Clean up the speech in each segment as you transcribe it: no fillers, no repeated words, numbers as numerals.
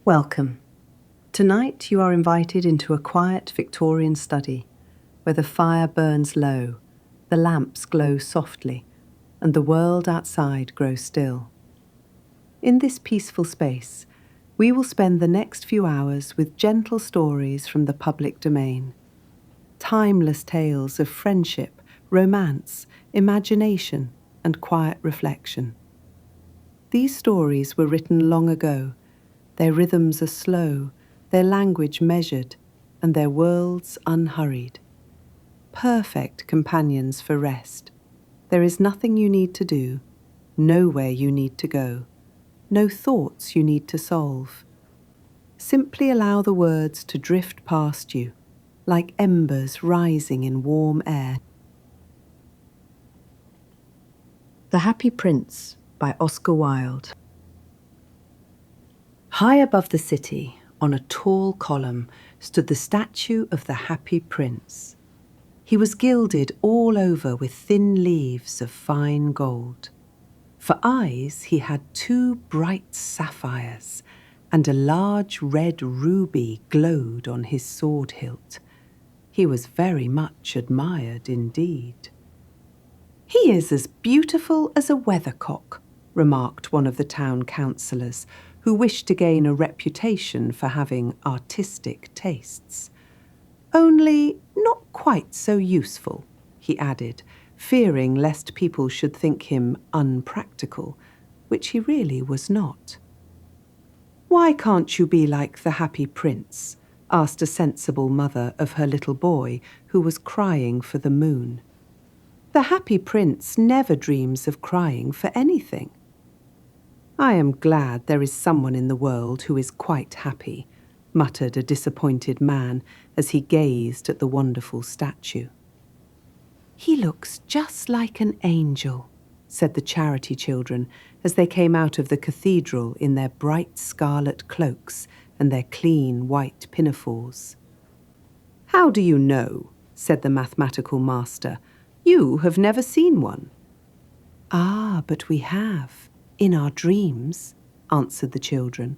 Welcome. Tonight you are invited into a quiet Victorian study where the fire burns low, the lamps glow softly, and the world outside grows still. In this peaceful space, we will spend the next few hours with gentle stories from the public domain, timeless tales of friendship, romance, imagination, and quiet reflection. These stories were written long ago. Their rhythms are slow, their language measured, and their worlds unhurried. Perfect companions for rest. There is nothing you need to do, nowhere you need to go, no thoughts you need to solve. Simply allow the words to drift past you, like embers rising in warm air. The Happy Prince by Oscar Wilde. High above the city, on a tall column, stood the statue of the Happy Prince. He was gilded all over with thin leaves of fine gold. For eyes he had 2 bright sapphires, and a large red ruby glowed on his sword hilt. He was very much admired indeed. "He is as beautiful as a weathercock," remarked one of the town councillors, who wished to gain a reputation for having artistic tastes. "Only not quite so useful," he added, fearing lest people should think him unpractical, which he really was not. "Why can't you be like the Happy Prince?" asked a sensible mother of her little boy who was crying for the moon. "The Happy Prince never dreams of crying for anything." "I am glad there is someone in the world who is quite happy," muttered a disappointed man as he gazed at the wonderful statue. "He looks just like an angel," said the charity children as they came out of the cathedral in their bright scarlet cloaks and their clean white pinafores. "How do you know?" said the mathematical master. "You have never seen one." "Ah, but we have. In our dreams," answered the children.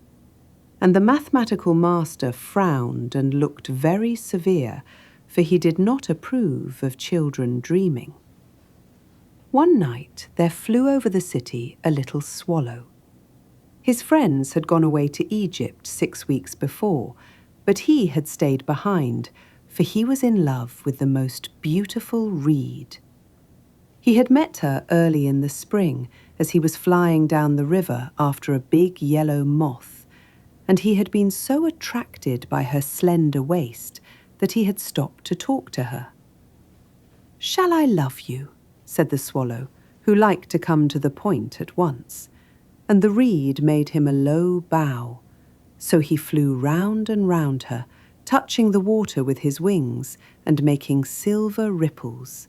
And the mathematical master frowned and looked very severe, for he did not approve of children dreaming. One night there flew over the city a little swallow. His friends had gone away to Egypt 6 weeks before, but he had stayed behind, for he was in love with the most beautiful reed. He had met her early in the spring as he was flying down the river after a big yellow moth, and he had been so attracted by her slender waist that he had stopped to talk to her. "Shall I love you?" said the swallow, who liked to come to the point at once, and the reed made him a low bow. So he flew round and round her, touching the water with his wings and making silver ripples.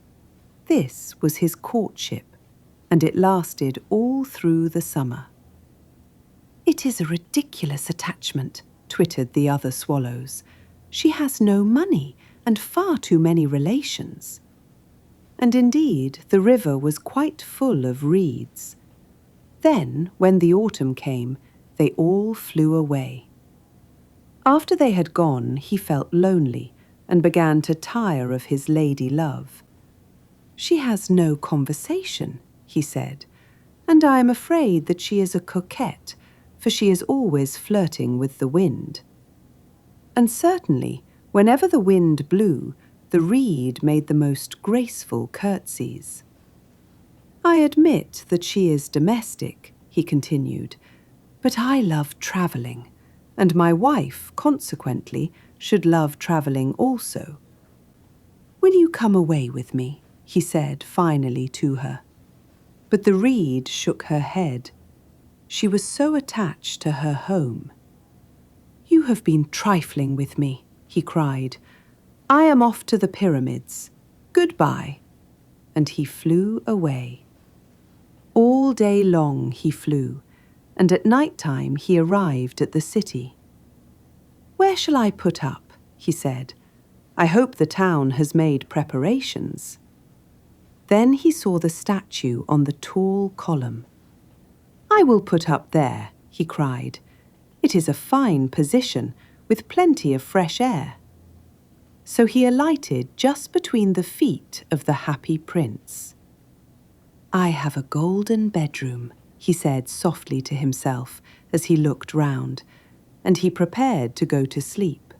This was his courtship, and it lasted all through the summer. "It is a ridiculous attachment," twittered the other swallows. "She has no money and far too many relations." And indeed, the river was quite full of reeds. Then, when the autumn came, they all flew away. After they had gone, he felt lonely and began to tire of his lady love. "She has no conversation," he said, "and I am afraid that she is a coquette, for she is always flirting with the wind." And certainly, whenever the wind blew, the reed made the most graceful curtsies. "I admit that she is domestic," he continued, "but I love travelling, and my wife, consequently, should love travelling also. Will you come away with me?" he said finally to her. But the reed shook her head. She was so attached to her home. "You have been trifling with me," he cried. "I am off to the pyramids. Goodbye." And he flew away. All day long he flew, and at night time he arrived at the city. "Where shall I put up?" he said. "I hope the town has made preparations." Then he saw the statue on the tall column. "I will put up there," he cried. It is a fine position, with plenty of fresh air. So he alighted just between the feet of the happy prince. I have a golden bedroom, he said softly to himself as he looked round, and he prepared to go to sleep.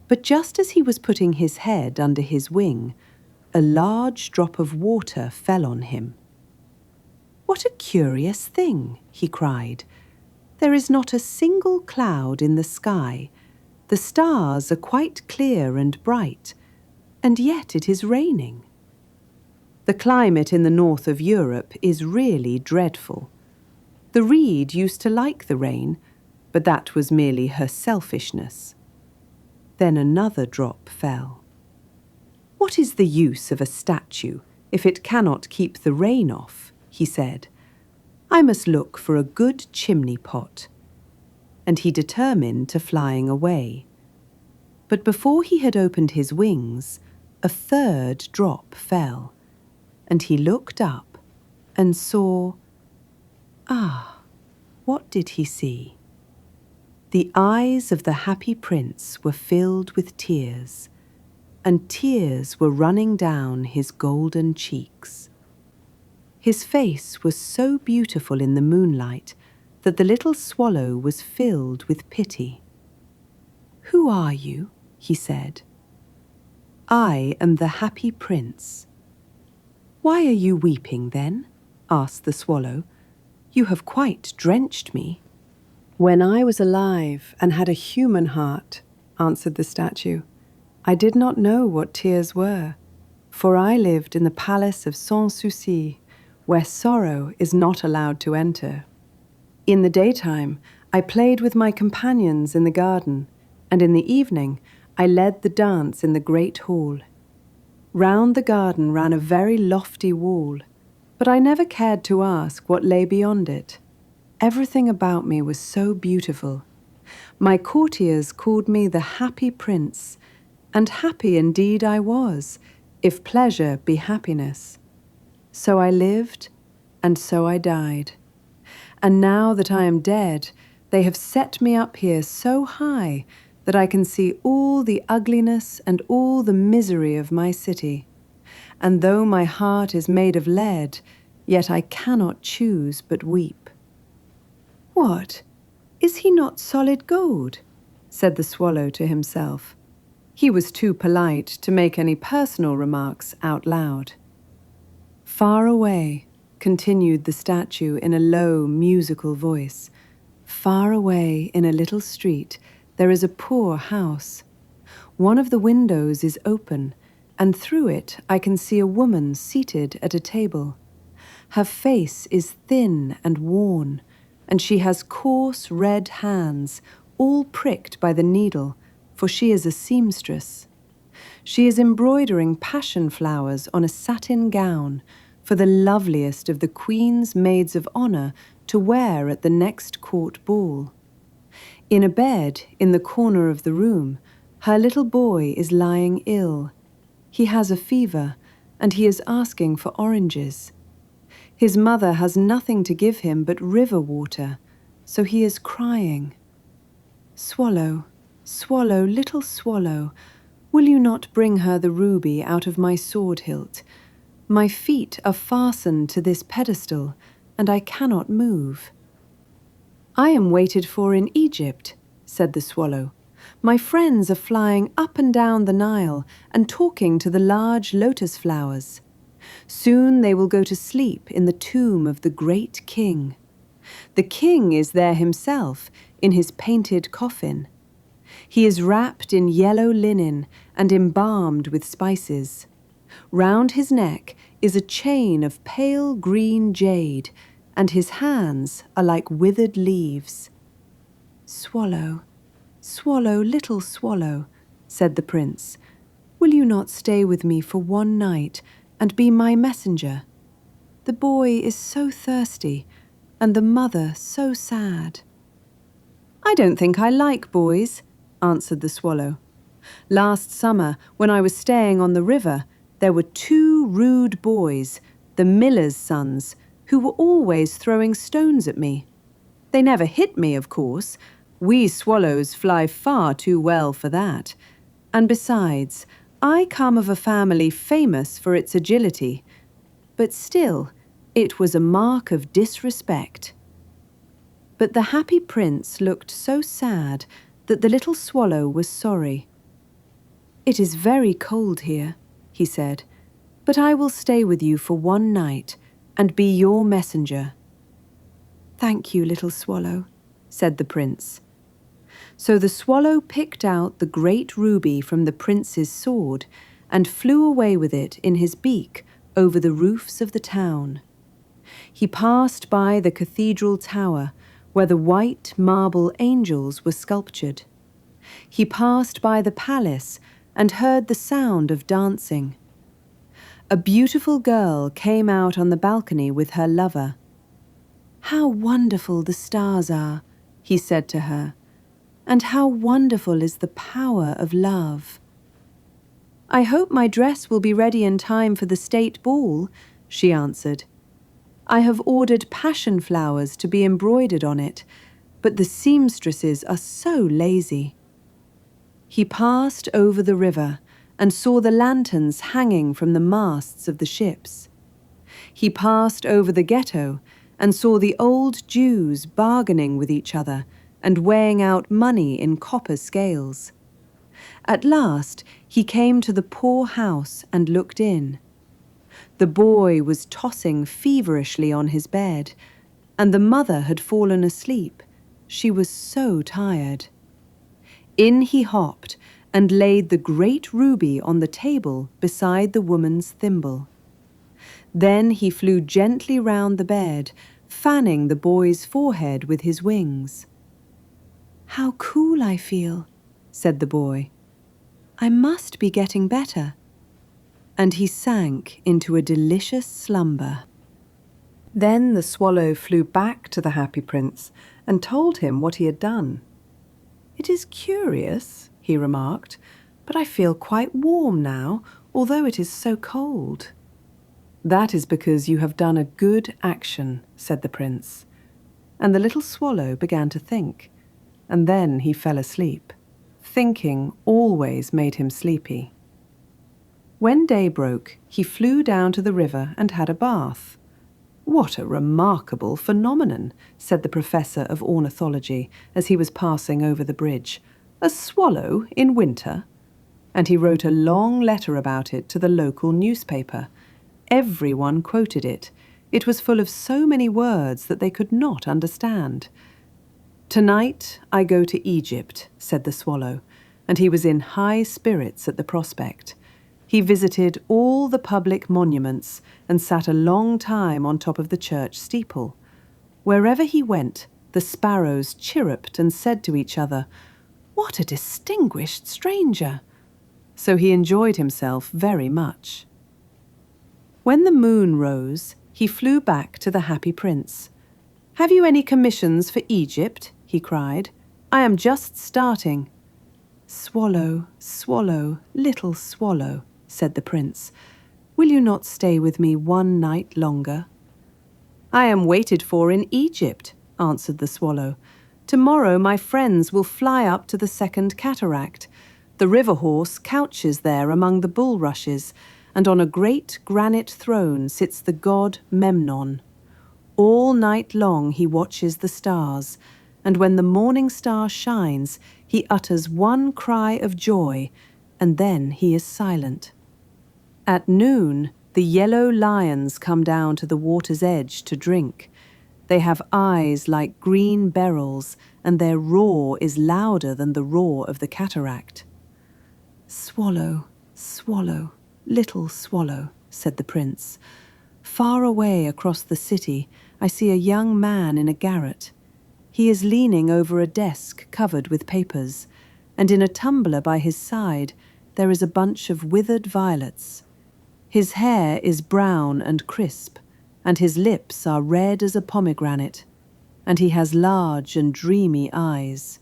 But just as he was putting his head under his wing, a large drop of water fell on him. What a curious thing, he cried. There is not a single cloud in the sky. The stars are quite clear and bright, and yet it is raining. The climate in the north of Europe is really dreadful. The reed used to like the rain, but that was merely her selfishness. Then another drop fell. What is the use of a statue if it cannot keep the rain off? He said. I must look for a good chimney pot. And he determined to flying away. But before he had opened his wings, a third drop fell, and he looked up and saw... what did he see? The eyes of the happy prince were filled with tears, and tears were running down his golden cheeks. His face was so beautiful in the moonlight that the little swallow was filled with pity. Who are you? He said. I am the happy prince. Why are you weeping then? Asked the swallow. You have quite drenched me. When I was alive and had a human heart, answered the statue, I did not know what tears were, for I lived in the palace of Sans Souci, where sorrow is not allowed to enter. In the daytime, I played with my companions in the garden, and in the evening, I led the dance in the great hall. Round the garden ran a very lofty wall, but I never cared to ask what lay beyond it. Everything about me was so beautiful. My courtiers called me the happy prince, and happy indeed I was, if pleasure be happiness. So I lived, and so I died. And now that I am dead, they have set me up here so high that I can see all the ugliness and all the misery of my city. And though my heart is made of lead, yet I cannot choose but weep. What? Is he not solid gold? Said the swallow to himself. He was too polite to make any personal remarks out loud. Far away, continued the statue in a low, musical voice, far away in a little street, there is a poor house. One of the windows is open, and through it I can see a woman seated at a table. Her face is thin and worn, and she has coarse red hands, all pricked by the needle, for she is a seamstress. She is embroidering passion flowers on a satin gown for the loveliest of the Queen's maids of honour to wear at the next court ball. In a bed in the corner of the room, her little boy is lying ill. He has a fever, and he is asking for oranges. His mother has nothing to give him but river water, so he is crying. Swallow, swallow, little swallow, will you not bring her the ruby out of my sword hilt? My feet are fastened to this pedestal, and I cannot move. I am waited for in Egypt, said the swallow. My friends are flying up and down the Nile and talking to the large lotus flowers. Soon they will go to sleep in the tomb of the great king. The king is there himself, in his painted coffin. He is wrapped in yellow linen and embalmed with spices. Round his neck is a chain of pale green jade, and his hands are like withered leaves. Swallow, swallow, little swallow, said the prince, will you not stay with me for one night and be my messenger? The boy is so thirsty, and the mother so sad. I don't think I like boys, answered the swallow. Last summer, when I was staying on the river, there were 2 rude boys, the miller's sons, who were always throwing stones at me. They never hit me, of course. We swallows fly far too well for that. And besides, I come of a family famous for its agility. But still, it was a mark of disrespect. But the happy prince looked so sad that the little swallow was sorry. "It is very cold here," he said, "but I will stay with you for one night and be your messenger." "Thank you, little swallow," said the prince. So the swallow picked out the great ruby from the prince's sword and flew away with it in his beak over the roofs of the town. He passed by the cathedral tower where the white marble angels were sculptured. He passed by the palace and heard the sound of dancing. A beautiful girl came out on the balcony with her lover. "How wonderful the stars are," he said to her, "and how wonderful is the power of love." "I hope my dress will be ready in time for the state ball," she answered. "I have ordered passion flowers to be embroidered on it, but the seamstresses are so lazy." He passed over the river and saw the lanterns hanging from the masts of the ships. He passed over the ghetto and saw the old Jews bargaining with each other and weighing out money in copper scales. At last he came to the poor house and looked in. The boy was tossing feverishly on his bed, and the mother had fallen asleep. She was so tired. In he hopped and laid the great ruby on the table beside the woman's thimble. Then he flew gently round the bed, fanning the boy's forehead with his wings. "How cool I feel," said the boy. "I must be getting better." And he sank into a delicious slumber. Then the swallow flew back to the happy prince and told him what he had done. "It is curious," he remarked, "but I feel quite warm now, although it is so cold." "That is because you have done a good action," said the prince. And the little swallow began to think, and then he fell asleep. Thinking always made him sleepy. When day broke, he flew down to the river and had a bath. "What a remarkable phenomenon," said the professor of ornithology as he was passing over the bridge. "A swallow in winter?" And he wrote a long letter about it to the local newspaper. Everyone quoted it. It was full of so many words that they could not understand. "Tonight I go to Egypt," said the swallow, and he was in high spirits at the prospect. He visited all the public monuments and sat a long time on top of the church steeple. Wherever he went, the sparrows chirruped and said to each other, "What a distinguished stranger!" So he enjoyed himself very much. When the moon rose, he flew back to the happy prince. "Have you any commissions for Egypt?" he cried. "I am just starting." "Swallow, swallow, little swallow," said the prince, "will you not stay with me one night longer?" "I am waited for in Egypt," answered the swallow. "Tomorrow my friends will fly up to the second cataract. The river horse couches there among the bulrushes, and on a great granite throne sits the god Memnon. All night long he watches the stars, and when the morning star shines, he utters one cry of joy, and then he is silent. At noon, the yellow lions come down to the water's edge to drink. They have eyes like green beryls, and their roar is louder than the roar of the cataract." "Swallow, swallow, little swallow," said the prince. "Far away across the city, I see a young man in a garret. He is leaning over a desk covered with papers, and in a tumbler by his side there is a bunch of withered violets. His hair is brown and crisp, and his lips are red as a pomegranate, and he has large and dreamy eyes.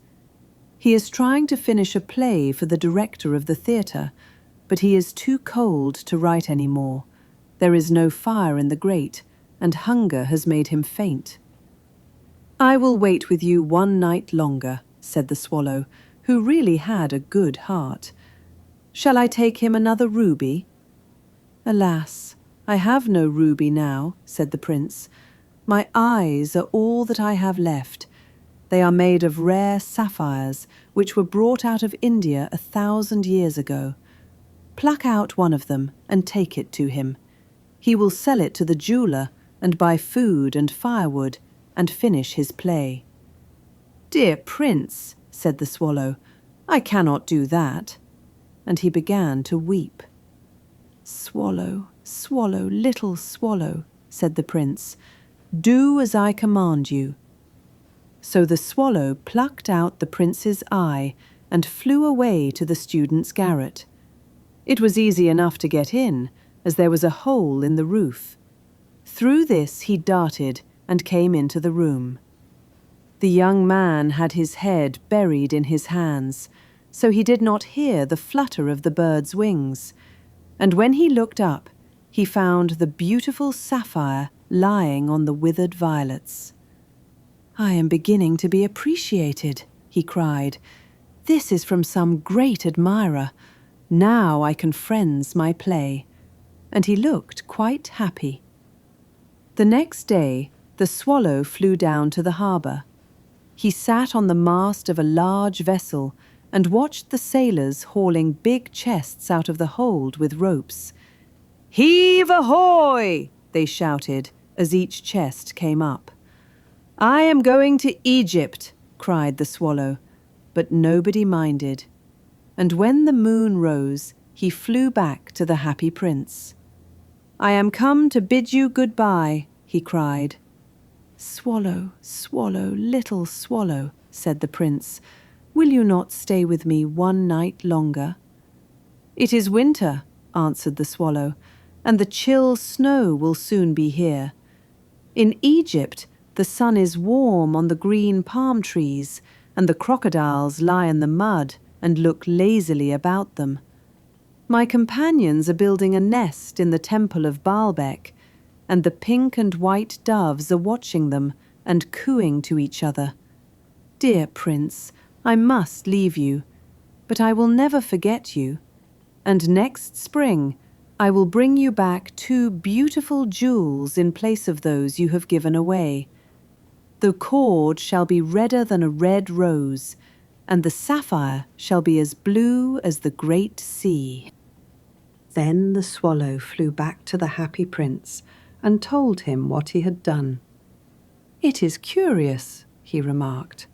He is trying to finish a play for the director of the theatre, but he is too cold to write any more. There is no fire in the grate, and hunger has made him faint." "I will wait with you one night longer," said the swallow, who really had a good heart. "Shall I take him another ruby?" "Alas, I have no ruby now," said the prince. "My eyes are all that I have left. They are made of rare sapphires, which were brought out of India 1,000 years ago. Pluck out one of them and take it to him. He will sell it to the jeweler and buy food and firewood and finish his play." "Dear prince," said the swallow, "I cannot do that." And he began to weep. "Swallow, swallow, little swallow," said the prince, "do as I command you." So the swallow plucked out the prince's eye and flew away to the student's garret. It was easy enough to get in, as there was a hole in the roof. Through this he darted and came into the room. The young man had his head buried in his hands, so he did not hear the flutter of the bird's wings, and when he looked up, he found the beautiful sapphire lying on the withered violets. "I am beginning to be appreciated," he cried. "This is from some great admirer. Now I can friends my play." And he looked quite happy. The next day, the swallow flew down to the harbour. He sat on the mast of a large vessel and watched the sailors hauling big chests out of the hold with ropes. "Heave ahoy!" they shouted as each chest came up. "I am going to Egypt," cried the swallow, but nobody minded. And when the moon rose, he flew back to the happy prince. "I am come to bid you goodbye," he cried. "Swallow, swallow, little swallow," said the prince, "will you not stay with me one night longer?" "It is winter," answered the swallow, "and the chill snow will soon be here. In Egypt, the sun is warm on the green palm trees, and the crocodiles lie in the mud and look lazily about them. My companions are building a nest in the temple of Baalbec, and the pink and white doves are watching them and cooing to each other. Dear prince, I must leave you, but I will never forget you, and next spring I will bring you back 2 beautiful jewels in place of those you have given away. The cord shall be redder than a red rose, and the sapphire shall be as blue as the great sea." Then the swallow flew back to the happy prince and told him what he had done. "It is curious," he remarked,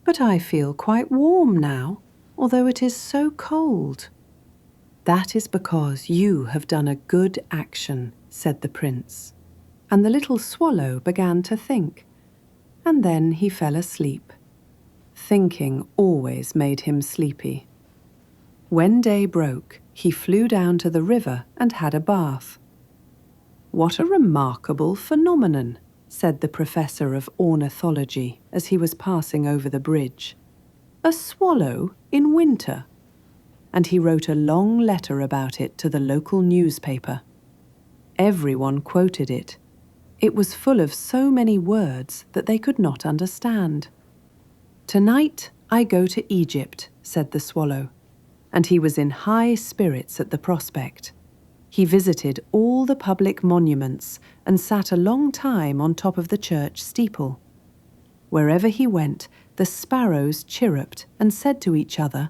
"but I feel quite warm now, although it is so cold." "That is because you have done a good action," said the prince, and the little swallow began to think, and then he fell asleep. Thinking always made him sleepy. When day broke, he flew down to the river and had a bath. "What a remarkable phenomenon," said the professor of ornithology as he was passing over the bridge. "A swallow in winter." And he wrote a long letter about it to the local newspaper. Everyone quoted it. It was full of so many words that they could not understand. "Tonight I go to Egypt," said the swallow, and he was in high spirits at the prospect. He visited all the public monuments and sat a long time on top of the church steeple. Wherever he went, the sparrows chirruped and said to each other,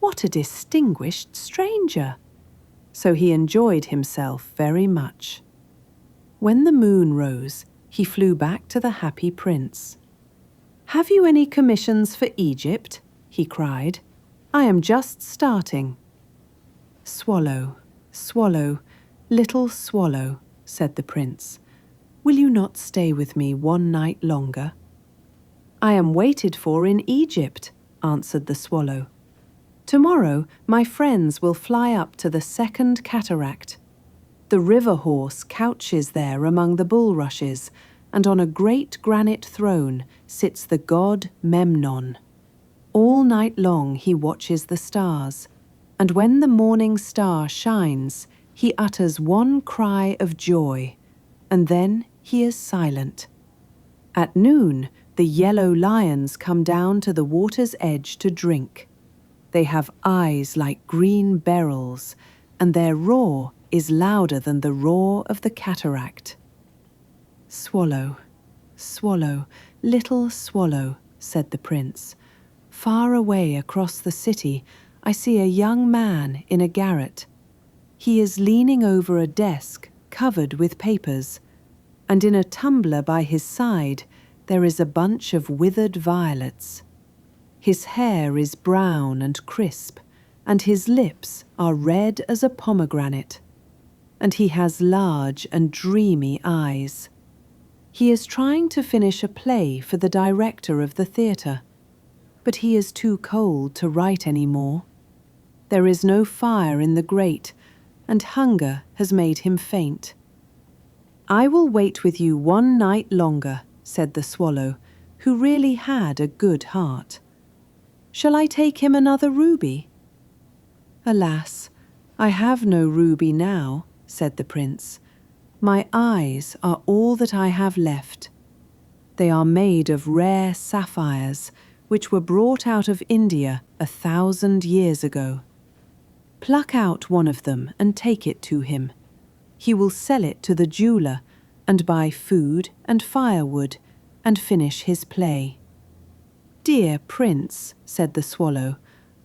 "What a distinguished stranger!" So he enjoyed himself very much. When the moon rose, he flew back to the happy prince. "Have you any commissions for Egypt?" he cried. "I am just starting." "Swallow, swallow, little swallow," said the prince, "will you not stay with me one night longer?" "I am waited for in Egypt," answered the swallow. "Tomorrow my friends will fly up to the second cataract. The river horse couches there among the bulrushes, and on a great granite throne sits the god Memnon. All night long he watches the stars, and when the morning star shines, he utters one cry of joy, and then he is silent. At noon, the yellow lions come down to the water's edge to drink. They have eyes like green beryls, and their roar is louder than the roar of the cataract. "Swallow, swallow, little swallow," said the prince. "Far away across the city, I see a young man in a garret. He is leaning over a desk covered with papers, and in a tumbler by his side there is a bunch of withered violets. His hair is brown and crisp, and his lips are red as a pomegranate, and he has large and dreamy eyes. He is trying to finish a play for the director of the theatre, but he is too cold to write any more. There is no fire in the grate, and hunger has made him faint. I will wait with you one night longer," said the swallow, who really had a good heart. "Shall I take him another ruby?" "Alas, I have no ruby now," said the prince. "My eyes are all that I have left. They are made of rare sapphires, which were brought out of India 1,000 years ago. Pluck out one of them and take it to him. He will sell it to the jeweller and buy food and firewood and finish his play." "Dear prince," said the swallow,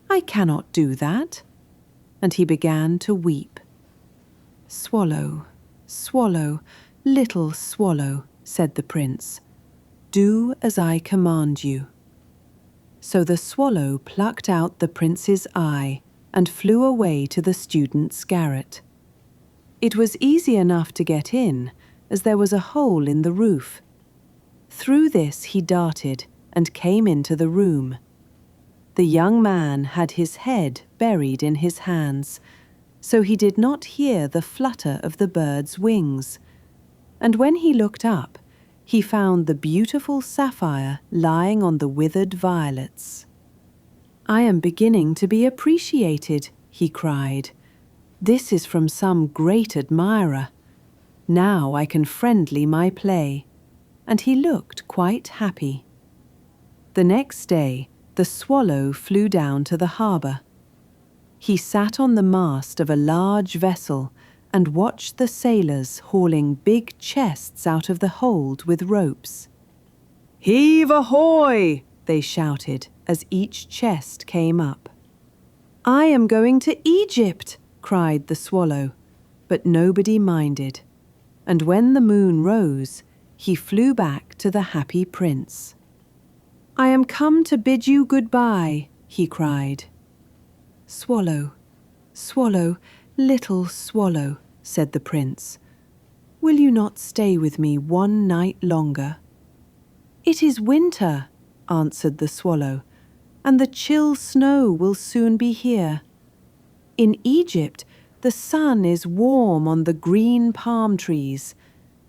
"I cannot do that." And he began to weep. "Swallow, swallow, little swallow," said the prince, "do as I command you." So the swallow plucked out the prince's eye and flew away to the student's garret. It was easy enough to get in, as there was a hole in the roof. Through this he darted and came into the room. The young man had his head buried in his hands, so he did not hear the flutter of the bird's wings. And when he looked up, he found the beautiful sapphire lying on the withered violets. "I am beginning to be appreciated," he cried. "This is from some great admirer. Now I can friendly my play." And he looked quite happy. The next day, the swallow flew down to the harbour. He sat on the mast of a large vessel and watched the sailors hauling big chests out of the hold with ropes. "Heave ahoy!" they shouted as each chest came up. "I am going to Egypt!" cried the swallow, but nobody minded. And when the moon rose, he flew back to the happy prince. "I am come to bid you goodbye," he cried. "Swallow, swallow, little swallow," said the prince, "will you not stay with me one night longer?" "It is winter," answered the swallow, "and the chill snow will soon be here. In Egypt, the sun is warm on the green palm trees,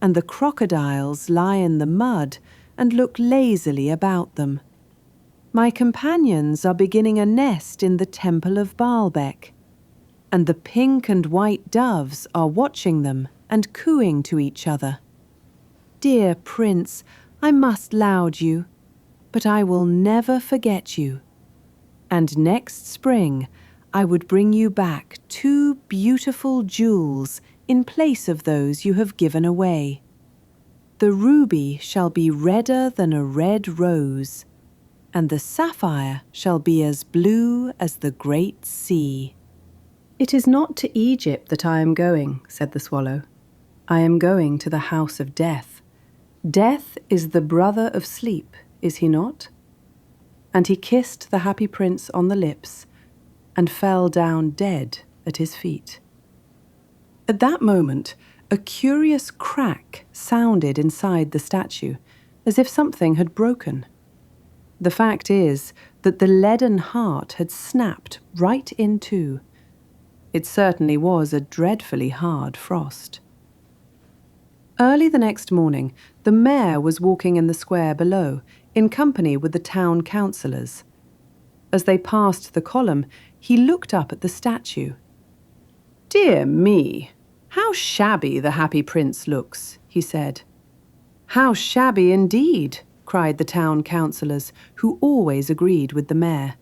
and the crocodiles lie in the mud and look lazily about them. My companions are beginning a nest in the temple of Baalbec, and the pink and white doves are watching them and cooing to each other. Dear prince, I must laud you, but I will never forget you. And next spring I would bring you back 2 beautiful jewels in place of those you have given away. The ruby shall be redder than a red rose, and the sapphire shall be as blue as the great sea." "It is not to Egypt that I am going," said the swallow. "I am going to the house of death. Death is the brother of sleep, is he not?" And he kissed the happy prince on the lips and fell down dead at his feet. At that moment, a curious crack sounded inside the statue, as if something had broken. The fact is that the leaden heart had snapped right in two. It certainly was a dreadfully hard frost. Early the next morning, the mayor was walking in the square below, in company with the town councillors. As they passed the column, he looked up at the statue. "Dear me, how shabby the happy prince looks," he said. "How shabby indeed," cried the town councillors, who always agreed with the mayor.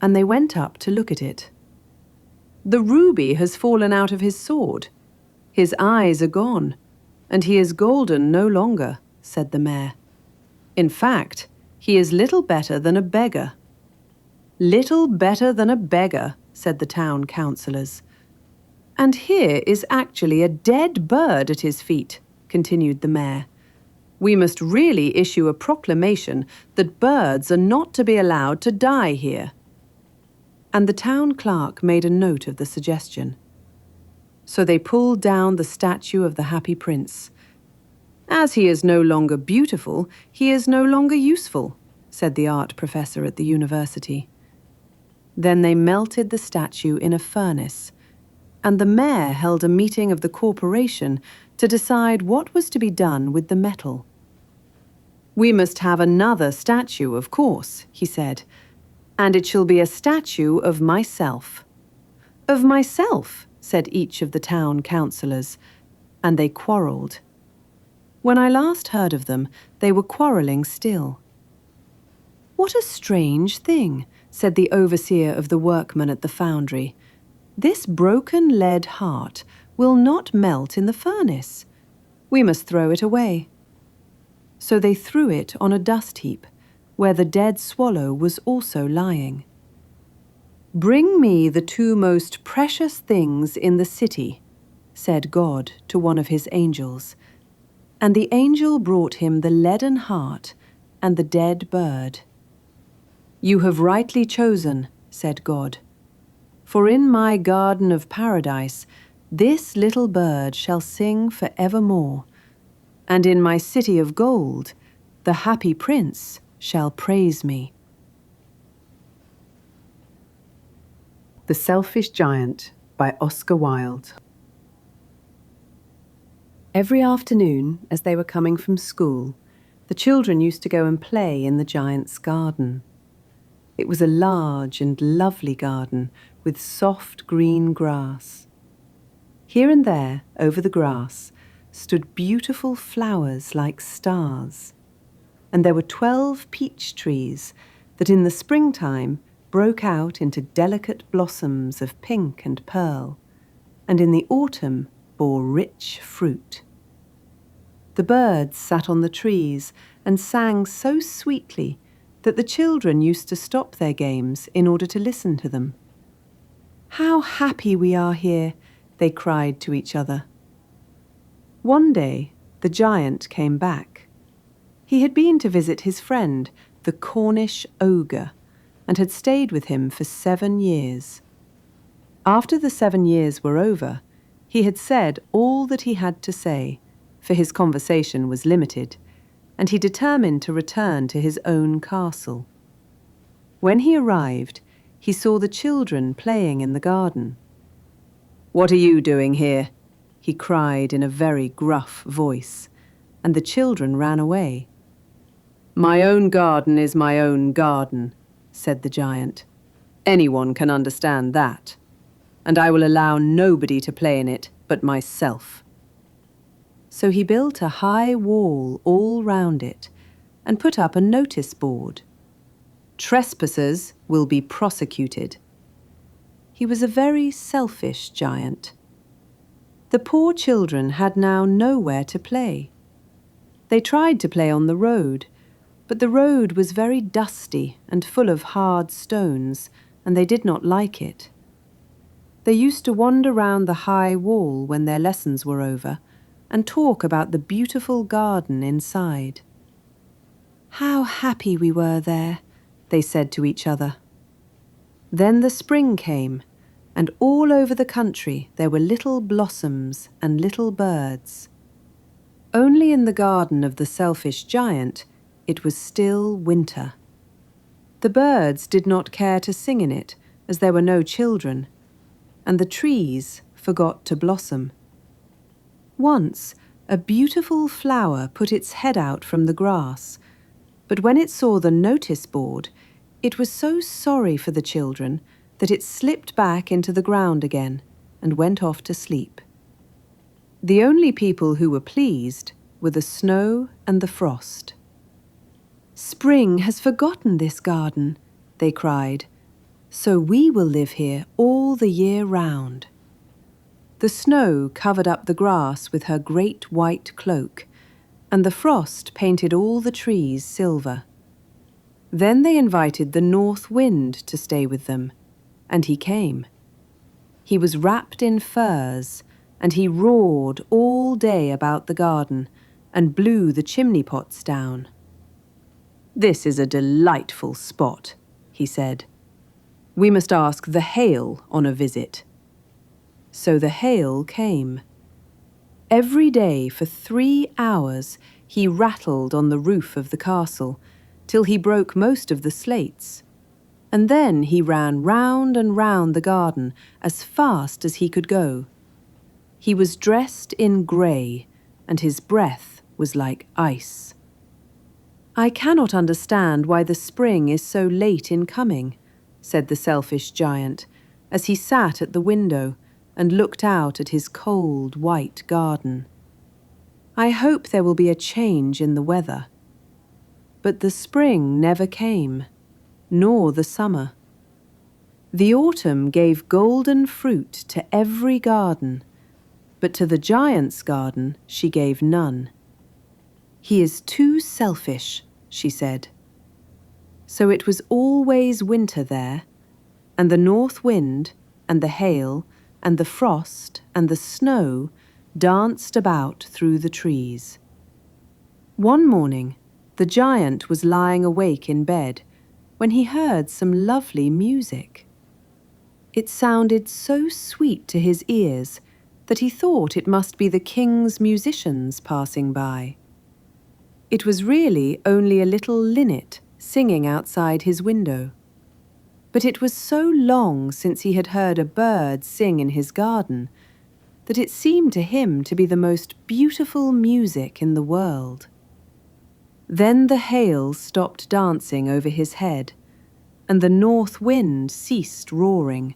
And they went up to look at it. "The ruby has fallen out of his sword. His eyes are gone, and he is golden no longer," said the mayor. "In fact, he is little better than a beggar." "Little better than a beggar," said the town councillors. "And here is actually a dead bird at his feet," continued the mayor. "We must really issue a proclamation that birds are not to be allowed to die here." And the town clerk made a note of the suggestion. So they pulled down the statue of the Happy Prince. "As he is no longer beautiful, he is no longer useful," said the art professor at the university. Then they melted the statue in a furnace, and the mayor held a meeting of the corporation to decide what was to be done with the metal. "We must have another statue, of course," he said, "and it shall be a statue of myself." "Of myself," said each of the town councillors, and they quarrelled. When I last heard of them, they were quarrelling still. "What a strange thing," said the overseer of the workmen at the foundry. "This broken lead heart will not melt in the furnace. We must throw it away." So they threw it on a dust heap, where the dead swallow was also lying. "Bring me the two most precious things in the city," said God to one of his angels. And the angel brought him the leaden heart and the dead bird. "You have rightly chosen," said God. "For in my garden of paradise this little bird shall sing for evermore, and in my city of gold the happy prince shall praise me." The Selfish Giant by Oscar Wilde. Every afternoon, as they were coming from school, the children used to go and play in the giant's garden. It was a large and lovely garden with soft green grass. Here and there, over the grass, stood beautiful flowers like stars, and there were 12 peach trees that in the springtime broke out into delicate blossoms of pink and pearl, and in the autumn bore rich fruit. The birds sat on the trees and sang so sweetly that the children used to stop their games in order to listen to them. "How happy we are here," they cried to each other. One day, the giant came back. He had been to visit his friend, the Cornish ogre, and had stayed with him for 7 years. After the 7 years were over, he had said all that he had to say, for his conversation was limited, and he determined to return to his own castle. When he arrived, he saw the children playing in the garden. "What are you doing here?" he cried in a very gruff voice, and the children ran away. "My own garden is my own garden," said the giant. "Anyone can understand that, and I will allow nobody to play in it but myself." So he built a high wall all round it and put up a notice board. "Trespassers will be prosecuted." He was a very selfish giant. The poor children had now nowhere to play. They tried to play on the road, but the road was very dusty and full of hard stones, and they did not like it. They used to wander round the high wall when their lessons were over and talk about the beautiful garden inside. "How happy we were there," they said to each other. Then the spring came, and all over the country there were little blossoms and little birds. Only in the garden of the selfish giant it was still winter. The birds did not care to sing in it, as there were no children, and the trees forgot to blossom. Once, a beautiful flower put its head out from the grass, but when it saw the notice board, it was so sorry for the children that it slipped back into the ground again and went off to sleep. The only people who were pleased were the snow and the frost. "Spring has forgotten this garden," they cried, "so we will live here all the year round." The snow covered up the grass with her great white cloak, and the frost painted all the trees silver. Then they invited the north wind to stay with them, and he came. He was wrapped in furs, and he roared all day about the garden and blew the chimney pots down. "This is a delightful spot," he said. "We must ask the hail on a visit." So the hail came. Every day for 3 hours he rattled on the roof of the castle, till he broke most of the slates. And then he ran round and round the garden as fast as he could go. He was dressed in grey, and his breath was like ice. "I cannot understand why the spring is so late in coming," said the selfish giant, as he sat at the window and looked out at his cold, white garden. "I hope there will be a change in the weather." But the spring never came, nor the summer. The autumn gave golden fruit to every garden, but to the giant's garden she gave none. "He is too selfish," she said. So it was always winter there, and the north wind and the hail and the frost and the snow danced about through the trees. One morning, the giant was lying awake in bed when he heard some lovely music. It sounded so sweet to his ears that he thought it must be the king's musicians passing by. It was really only a little linnet singing outside his window. But it was so long since he had heard a bird sing in his garden that it seemed to him to be the most beautiful music in the world. Then the hail stopped dancing over his head, and the north wind ceased roaring,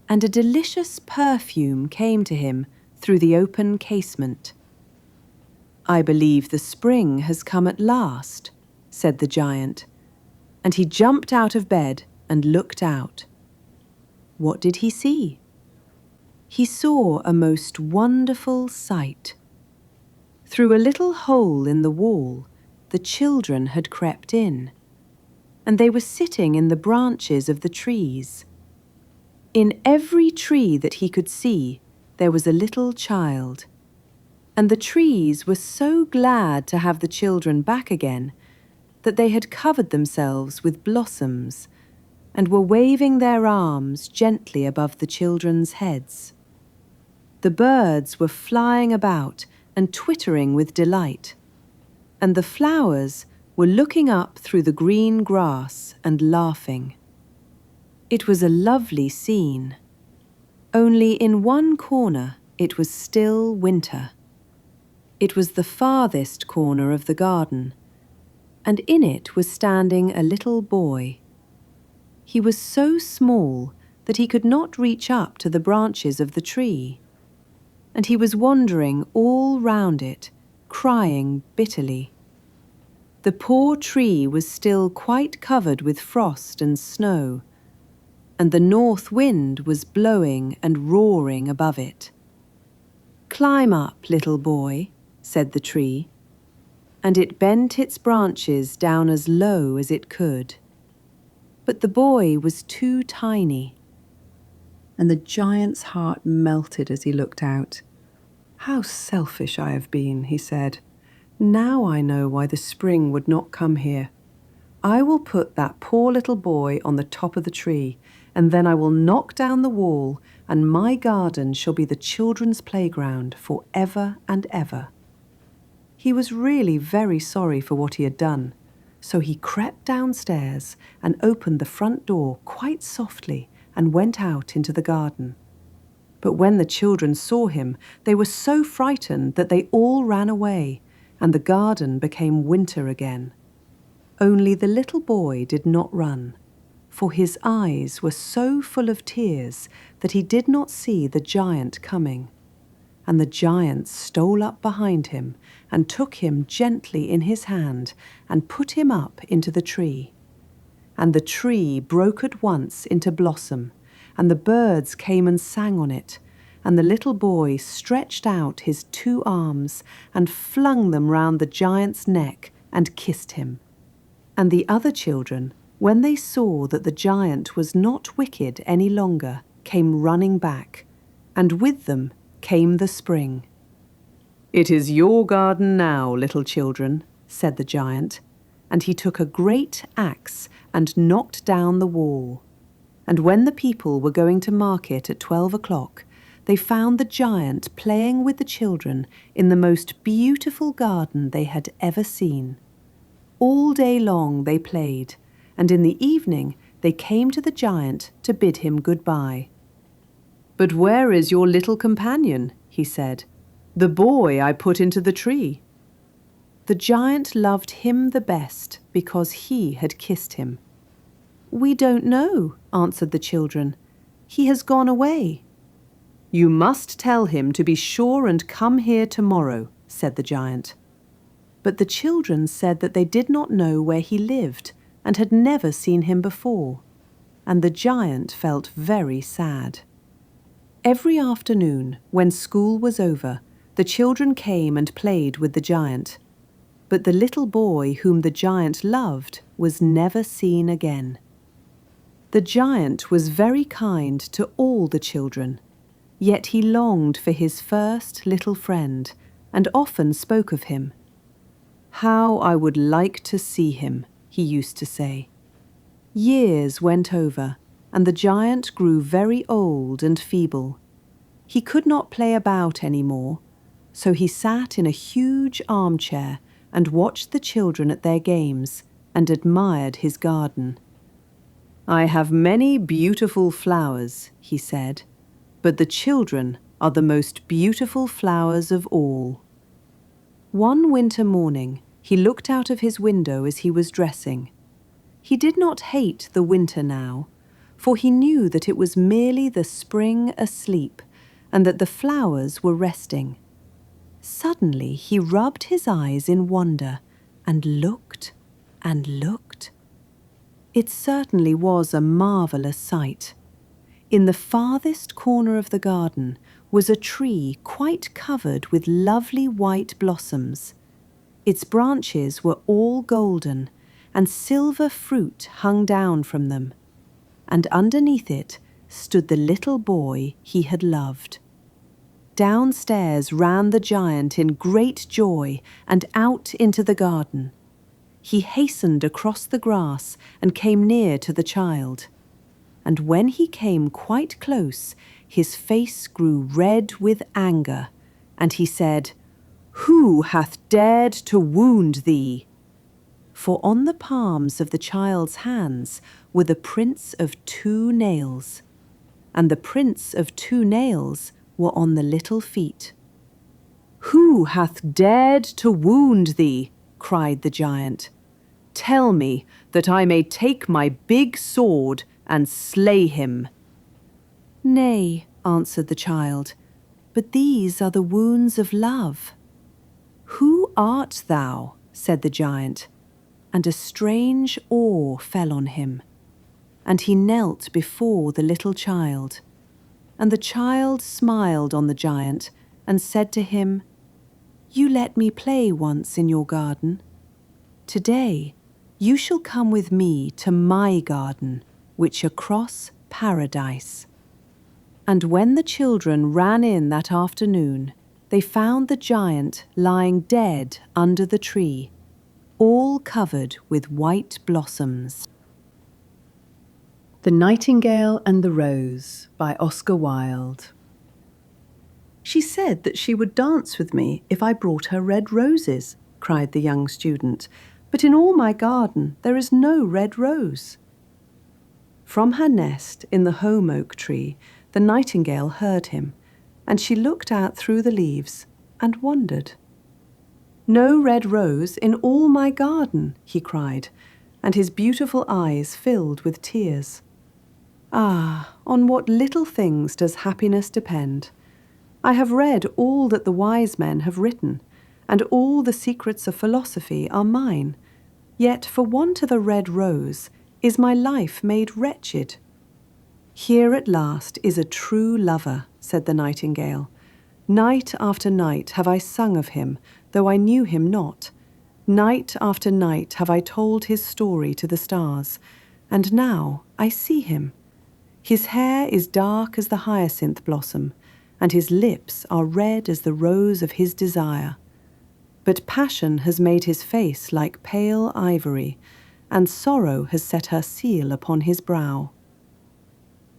and a delicious perfume came to him through the open casement. "I believe the spring has come at last," said the giant, and he jumped out of bed and looked out. What did he see? He saw a most wonderful sight. Through a little hole in the wall, the children had crept in, and they were sitting in the branches of the trees. In every tree that he could see, there was a little child, and the trees were so glad to have the children back again that they had covered themselves with blossoms and were waving their arms gently above the children's heads. The birds were flying about and twittering with delight, and the flowers were looking up through the green grass and laughing. It was a lovely scene. Only in one corner it was still winter. It was the farthest corner of the garden, and in it was standing a little boy. He was so small that he could not reach up to the branches of the tree, and he was wandering all round it, crying bitterly. The poor tree was still quite covered with frost and snow, and the north wind was blowing and roaring above it. "Climb up, little boy," said the tree, and it bent its branches down as low as it could. But the boy was too tiny, and the giant's heart melted as he looked out. "How selfish I have been," he said. "Now I know why the spring would not come here. I will put that poor little boy on the top of the tree, and then I will knock down the wall, and my garden shall be the children's playground for ever and ever." He was really very sorry for what he had done, so he crept downstairs and opened the front door quite softly and went out into the garden. But when the children saw him, they were so frightened that they all ran away, and the garden became winter again. Only the little boy did not run, for his eyes were so full of tears that he did not see the giant coming. and the giant stole up behind him and took him gently in his hand and put him up into the tree. And the tree broke at once into blossom, and the birds came and sang on it, and the little boy stretched out his 2 arms and flung them round the giant's neck and kissed him. And the other children, when they saw that the giant was not wicked any longer, came running back, and with them came the spring. "It is your garden now, little children," said the giant, and he took a great axe and knocked down the wall. And when the people were going to market at 12 o'clock, they found the giant playing with the children in the most beautiful garden they had ever seen. All day long they played, and in the evening they came to the giant to bid him goodbye. "But where is your little companion?" he said. "The boy I put into the tree." The giant loved him the best because he had kissed him. "We don't know," answered the children. "He has gone away." "You must tell him to be sure and come here tomorrow," said the giant. But the children said that they did not know where he lived and had never seen him before, and the giant felt very sad. Every afternoon, when school was over, the children came and played with the giant. But the little boy whom the giant loved was never seen again. The giant was very kind to all the children, yet he longed for his first little friend and often spoke of him. "How I would like to see him," he used to say. Years went over, and the giant grew very old and feeble. He could not play about any more, so he sat in a huge armchair and watched the children at their games and admired his garden. "I have many beautiful flowers," he said, "but the children are the most beautiful flowers of all." One winter morning, he looked out of his window as he was dressing. He did not hate the winter now, for he knew that it was merely the spring asleep and that the flowers were resting. Suddenly he rubbed his eyes in wonder and looked and looked. It certainly was a marvellous sight. In the farthest corner of the garden was a tree quite covered with lovely white blossoms. Its branches were all golden, and silver fruit hung down from them. And underneath it stood the little boy he had loved. Downstairs ran the giant in great joy and out into the garden. He hastened across the grass and came near to the child. And when he came quite close, his face grew red with anger, and he said, "Who hath dared to wound thee?" For on the palms of the child's hands were the prints of 2 nails, and the prints of 2 nails were on the little feet. "Who hath dared to wound thee?" cried the giant. "Tell me, that I may take my big sword and slay him." "Nay," answered the child, "but these are the wounds of love." "Who art thou?" said the giant, and a strange awe fell on him. And he knelt before the little child, and the child smiled on the giant and said to him, "You let me play once in your garden. Today you shall come with me to my garden, which across paradise." And when the children ran in that afternoon, they found the giant lying dead under the tree, all covered with white blossoms. The Nightingale and the Rose by Oscar Wilde. "She said that she would dance with me if I brought her red roses," cried the young student, "but in all my garden there is no red rose." From her nest in the holm oak tree, the nightingale heard him, and she looked out through the leaves and wondered. "No red rose in all my garden," he cried, and his beautiful eyes filled with tears. Ah, on what little things does happiness depend! I have read all that the wise men have written, and all the secrets of philosophy are mine. Yet for want of a red rose is my life made wretched." "Here at last is a true lover," said the nightingale. "Night after night have I sung of him, though I knew him not. Night after night have I told his story to the stars, and now I see him. His hair is dark as the hyacinth blossom, and his lips are red as the rose of his desire. But passion has made his face like pale ivory, and sorrow has set her seal upon his brow."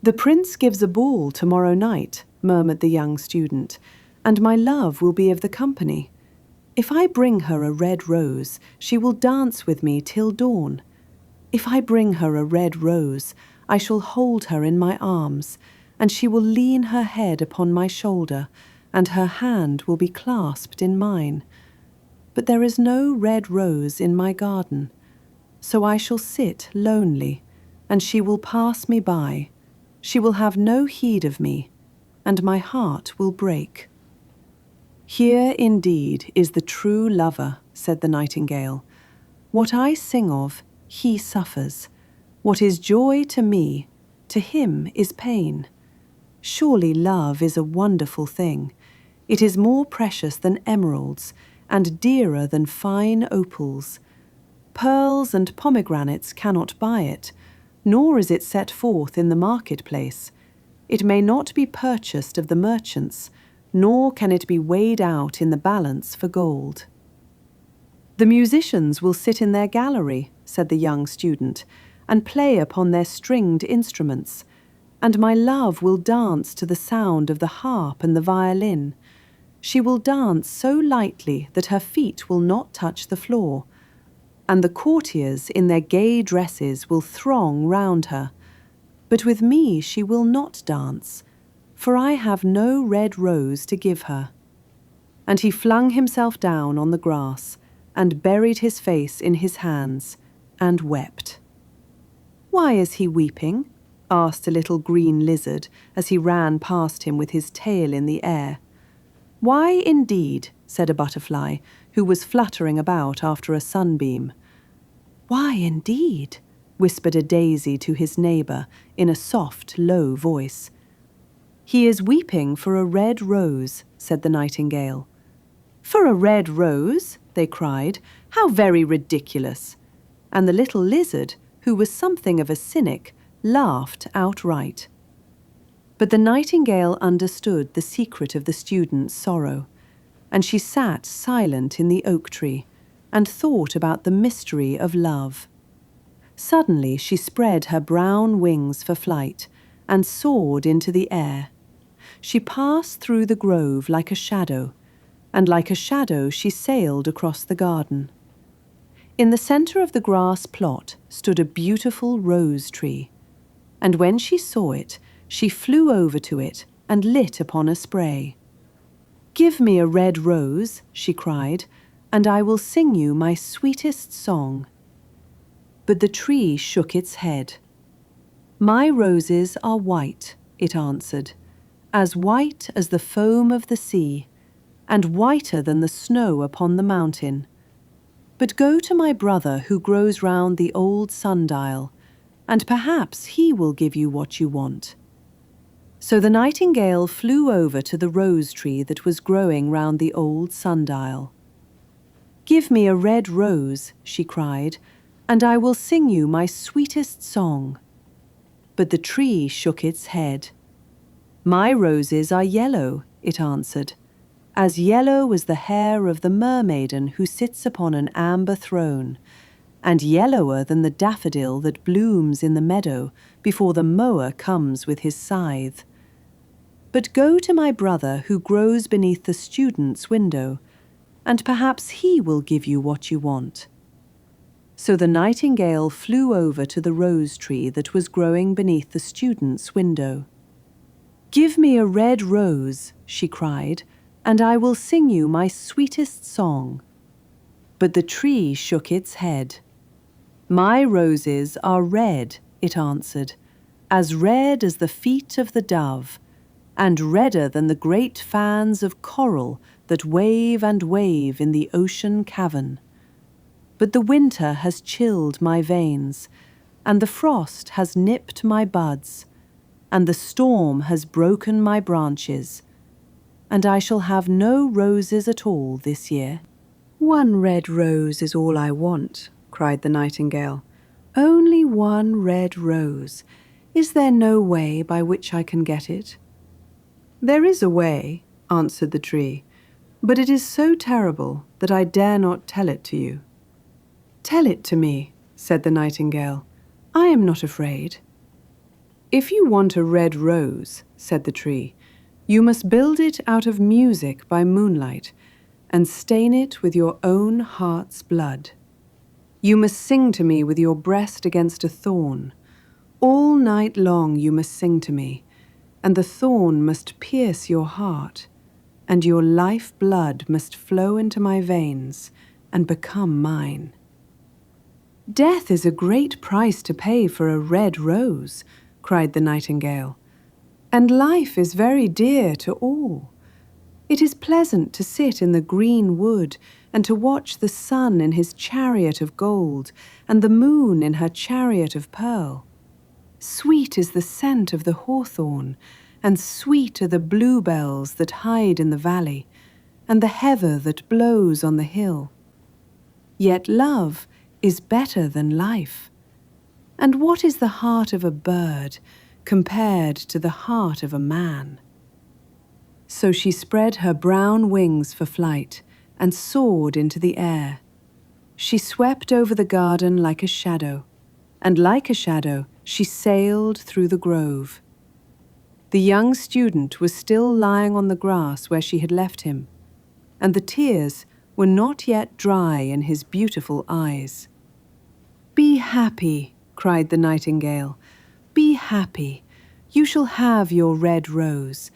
"The prince gives a ball tomorrow night," murmured the young student, "and my love will be of the company. If I bring her a red rose, she will dance with me till dawn. If I bring her a red rose, I shall hold her in my arms, and she will lean her head upon my shoulder, and her hand will be clasped in mine. But there is no red rose in my garden, so I shall sit lonely, and she will pass me by. She will have no heed of me, and my heart will break." "Here indeed is the true lover," said the nightingale. "What I sing of, he suffers. What is joy to me, to him is pain. Surely love is a wonderful thing. It is more precious than emeralds, and dearer than fine opals. Pearls and pomegranates cannot buy it, nor is it set forth in the marketplace. It may not be purchased of the merchants, nor can it be weighed out in the balance for gold." "The musicians will sit in their gallery," said the young student, "and play upon their stringed instruments, and my love will dance to the sound of the harp and the violin. She will dance so lightly that her feet will not touch the floor, and the courtiers in their gay dresses will throng round her. But with me she will not dance, for I have no red rose to give her." And he flung himself down on the grass and buried his face in his hands and wept. "Why is he weeping?" asked a little green lizard as he ran past him with his tail in the air. "Why indeed?" said a butterfly, who was fluttering about after a sunbeam. "Why indeed?" whispered a daisy to his neighbour in a soft, low voice. "He is weeping for a red rose," said the nightingale. "For a red rose?" they cried. "How very ridiculous!" And the little lizard, who was something of a cynic, laughed outright. But the nightingale understood the secret of the student's sorrow, and she sat silent in the oak tree and thought about the mystery of love. Suddenly she spread her brown wings for flight and soared into the air. She passed through the grove like a shadow, and like a shadow she sailed across the garden. In the centre of the grass plot stood a beautiful rose tree, and when she saw it, she flew over to it and lit upon a spray. "Give me a red rose," she cried, "and I will sing you my sweetest song." But the tree shook its head. "My roses are white," it answered, "as white as the foam of the sea, and whiter than the snow upon the mountain. But go to my brother who grows round the old sundial, and perhaps he will give you what you want." So the nightingale flew over to the rose tree that was growing round the old sundial. "Give me a red rose," she cried, "and I will sing you my sweetest song." But the tree shook its head. "My roses are yellow," it answered, "as yellow as the hair of the mermaiden who sits upon an amber throne, and yellower than the daffodil that blooms in the meadow before the mower comes with his scythe. But go to my brother who grows beneath the student's window, and perhaps he will give you what you want." So the nightingale flew over to the rose tree that was growing beneath the student's window. "Give me a red rose," she cried, "and I will sing you my sweetest song." But the tree shook its head. "My roses are red," it answered, "as red as the feet of the dove, and redder than the great fans of coral that wave and wave in the ocean cavern. But the winter has chilled my veins, and the frost has nipped my buds, and the storm has broken my branches, and I shall have no roses at all this year." "One red rose is all I want," cried the nightingale. "Only one red rose. Is there no way by which I can get it?" "There is a way," answered the tree, "but it is so terrible that I dare not tell it to you." "Tell it to me," said the nightingale. "I am not afraid." "If you want a red rose," said the tree, "you must build it out of music by moonlight, and stain it with your own heart's blood. You must sing to me with your breast against a thorn. All night long you must sing to me, and the thorn must pierce your heart, and your life blood must flow into my veins and become mine." "Death is a great price to pay for a red rose," cried the nightingale, "and life is very dear to all. It is pleasant to sit in the green wood and to watch the sun in his chariot of gold and the moon in her chariot of pearl. Sweet is the scent of the hawthorn, and sweet are the bluebells that hide in the valley, and the heather that blows on the hill. Yet love is better than life. And what is the heart of a bird compared to the heart of a man?" So she spread her brown wings for flight and soared into the air. She swept over the garden like a shadow, and like a shadow she sailed through the grove. The young student was still lying on the grass where she had left him, and the tears were not yet dry in his beautiful eyes. "Be happy," cried the nightingale. "Be happy. You shall have your red rose.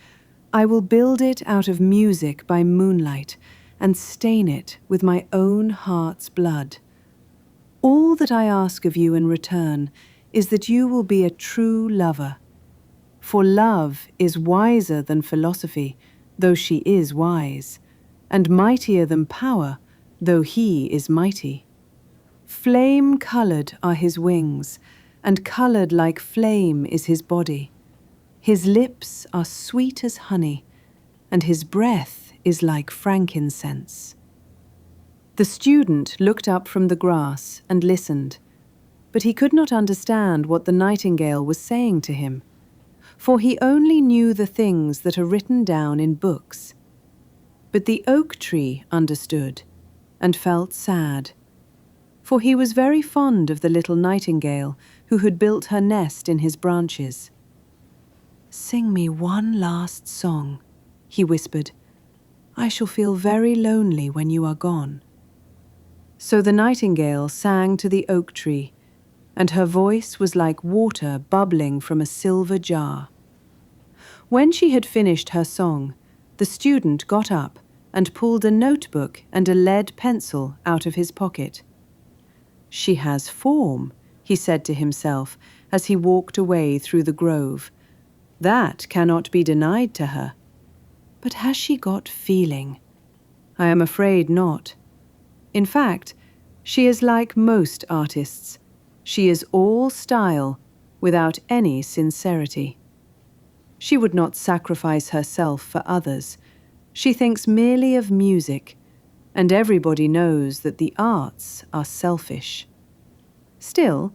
I will build it out of music by moonlight and stain it with my own heart's blood. All that I ask of you in return is that you will be a true lover. For love is wiser than philosophy, though she is wise, and mightier than power, though he is mighty. Flame-coloured are his wings, and coloured like flame is his body. His lips are sweet as honey, and his breath is like frankincense." The student looked up from the grass and listened, but he could not understand what the nightingale was saying to him, for he only knew the things that are written down in books. But the oak tree understood and felt sad, for he was very fond of the little nightingale who had built her nest in his branches. "Sing me one last song," he whispered. "I shall feel very lonely when you are gone." So the nightingale sang to the oak tree, and her voice was like water bubbling from a silver jar. When she had finished her song, the student got up and pulled a notebook and a lead pencil out of his pocket. "She has form," he said to himself as he walked away through the grove. "That cannot be denied to her. But has she got feeling? I am afraid not. In fact, she is like most artists. She is all style, without any sincerity. She would not sacrifice herself for others. She thinks merely of music, and everybody knows that the arts are selfish. Still,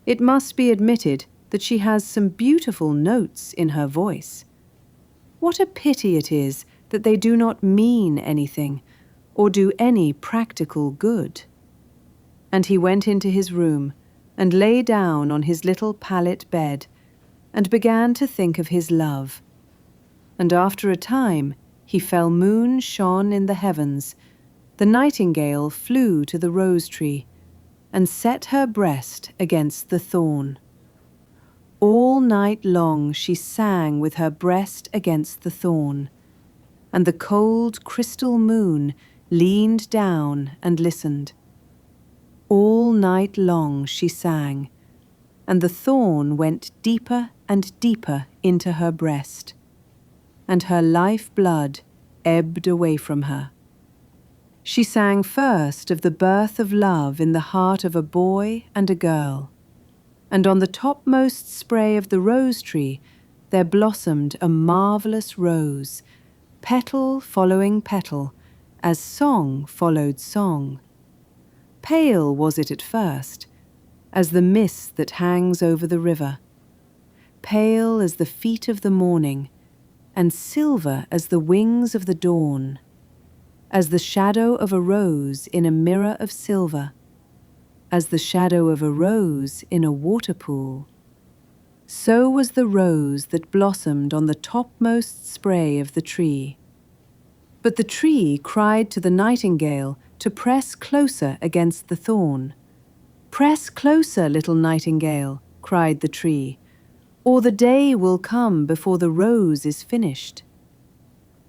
it must be admitted that she has some beautiful notes in her voice. What a pity it is that they do not mean anything or do any practical good." And he went into his room and lay down on his little pallet bed and began to think of his love. And after a time he fell moon shone in the heavens, the nightingale flew to the rose tree and set her breast against the thorn. All night long she sang with her breast against the thorn, and the cold crystal moon leaned down and listened. All night long she sang, and the thorn went deeper and deeper into her breast. and her life-blood ebbed away from her. She sang first of the birth of love in the heart of a boy and a girl, and on the topmost spray of the rose tree there blossomed a marvellous rose, petal following petal, as song followed song. Pale was it at first, as the mist that hangs over the river, pale as the feet of the morning, and silver as the wings of the dawn, as the shadow of a rose in a mirror of silver, as the shadow of a rose in a water pool. So was the rose that blossomed on the topmost spray of the tree. But the tree cried to the nightingale to press closer against the thorn. "Press closer, little nightingale," cried the tree, "or the day will come before the rose is finished."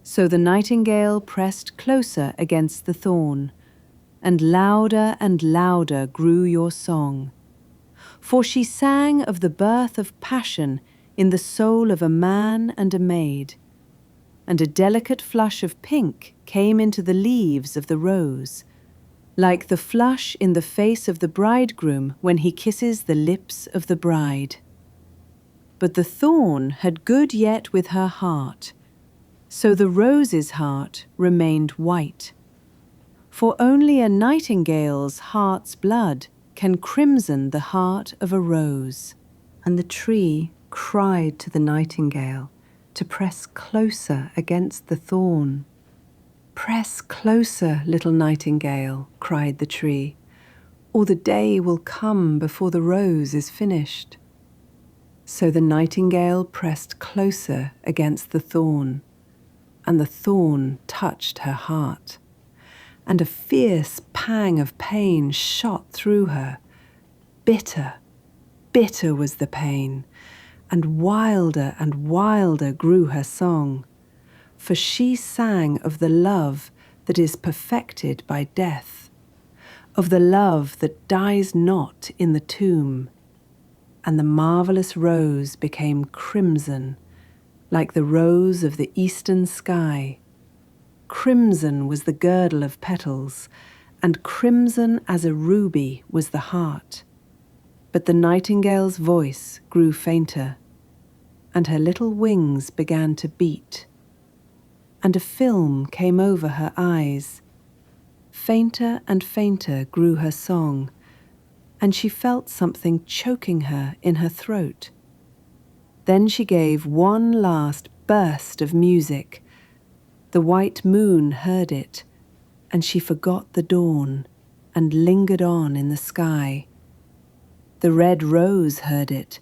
So the nightingale pressed closer against the thorn, and louder grew your song. For she sang of the birth of passion in the soul of a man and a maid, and a delicate flush of pink came into the leaves of the rose, like the flush in the face of the bridegroom when he kisses the lips of the bride. But the thorn had good yet with her heart, so the rose's heart remained white. For only a nightingale's heart's blood can crimson the heart of a rose. And the tree cried to the nightingale to press closer against the thorn. "Press closer, little nightingale," cried the tree, "or the day will come before the rose is finished." So the nightingale pressed closer against the thorn, and the thorn touched her heart, and a fierce pang of pain shot through her. Bitter, bitter was the pain, and wilder grew her song, for she sang of the love that is perfected by death, of the love that dies not in the tomb. And the marvellous rose became crimson, like the rose of the eastern sky. Crimson was the girdle of petals, and crimson as a ruby was the heart. But the nightingale's voice grew fainter, and her little wings began to beat, and a film came over her eyes. Fainter and fainter grew her song, and she felt something choking her in her throat. Then she gave one last burst of music. The white moon heard it, and she forgot the dawn and lingered on in the sky. The red rose heard it,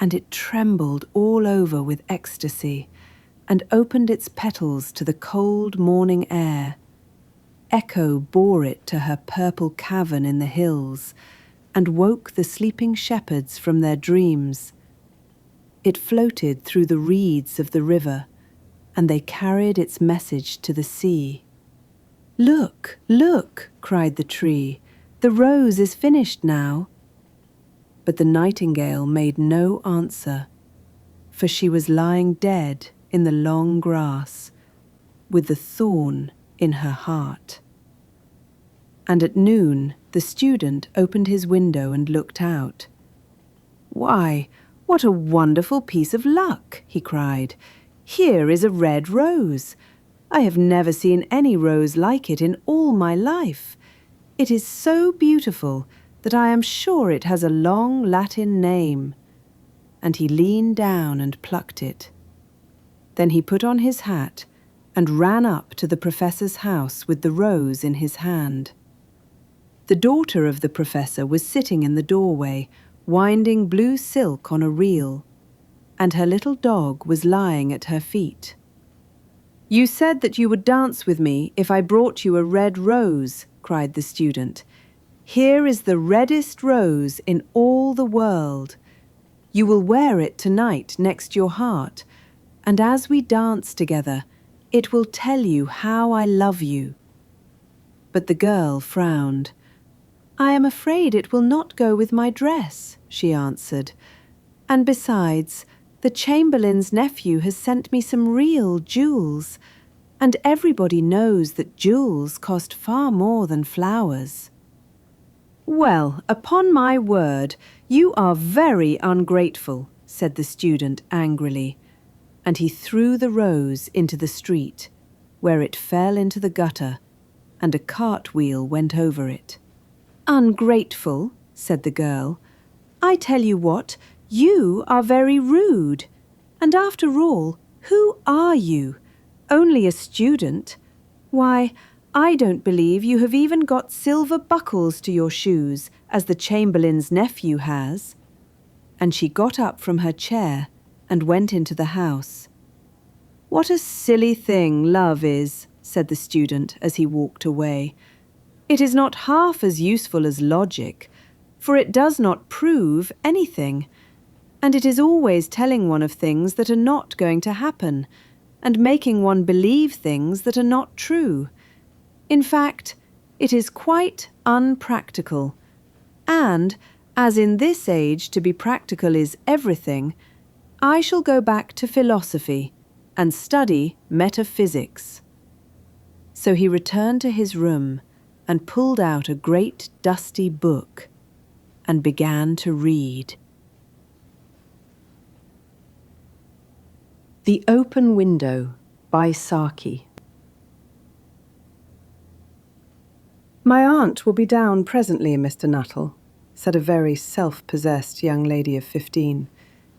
and it trembled all over with ecstasy, and opened its petals to the cold morning air. Echo bore it to her purple cavern in the hills, and woke the sleeping shepherds from their dreams. It floated through the reeds of the river, and they carried its message to the sea. "Look, look," cried the tree, "the rose is finished now." But the nightingale made no answer, for she was lying dead in the long grass, with the thorn in her heart. And at noon the student opened his window and looked out. "Why, what a wonderful piece of luck!" he cried. "Here is a red rose. I have never seen any rose like it in all my life. It is so beautiful that I am sure it has a long Latin name." And he leaned down and plucked it. Then he put on his hat and ran up to the professor's house with the rose in his hand. The daughter of the professor was sitting in the doorway, winding blue silk on a reel, and her little dog was lying at her feet. "You said that you would dance with me if I brought you a red rose," cried the student. "Here is the reddest rose in all the world. You will wear it tonight next your heart, and as we dance together, it will tell you how I love you." But the girl frowned. "I am afraid it will not go with my dress," she answered. "And besides, the The Chamberlain's nephew has sent me some real jewels, and everybody knows that jewels cost far more than flowers." "Well, upon my word, you are very ungrateful," said the student angrily, and he threw the rose into the street, where it fell into the gutter, and a cartwheel went over it. "Ungrateful," said the girl. "I tell you what, you are very rude. And after all, who are you? Only a student. Why, I don't believe you have even got silver buckles to your shoes, as the Chamberlain's nephew has." And she got up from her chair and went into the house. "What a silly thing love is," said the student as he walked away. "It is not half as useful as logic, for it does not prove anything, and it is always telling one of things that are not going to happen, and making one believe things that are not true. In fact, it is quite unpractical. And, as in this age to be practical is everything, I shall go back to philosophy and study metaphysics." So he returned to his room and pulled out a great dusty book and began to read. The Open Window by Saki. "My aunt will be down presently, Mr. Nuttall," said a very self-possessed young lady of 15.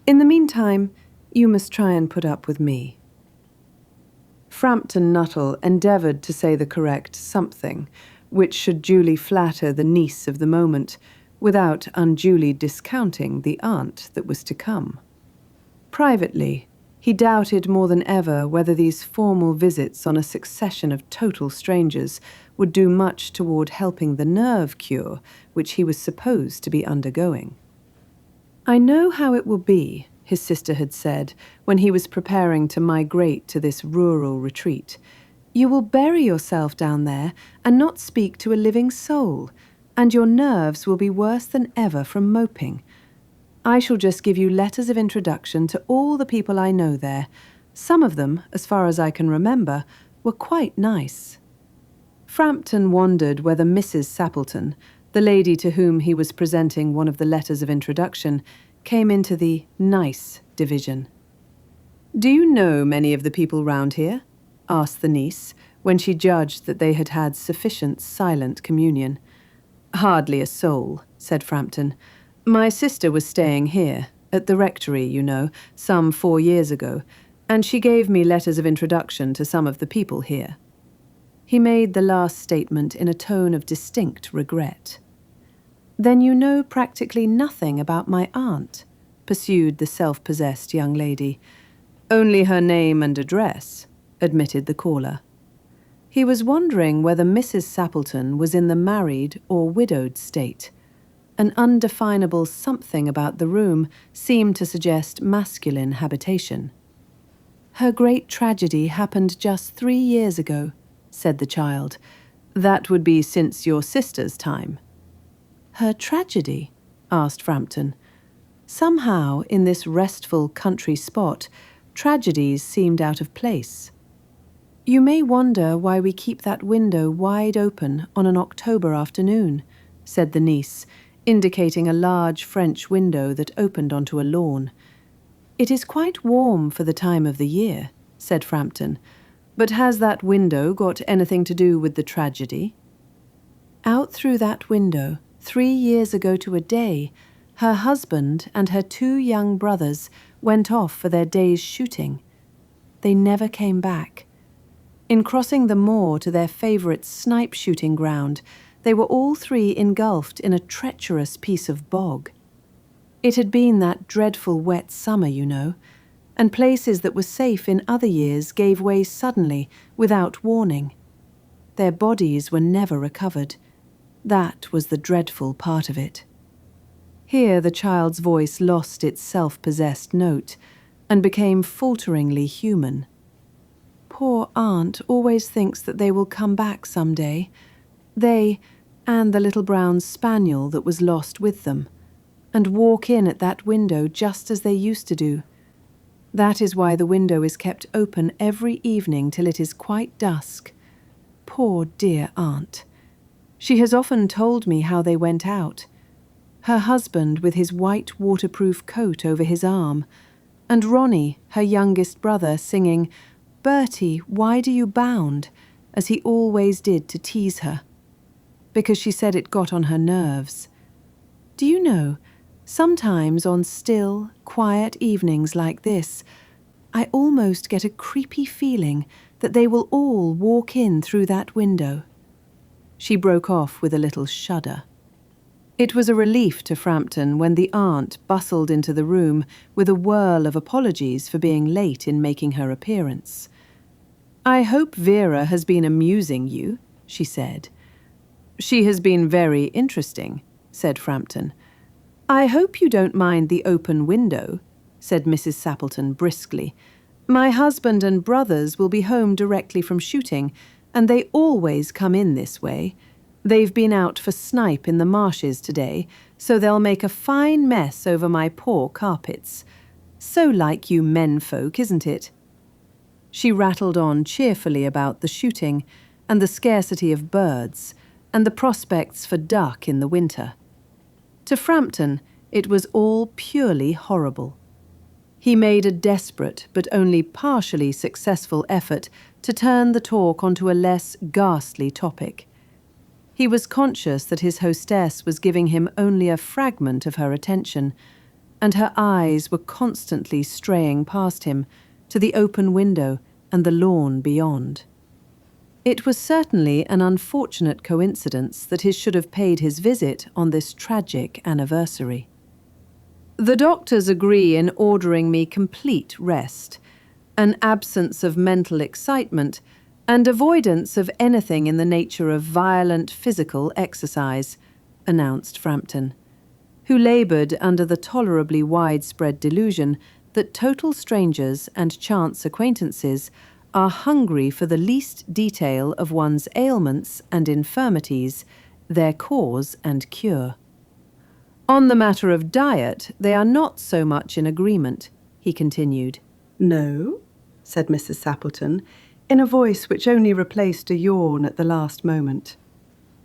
"In the meantime, you must try and put up with me." Frampton Nuttall endeavoured to say the correct something, which should duly flatter the niece of the moment, without unduly discounting the aunt that was to come. Privately, he doubted more than ever whether these formal visits on a succession of total strangers would do much toward helping the nerve cure which he was supposed to be undergoing. "I know how it will be," his sister had said, when he was preparing to migrate to this rural retreat. "You will bury yourself down there and not speak to a living soul, and your nerves will be worse than ever from moping. I shall just give you letters of introduction to all the people I know there. Some of them, as far as I can remember, were quite nice." Frampton wondered whether Mrs. Sappleton, the lady to whom he was presenting one of the letters of introduction, came into the nice division. "Do you know many of the people round here?" asked the niece, when she judged that they had had sufficient silent communion. "Hardly a soul," said Frampton. "My sister was staying here, at the rectory, you know, some 4 years ago, and she gave me letters of introduction to some of the people here." He made the last statement in a tone of distinct regret. "Then you know practically nothing about my aunt?" pursued the self-possessed young lady. "Only her name and address," admitted the caller. He was wondering whether Mrs. Sappleton was in the married or widowed state. An undefinable something about the room seemed to suggest masculine habitation. "Her great tragedy happened just 3 years ago," said the child. "That would be since your sister's time." "Her tragedy?" asked Frampton. Somehow, in this restful country spot, tragedies seemed out of place. "You may wonder why we keep that window wide open on an October afternoon," said the niece, indicating a large French window that opened onto a lawn. "It is quite warm for the time of the year," said Frampton. "But has that window got anything to do with the tragedy?" Out through that window, 3 years ago to a day, her husband and her 2 young brothers went off for their day's shooting. They never came back. In crossing the moor to their favourite snipe shooting ground, they were all 3 engulfed in a treacherous piece of bog. It had been that dreadful wet summer, you know, and places that were safe in other years gave way suddenly, without warning. Their bodies were never recovered. That was the dreadful part of it. Here the child's voice lost its self-possessed note and became falteringly human. "Poor aunt always thinks that they will come back some day. They, and the little brown spaniel that was lost with them, and walk in at that window just as they used to do. That is why the window is kept open every evening till it is quite dusk. Poor dear aunt. She has often told me how they went out. Her husband with his white waterproof coat over his arm, and Ronnie, her youngest brother, singing, "Bertie, why do you bound?" as he always did to tease her, because she said it got on her nerves. Do you know, sometimes on still, quiet evenings like this, I almost get a creepy feeling that they will all walk in through that window. She broke off with a little shudder. It was a relief to Frampton when the aunt bustled into the room with a whirl of apologies for being late in making her appearance. "I hope Vera has been amusing you," she said. "She has been very interesting," said Frampton. "I hope you don't mind the open window," said Mrs. Sappleton briskly. "My husband and brothers will be home directly from shooting, and they always come in this way. They've been out for snipe in the marshes today, so they'll make a fine mess over my poor carpets. So like you menfolk, isn't it?" She rattled on cheerfully about the shooting, and the scarcity of birds, and the prospects for duck in the winter. To Frampton, it was all purely horrible. He made a desperate but only partially successful effort to turn the talk onto a less ghastly topic. He was conscious that his hostess was giving him only a fragment of her attention, and her eyes were constantly straying past him to the open window and the lawn beyond. It was certainly an unfortunate coincidence that he should have paid his visit on this tragic anniversary. "The doctors agree in ordering me complete rest, an absence of mental excitement, and avoidance of anything in the nature of violent physical exercise," announced Frampton, who laboured under the tolerably widespread delusion that total strangers and chance acquaintances are hungry for the least detail of one's ailments and infirmities, their cause and cure. "On the matter of diet, they are not so much in agreement," he continued. "No?" said Mrs. Sappleton, in a voice which only replaced a yawn at the last moment.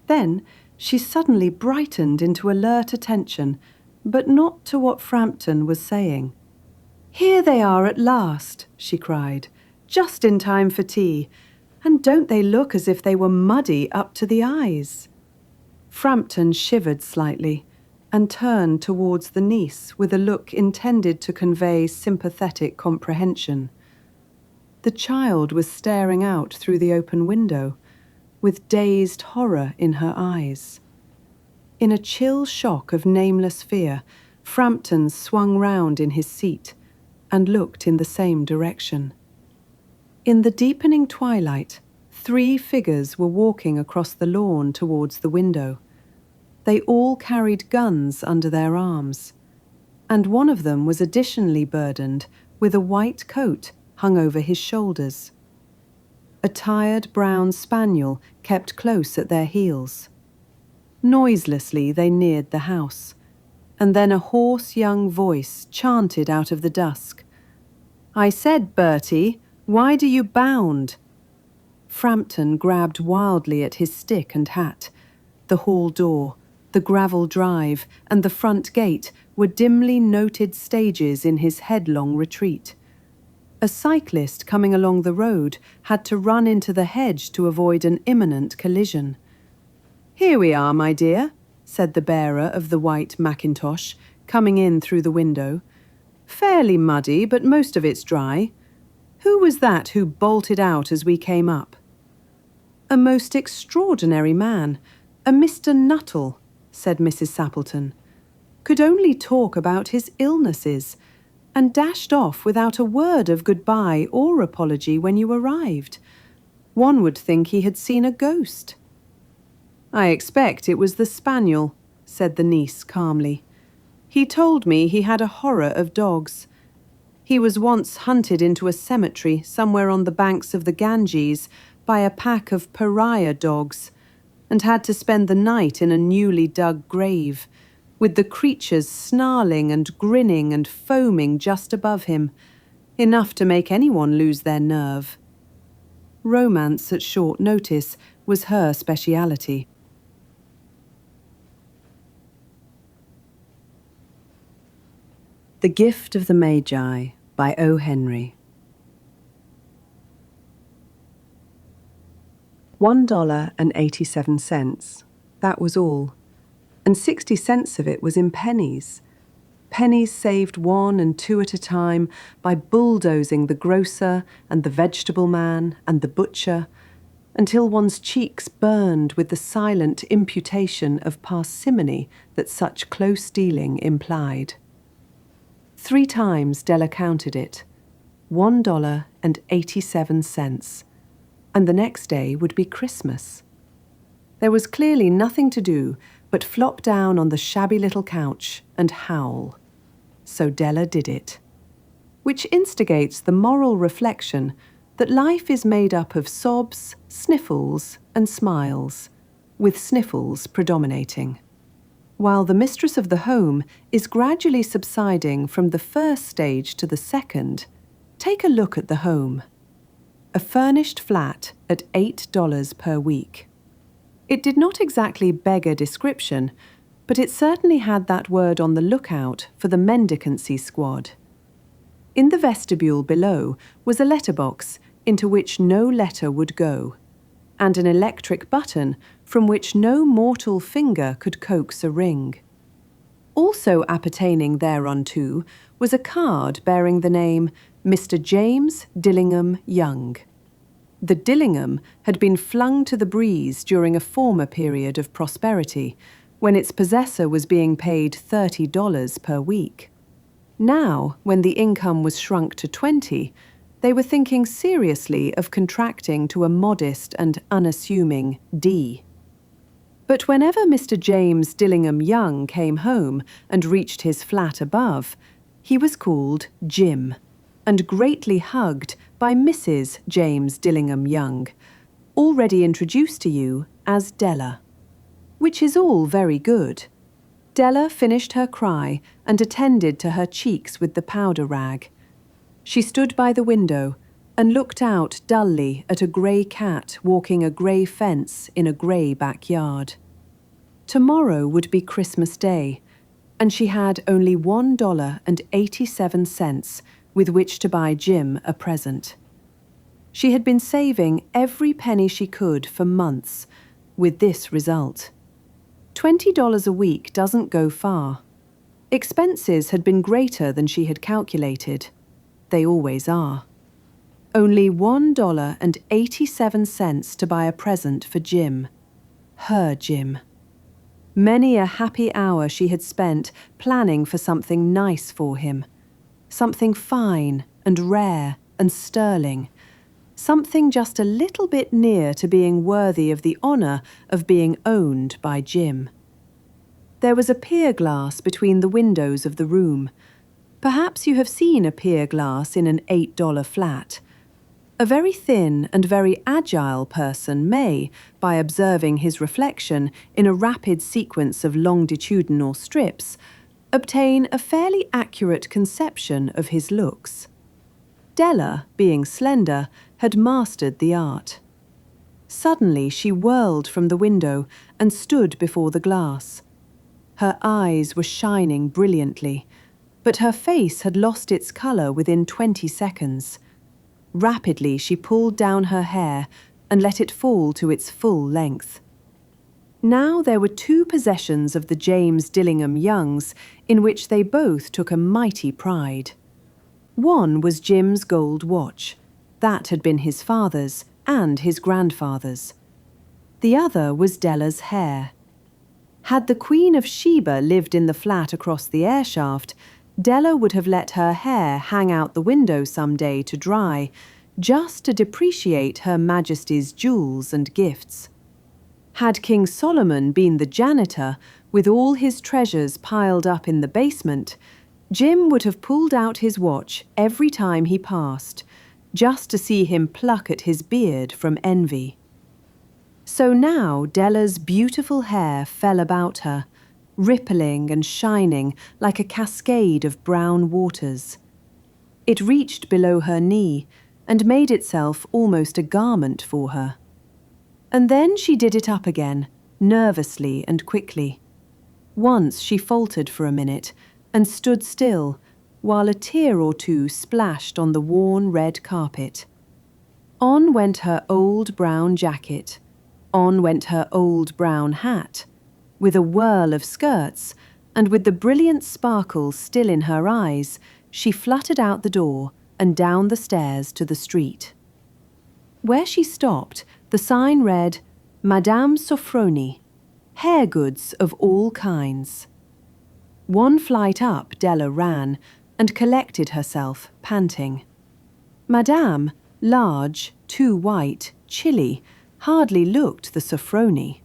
Then she suddenly brightened into alert attention, but not to what Frampton was saying. "Here they are at last," she cried, "just in time for tea. And don't they look as if they were muddy up to the eyes?" Frampton shivered slightly and turned towards the niece with a look intended to convey sympathetic comprehension. The child was staring out through the open window, with dazed horror in her eyes. In a chill shock of nameless fear, Frampton swung round in his seat and looked in the same direction. In the deepening twilight, 3 figures were walking across the lawn towards the window. They all carried guns under their arms, and one of them was additionally burdened with a white coat hung over his shoulders. A tired brown spaniel kept close at their heels. Noiselessly they neared the house, and then a hoarse young voice chanted out of the dusk, "I said, Bertie, why do you bound?" Frampton grabbed wildly at his stick and hat. The hall door, the gravel drive, and the front gate were dimly noted stages in his headlong retreat. A cyclist coming along the road had to run into the hedge to avoid an imminent collision. "Here we are, my dear," said the bearer of the white mackintosh, coming in through the window. "Fairly muddy, but most of it's dry. Who was that who bolted out as we came up?" "A most extraordinary man, a Mr. Nuttall," said Mrs. Sappleton. "Could only talk about his illnesses, and dashed off without a word of goodbye or apology when you arrived. One would think he had seen a ghost." "I expect it was the spaniel," said the niece calmly. "He told me he had a horror of dogs. He was once hunted into a cemetery somewhere on the banks of the Ganges by a pack of pariah dogs, and had to spend the night in a newly dug grave, with the creatures snarling and grinning and foaming just above him, enough to make anyone lose their nerve. Romance at short notice was her speciality. The Gift of the Magi by O. Henry. $1.87. That was all. And 60 cents of it was in pennies. Pennies saved 1 and 2 at a time by bulldozing the grocer and the vegetable man and the butcher, until one's cheeks burned with the silent imputation of parsimony that such close dealing implied. 3 times Della counted it, $1.87, and the next day would be Christmas. There was clearly nothing to do but flop down on the shabby little couch and howl. So Della did it. Which instigates the moral reflection that life is made up of sobs, sniffles, and smiles, with sniffles predominating. While the mistress of the home is gradually subsiding from the first stage to the second, take a look at the home. A furnished flat at $8 per week. It did not exactly beg a description, but it certainly had that word on the lookout for the mendicancy squad. In the vestibule below was a letterbox into which no letter would go, and an electric button from which no mortal finger could coax a ring. Also appertaining thereunto was a card bearing the name Mr. James Dillingham Young. The Dillingham had been flung to the breeze during a former period of prosperity, when its possessor was being paid $30 per week. Now, when the income was shrunk to 20, they were thinking seriously of contracting to a modest and unassuming D. But whenever Mr. James Dillingham Young came home and reached his flat above, he was called Jim, and greatly hugged by Mrs. James Dillingham Young, already introduced to you as Della. Which is all very good. Della finished her cry and attended to her cheeks with the powder rag. She stood by the window and looked out dully at a grey cat walking a grey fence in a grey backyard. Tomorrow would be Christmas Day, and she had only $1.87 with which to buy Jim a present. She had been saving every penny she could for months, with this result. $20 a week doesn't go far. Expenses had been greater than she had calculated. They always are. Only $1.87 to buy a present for Jim. Her Jim. Many a happy hour she had spent planning for something nice for him. Something fine and rare and sterling. Something just a little bit near to being worthy of the honour of being owned by Jim. There was a pier glass between the windows of the room. Perhaps you have seen a pier glass in an $8 flat. A very thin and very agile person may, by observing his reflection in a rapid sequence of longitudinal strips, obtain a fairly accurate conception of his looks. Della, being slender, had mastered the art. Suddenly she whirled from the window and stood before the glass. Her eyes were shining brilliantly, but her face had lost its colour within 20 seconds. Rapidly she pulled down her hair and let it fall to its full length. Now there were 2 possessions of the James Dillingham Youngs in which they both took a mighty pride. One was Jim's gold watch. That had been his father's and his grandfather's. The other was Della's hair. Had the Queen of Sheba lived in the flat across the airshaft, Della would have let her hair hang out the window some day to dry, just to depreciate Her Majesty's jewels and gifts. Had King Solomon been the janitor, with all his treasures piled up in the basement, Jim would have pulled out his watch every time he passed, just to see him pluck at his beard from envy. So now Della's beautiful hair fell about her, rippling and shining like a cascade of brown waters. It reached below her knee and made itself almost a garment for her. And then she did it up again, nervously and quickly. Once she faltered for a minute and stood still, while a tear or two splashed on the worn red carpet. On went her old brown jacket. On went her old brown hat. With a whirl of skirts, and with the brilliant sparkle still in her eyes, she fluttered out the door and down the stairs to the street. Where she stopped, the sign read, Madame Sofronie, hair goods of all kinds. One flight up Della ran and collected herself, panting. Madame, large, too white, chilly, hardly looked the Sofronie.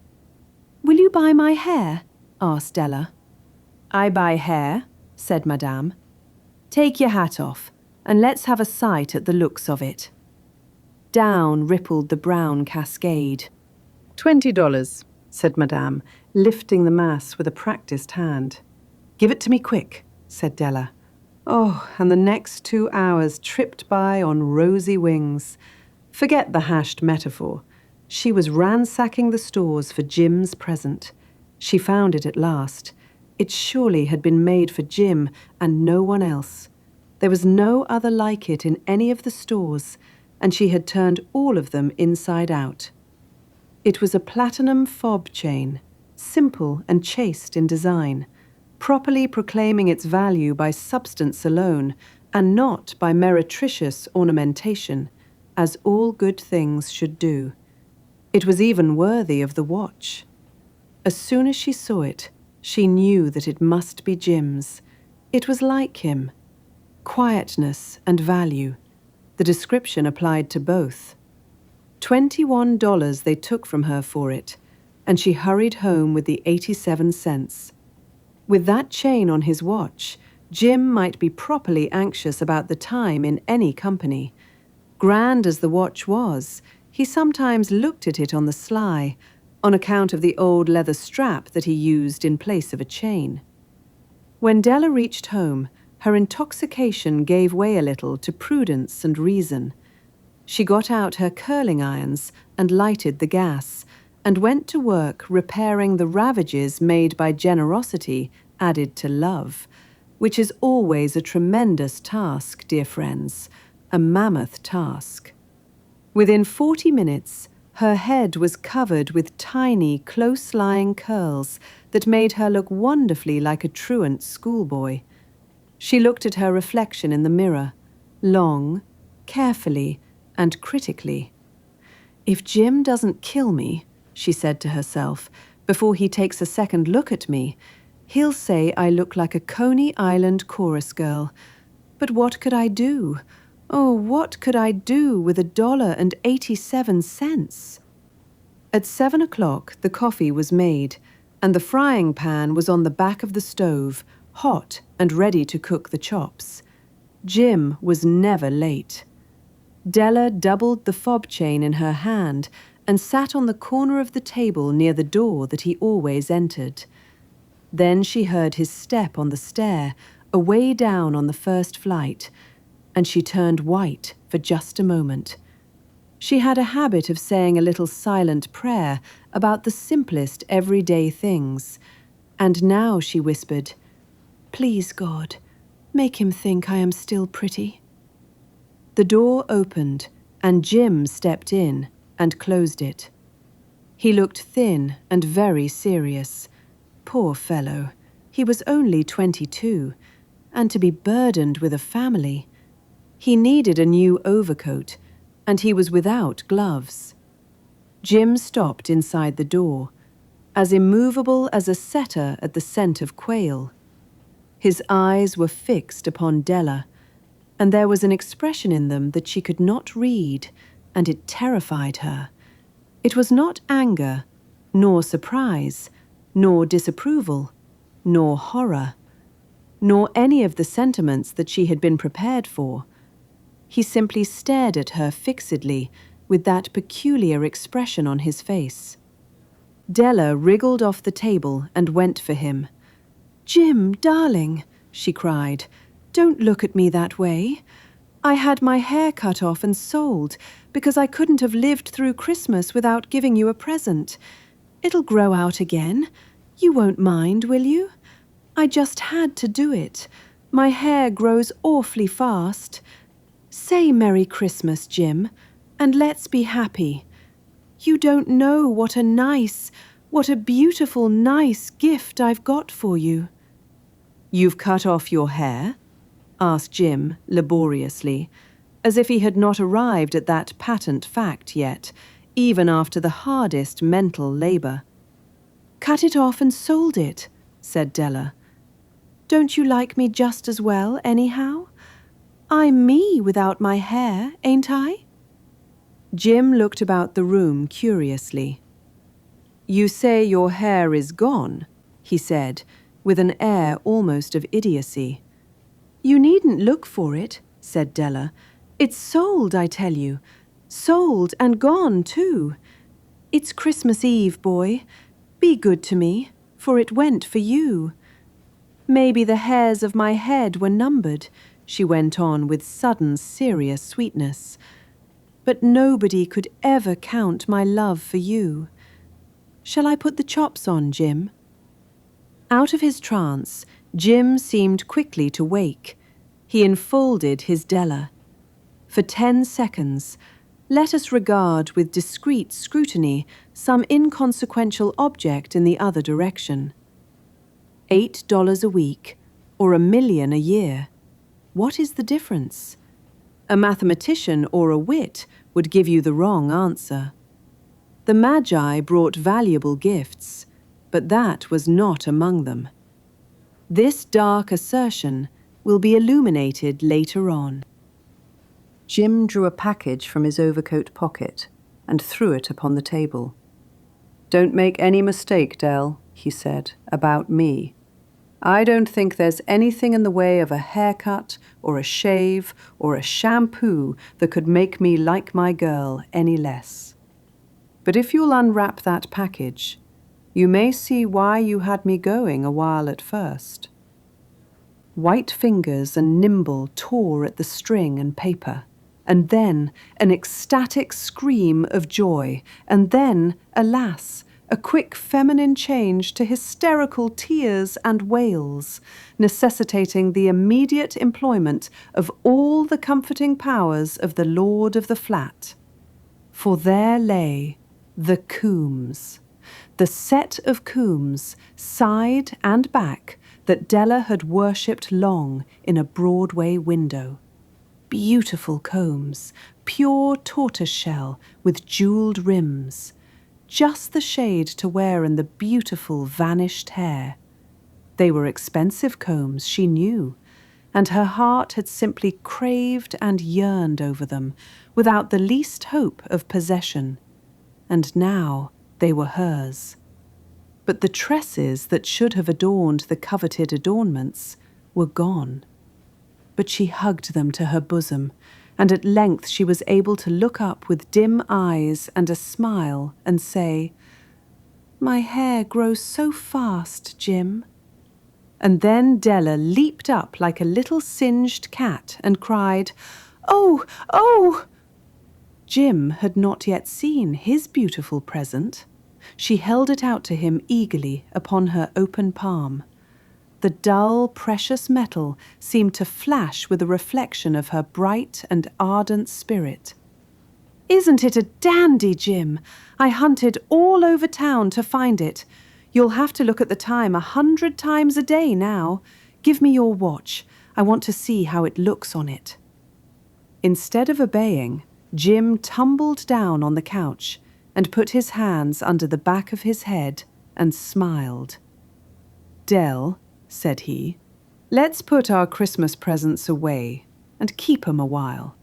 "Will you buy my hair?" asked Della. "I buy hair," said Madame. "Take your hat off, and let's have a sight at the looks of it." Down rippled the brown cascade. $20, said Madame, lifting the mass with a practised hand. "Give it to me quick," said Della. Oh, and the next 2 hours tripped by on rosy wings. Forget the hashed metaphor. She was ransacking the stores for Jim's present. She found it at last. It surely had been made for Jim and no one else. There was no other like it in any of the stores, and she had turned all of them inside out. It was a platinum fob chain, simple and chaste in design, properly proclaiming its value by substance alone, and not by meretricious ornamentation, as all good things should do. It was even worthy of the watch. As soon as she saw it, she knew that it must be Jim's. It was like him. Quietness and value. The description applied to both. $21 they took from her for it, and she hurried home with the 87 cents. With that chain on his watch, Jim might be properly anxious about the time in any company. Grand as the watch was, he sometimes looked at it on the sly, on account of the old leather strap that he used in place of a chain. When Della reached home, her intoxication gave way a little to prudence and reason. She got out her curling irons and lighted the gas, and went to work repairing the ravages made by generosity added to love, which is always a tremendous task, dear friends, a mammoth task. Within 40 minutes, her head was covered with tiny, close-lying curls that made her look wonderfully like a truant schoolboy. She looked at her reflection in the mirror, long, carefully, and critically. "If Jim doesn't kill me," she said to herself, "before he takes a second look at me, he'll say I look like a Coney Island chorus girl. But what could I do? Oh, what could I do with $1.87? At 7 o'clock, the coffee was made, and the frying pan was on the back of the stove, hot and ready to cook the chops. Jim was never late. Della doubled the fob chain in her hand and sat on the corner of the table near the door that he always entered. Then she heard his step on the stair, away down on the first flight, and she turned white for just a moment. She had a habit of saying a little silent prayer about the simplest everyday things, and now she whispered, "Please, God, make him think I am still pretty." The door opened, and Jim stepped in and closed it. He looked thin and very serious. Poor fellow, he was only 22, and to be burdened with a family. He needed a new overcoat, and he was without gloves. Jim stopped inside the door, as immovable as a setter at the scent of quail. His eyes were fixed upon Della, and there was an expression in them that she could not read, and it terrified her. It was not anger, nor surprise, nor disapproval, nor horror, nor any of the sentiments that she had been prepared for. He simply stared at her fixedly, with that peculiar expression on his face. Della wriggled off the table and went for him. "Jim, darling," she cried, "don't look at me that way. I had my hair cut off and sold because I couldn't have lived through Christmas without giving you a present. It'll grow out again. You won't mind, will you? I just had to do it. My hair grows awfully fast. Say Merry Christmas, Jim, and let's be happy. You don't know what a beautiful, nice gift I've got for you. You've cut off your hair? Asked Jim laboriously, as if he had not arrived at that patent fact yet, even after the hardest mental labour. Cut it off and sold it, said Della. Don't you like me just as well, anyhow? I'm me without my hair, ain't I? Jim looked about the room curiously. You say your hair is gone, he said, with an air almost of idiocy. You needn't look for it, said Della. It's sold, I tell you. Sold and gone, too. It's Christmas Eve, boy. Be good to me, for it went for you. Maybe the hairs of my head were numbered, she went on with sudden serious sweetness. But nobody could ever count my love for you. Shall I put the chops on, Jim? Out of his trance, Jim seemed quickly to wake. He enfolded his Della. For 10 seconds, let us regard with discreet scrutiny some inconsequential object in the other direction. $8 a week, or $1 million a year. What is the difference? A mathematician or a wit would give you the wrong answer. The Magi brought valuable gifts, but that was not among them. This dark assertion will be illuminated later on. Jim drew a package from his overcoat pocket and threw it upon the table. Don't make any mistake, Dell, he said, about me. I don't think there's anything in the way of a haircut or a shave or a shampoo that could make me like my girl any less. But if you'll unwrap that package, you may see why you had me going a while at first. White fingers and nimble tore at the string and paper, and then an ecstatic scream of joy, and then, alas, a quick feminine change to hysterical tears and wails, necessitating the immediate employment of all the comforting powers of the lord of the flat. For there lay the combs, the set of combs, side and back, that Della had worshipped long in a Broadway window. Beautiful combs, pure tortoiseshell with jewelled rims, just the shade to wear in the beautiful vanished hair. They were expensive combs, she knew, and her heart had simply craved and yearned over them without the least hope of possession. And now they were hers. But the tresses that should have adorned the coveted adornments were gone. But she hugged them to her bosom, and at length she was able to look up with dim eyes and a smile and say, "My hair grows so fast, Jim." And then Della leaped up like a little singed cat and cried, "Oh, oh!" Jim had not yet seen his beautiful present. She held it out to him eagerly upon her open palm. The dull, precious metal seemed to flash with a reflection of her bright and ardent spirit. "Isn't it a dandy, Jim? I hunted all over town to find it. You'll have to look at the time 100 times a day now. Give me your watch. I want to see how it looks on it." Instead of obeying, Jim tumbled down on the couch and put his hands under the back of his head and smiled. "Dell," said he, "let's put our Christmas presents away and keep 'em a while.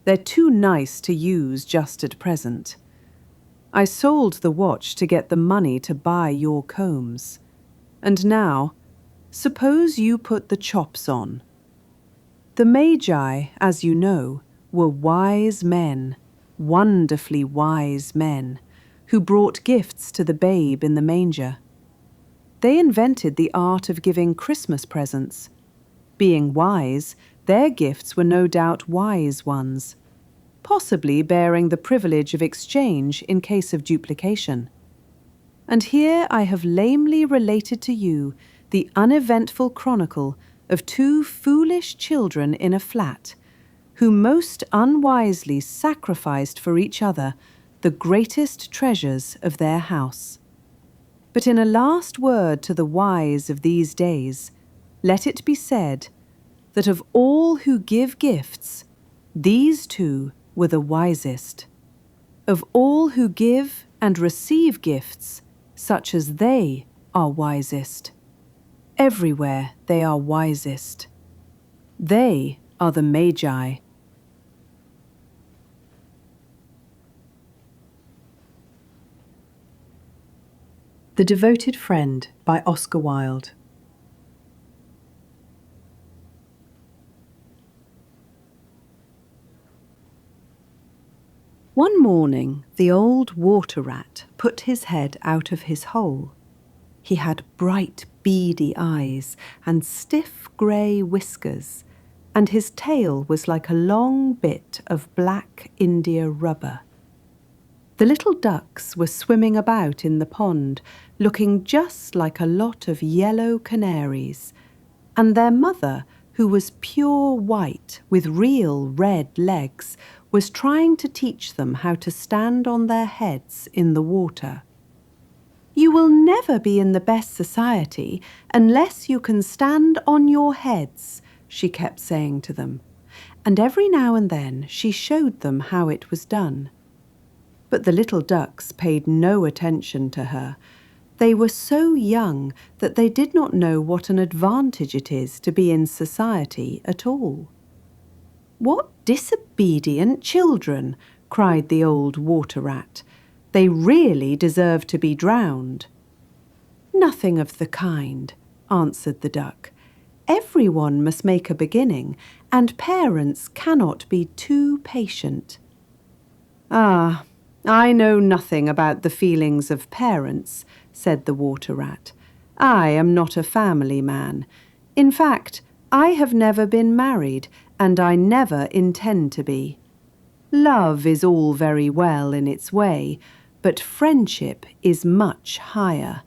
They're too nice to use just at present. I sold the watch to get the money to buy your combs. And now, suppose you put the chops on." The Magi, as you know, were wise men, wonderfully wise men, who brought gifts to the babe in the manger. They invented the art of giving Christmas presents. Being wise, Their gifts were no doubt wise ones, possibly bearing the privilege of exchange in case of duplication. And here I have lamely related to you the uneventful chronicle of two foolish children in a flat, who most unwisely sacrificed for each other the greatest treasures of their house. But in a last word to the wise of these days, let it be said that of all who give gifts, these two were the wisest. Of all who give and receive gifts, such as they are wisest. Everywhere they are wisest. They are the Magi. The Devoted Friend by Oscar Wilde. One morning, the old water rat put his head out of his hole. He had bright, beady eyes and stiff grey whiskers, and his tail was like a long bit of black India rubber. The little ducks were swimming about in the pond, looking just like a lot of yellow canaries, and their mother, who was pure white with real red legs, was trying to teach them how to stand on their heads in the water. "You will never be in the best society unless you can stand on your heads," she kept saying to them, and every now and then she showed them how it was done. But the little ducks paid no attention to her. They were so young that they did not know what an advantage it is to be in society at all. "What disobedient children!" cried the old water rat. "They really deserve to be drowned." "Nothing of the kind," answered the duck. "Everyone must make a beginning, and parents cannot be too patient." "Ah, I know nothing about the feelings of parents," said the water rat. "I am not a family man. In fact, I have never been married, and I never intend to be. Love is all very well in its way, but friendship is much higher.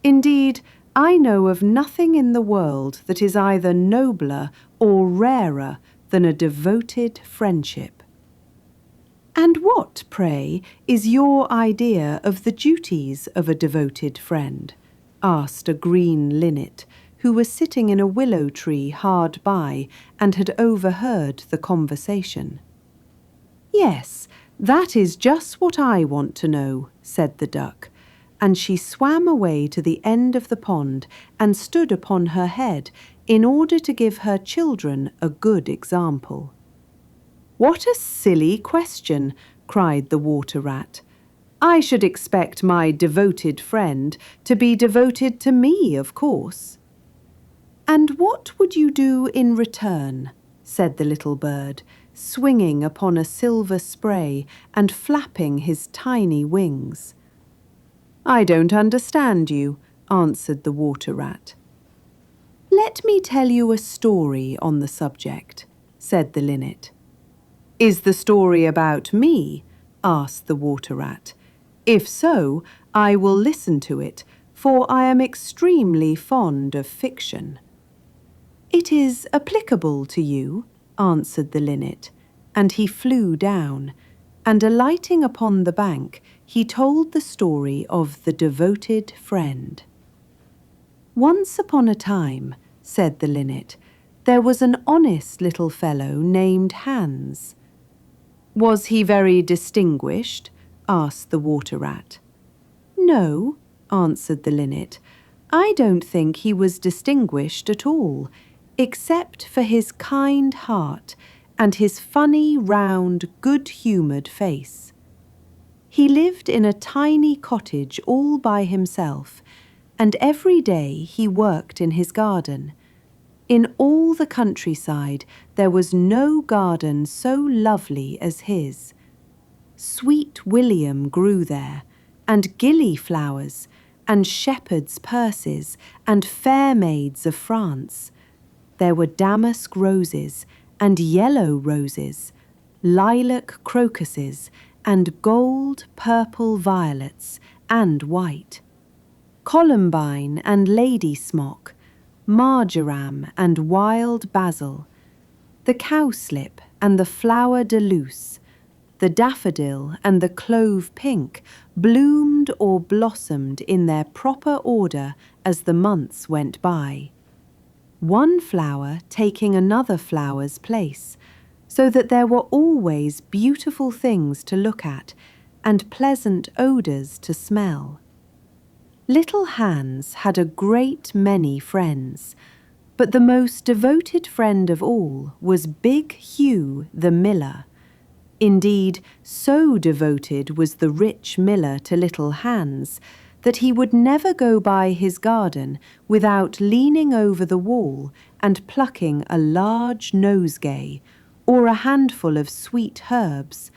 Indeed, I know of nothing in the world that is either nobler or rarer than a devoted friendship." "And what, pray, is your idea of the duties of a devoted friend?" asked a green linnet, who was sitting in a willow tree hard by and had overheard the conversation. "Yes, that is just what I want to know," said the duck, and she swam away to the end of the pond and stood upon her head in order to give her children a good example. "What a silly question!" cried the water rat. "I should expect my devoted friend to be devoted to me, of course." "And what would you do in return?" said the little bird, swinging upon a silver spray and flapping his tiny wings. "I don't understand you," answered the water rat. "Let me tell you a story on the subject," said the linnet. "Is the story about me?" asked the water rat. "If so, I will listen to it, for I am extremely fond of fiction." "It is applicable to you," answered the linnet, and he flew down, and alighting upon the bank, he told the story of the devoted friend. "Once upon a time," said the linnet, "there was an honest little fellow named Hans." "Was he very distinguished?" asked the water rat. "No," answered the linnet, "I don't think he was distinguished at all, except for his kind heart and his funny, round, good-humoured face. He lived in a tiny cottage all by himself, and every day he worked in his garden. In all the countryside there was no garden so lovely as his. Sweet William grew there, and gilly-flowers, and shepherd's purses, and fair maids of France. There were damask roses and yellow roses, lilac crocuses and gold purple violets and white, columbine and lady smock, marjoram and wild basil, the cowslip and the flower de luce, the daffodil and the clove pink bloomed or blossomed in their proper order as the months went by, one flower taking another flower's place, so that there were always beautiful things to look at and pleasant odours to smell. Little Hans had a great many friends, but the most devoted friend of all was Big Hugh the miller. Indeed, so devoted was the rich miller to little Hans that he would never go by his garden without leaning over the wall and plucking a large nosegay, or a handful of sweet herbs,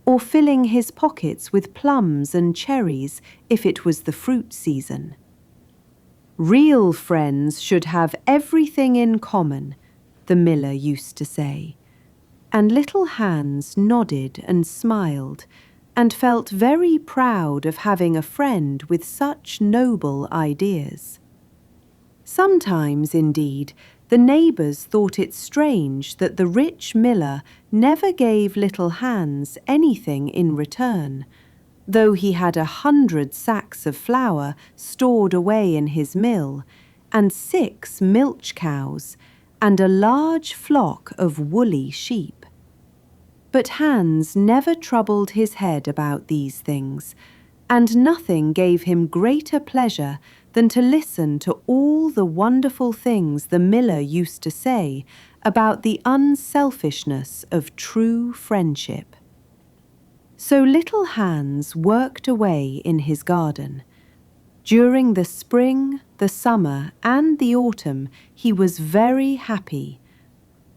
or filling his pockets with plums and cherries if it was the fruit season. Real friends should have everything in common, the miller used to say, and little Hans nodded and smiled, and felt very proud of having a friend with such noble ideas. Sometimes, indeed, the neighbours thought it strange that the rich miller never gave little Hans anything in return, though he had 100 sacks of flour stored away in his mill, and 6 milch cows, and a large flock of woolly sheep. But Hans never troubled his head about these things, and nothing gave him greater pleasure than to listen to all the wonderful things the miller used to say about the unselfishness of true friendship. So little Hans worked away in his garden. During the spring, the summer, and the autumn he was very happy.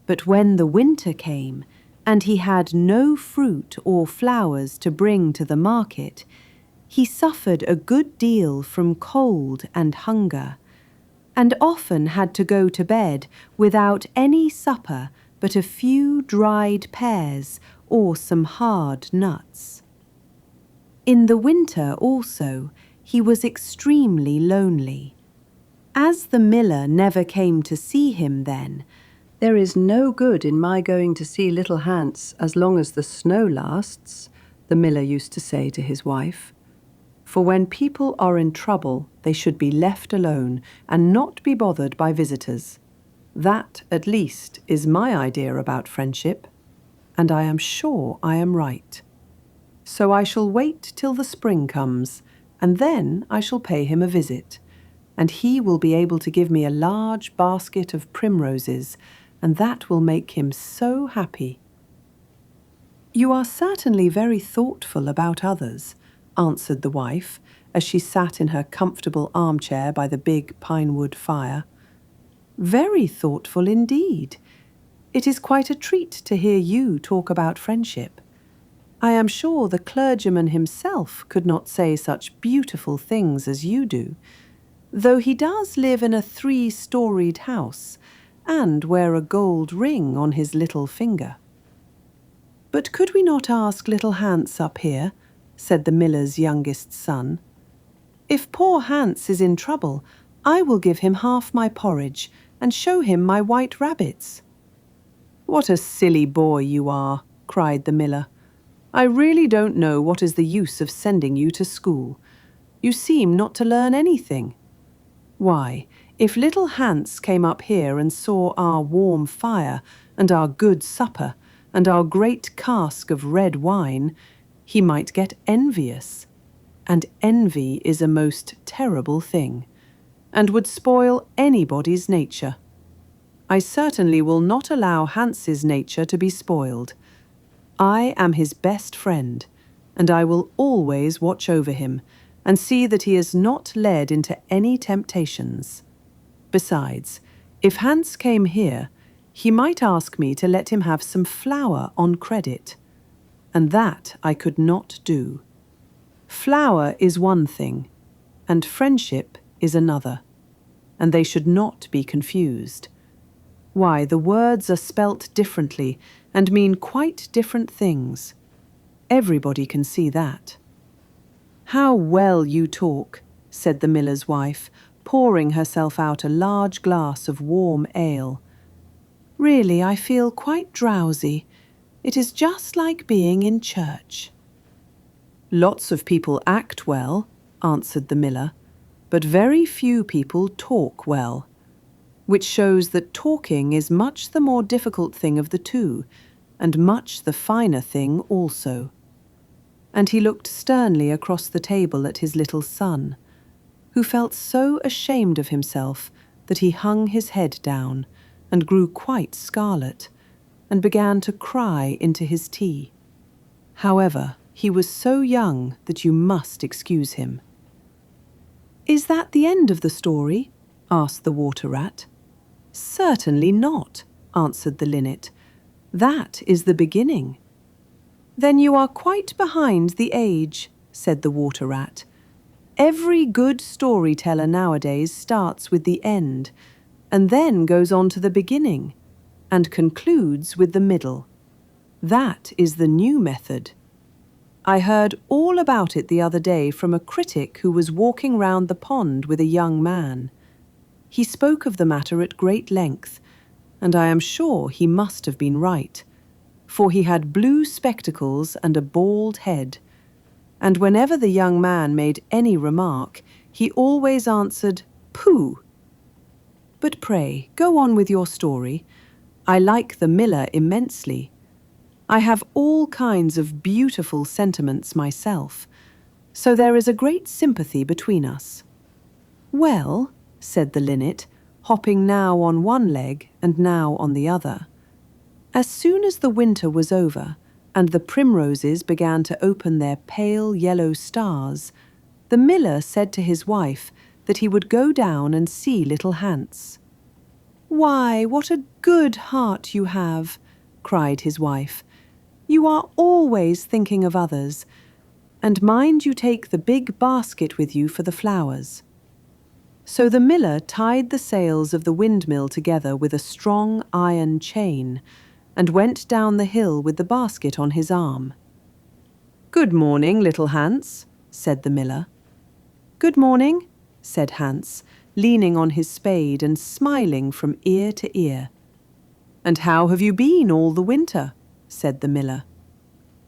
But when the winter came, and he had no fruit or flowers to bring to the market, he suffered a good deal from cold and hunger, and often had to go to bed without any supper but a few dried pears or some hard nuts. In the winter also he was extremely lonely. As the miller never came to see him then, "There is no good in my going to see little Hans as long as the snow lasts," the miller used to say to his wife. "For when people are in trouble, they should be left alone and not be bothered by visitors. That, at least, is my idea about friendship, and I am sure I am right. So I shall wait till the spring comes, and then I shall pay him a visit, and he will be able to give me a large basket of primroses, and that will make him so happy." "You are certainly very thoughtful about others," answered the wife, as she sat in her comfortable armchair by the big pine-wood fire. "Very thoughtful indeed. It is quite a treat to hear you talk about friendship. I am sure the clergyman himself could not say such beautiful things as you do, though he does live in a 3-storied house and wear a gold ring on his little finger." "But could we not ask little Hans up here?" said the miller's youngest son. "If poor Hans is in trouble, I will give him half my porridge and show him my white rabbits." "What a silly boy you are," cried the miller. "I really don't know what is the use of sending you to school. You seem not to learn anything. Why, if little Hans came up here and saw our warm fire and our good supper and our great cask of red wine, he might get envious, and envy is a most terrible thing, and would spoil anybody's nature. I certainly will not allow Hans's nature to be spoiled. I am his best friend, and I will always watch over him and see that he is not led into any temptations. Besides, if Hans came here, he might ask me to let him have some flour on credit, and that I could not do. Flour is one thing, and friendship is another, and they should not be confused. Why, the words are spelt differently and mean quite different things. Everybody can see that. How well you talk, said the miller's wife, pouring herself out a large glass of warm ale. Really, I feel quite drowsy. It is just like being in church. Lots of people act well, answered the miller, but very few people talk well, which shows that talking is much the more difficult thing of the two, and much the finer thing also. And he looked sternly across the table at his little son, who felt so ashamed of himself that he hung his head down and grew quite scarlet, and began to cry into his tea. However, he was so young that you must excuse him. "Is that the end of the story?" asked the water rat. "Certainly not," answered the linnet. "That is the beginning." "Then you are quite behind the age," said the water rat. "Every good storyteller nowadays starts with the end, and then goes on to the beginning, and concludes with the middle. That is the new method. I heard all about it the other day from a critic who was walking round the pond with a young man. He spoke of the matter at great length, and I am sure he must have been right, for he had blue spectacles and a bald head, and whenever the young man made any remark, he always answered, "Pooh!" But pray, go on with your story. I like the miller immensely. I have all kinds of beautiful sentiments myself, so there is a great sympathy between us. "Well," said the linnet, hopping now on one leg and now on the other, "as soon as the winter was over, and the primroses began to open their pale yellow stars, the miller said to his wife that he would go down and see little Hans. "Why, what a good heart you have!" cried his wife. "You are always thinking of others, and mind you take the big basket with you for the flowers." So the miller tied the sails of the windmill together with a strong iron chain, and went down the hill with the basket on his arm. "Good morning, little Hans," said the miller. "Good morning," said Hans, leaning on his spade and smiling from ear to ear. "And how have you been all the winter?" said the miller.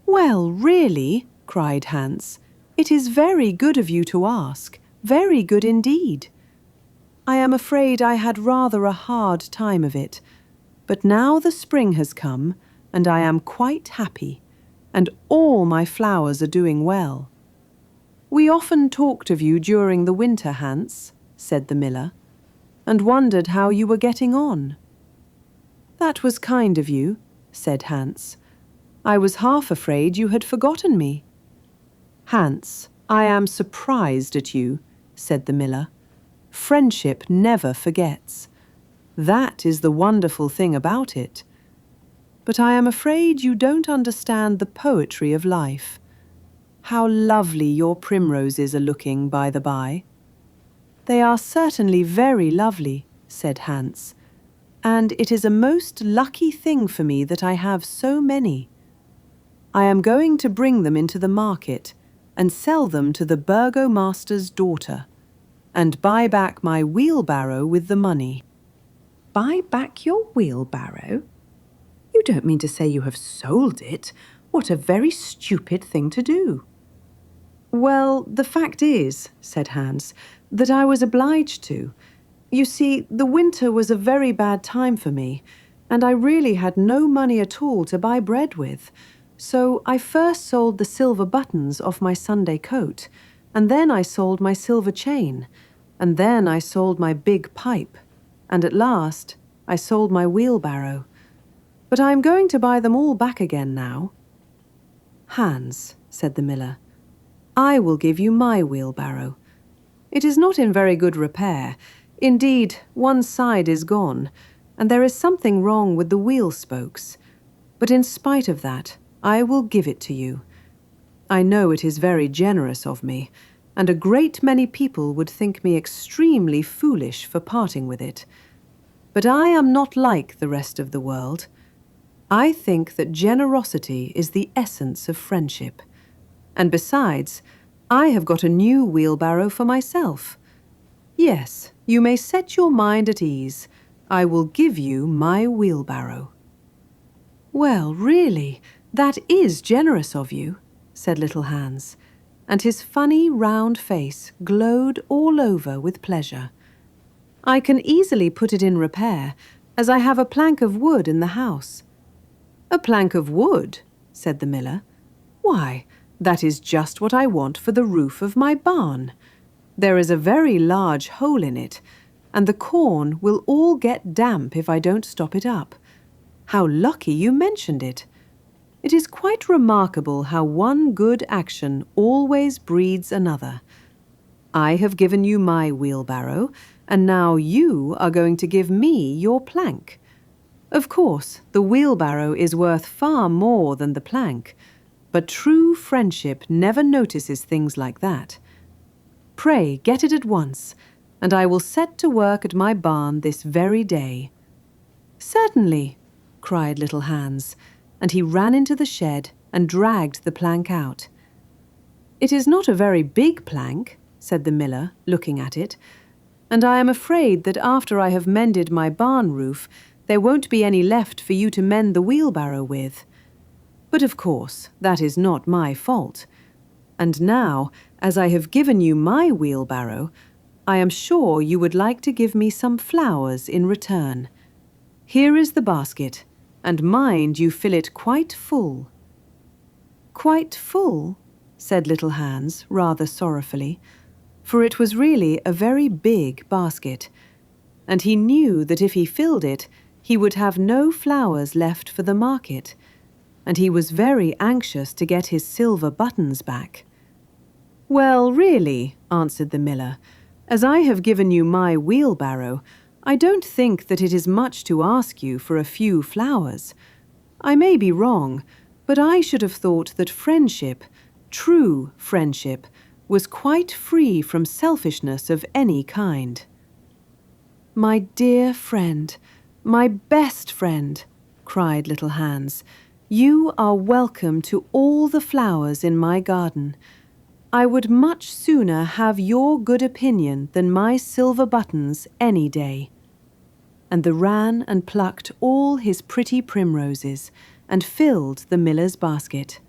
"Well, really," cried Hans, "it is very good of you to ask, very good indeed. I am afraid I had rather a hard time of it, but now the spring has come, and I am quite happy, and all my flowers are doing well." "We often talked of you during the winter, Hans," said the miller, "and wondered how you were getting on." "That was kind of you," said Hans. "I was half afraid you had forgotten me." "Hans, I am surprised at you," said the miller. "Friendship never forgets. That is the wonderful thing about it. But I am afraid you don't understand the poetry of life. How lovely your primroses are looking, by the by." "They are certainly very lovely," said Hans, "and it is a most lucky thing for me that I have so many. I am going to bring them into the market and sell them to the burgomaster's daughter, and buy back my wheelbarrow with the money." "Buy back your wheelbarrow? You don't mean to say you have sold it? What a very stupid thing to do." "Well, the fact is," said Hans, "that I was obliged to. You see, the winter was a very bad time for me, and I really had no money at all to buy bread with. So I first sold the silver buttons off my Sunday coat, and then I sold my silver chain, and then I sold my big pipe, and at last I sold my wheelbarrow. But I am going to buy them all back again now." "Hans," said the miller, "I will give you my wheelbarrow. It is not in very good repair. Indeed, one side is gone, and there is something wrong with the wheel spokes. But in spite of that, I will give it to you. I know it is very generous of me, and a great many people would think me extremely foolish for parting with it. But I am not like the rest of the world. I think that generosity is the essence of friendship. And besides, I have got a new wheelbarrow for myself. Yes, you may set your mind at ease. I will give you my wheelbarrow." "Well, really, that is generous of you," said little Hans, and his funny round face glowed all over with pleasure. "I can easily put it in repair, as I have a plank of wood in the house." "A plank of wood?" said the miller. "Why, that is just what I want for the roof of my barn. There is a very large hole in it, and the corn will all get damp if I don't stop it up. How lucky you mentioned it! It is quite remarkable how one good action always breeds another. I have given you my wheelbarrow, and now you are going to give me your plank. Of course, the wheelbarrow is worth far more than the plank, but true friendship never notices things like that. Pray get it at once, and I will set to work at my barn this very day." "Certainly," cried little Hans, and he ran into the shed and dragged the plank out. "It is not a very big plank," said the miller, looking at it, "and I am afraid that after I have mended my barn roof, there won't be any left for you to mend the wheelbarrow with. But of course, that is not my fault. And now, as I have given you my wheelbarrow, I am sure you would like to give me some flowers in return. Here is the basket, and mind you fill it quite full." "Quite full?" said little Hans, rather sorrowfully, for it was really a very big basket, and he knew that if he filled it, he would have no flowers left for the market, and he was very anxious to get his silver buttons back. "Well, really," answered the miller, "as I have given you my wheelbarrow, I don't think that it is much to ask you for a few flowers. I may be wrong, but I should have thought that friendship, true friendship, was quite free from selfishness of any kind." "My dear friend, my best friend," cried little Hans, "you are welcome to all the flowers in my garden. I would much sooner have your good opinion than my silver buttons any day." And the ran and plucked all his pretty primroses and filled the miller's basket.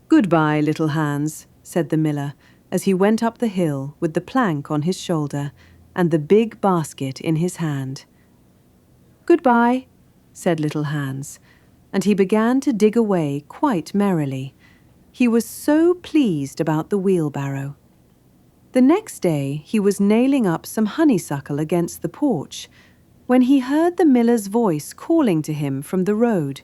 "Goodbye, little Hans," said the miller, as he went up the hill with the plank on his shoulder and the big basket in his hand. "Goodbye," said little Hans, and he began to dig away quite merrily. He was so pleased about the wheelbarrow. The next day he was nailing up some honeysuckle against the porch, when he heard the miller's voice calling to him from the road.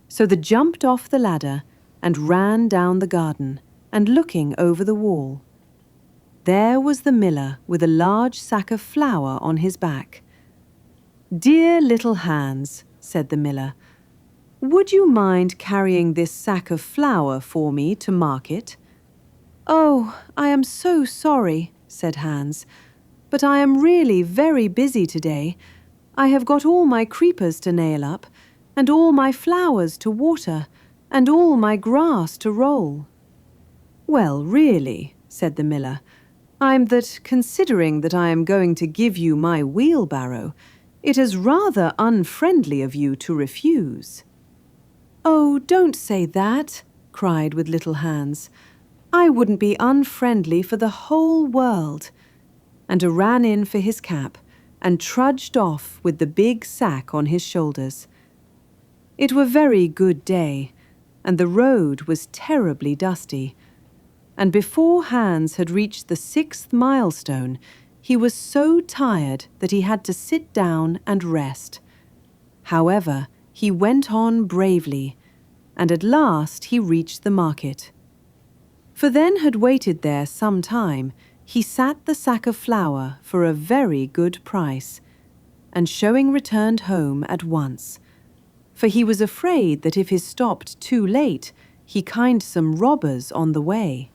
So they jumped off the ladder and ran down the garden, and looking over the wall. There was the miller with a large sack of flour on his back. "Dear little Hans," said the miller, "would you mind carrying this sack of flour for me to market?" "Oh, I am so sorry," said Hans, "but I am really very busy today. I have got all my creepers to nail up, and all my flowers to water, and all my grass to roll." "Well, really," said the miller, "I'm that, considering that I am going to give you my wheelbarrow, it is rather unfriendly of you to refuse." "Oh, don't say that," cried with little Hans. "I wouldn't be unfriendly for the whole world," and ran in for his cap and trudged off with the big sack on his shoulders. It was a very good day, and the road was terribly dusty, and before Hans had reached the 6th milestone, he was so tired that he had to sit down and rest. However, he went on bravely, and at last he reached the market. For then had waited there some time, he sat the sack of flour for a very good price, and showing returned home at once, for he was afraid that if he stopped too late, he kind some robbers on the way.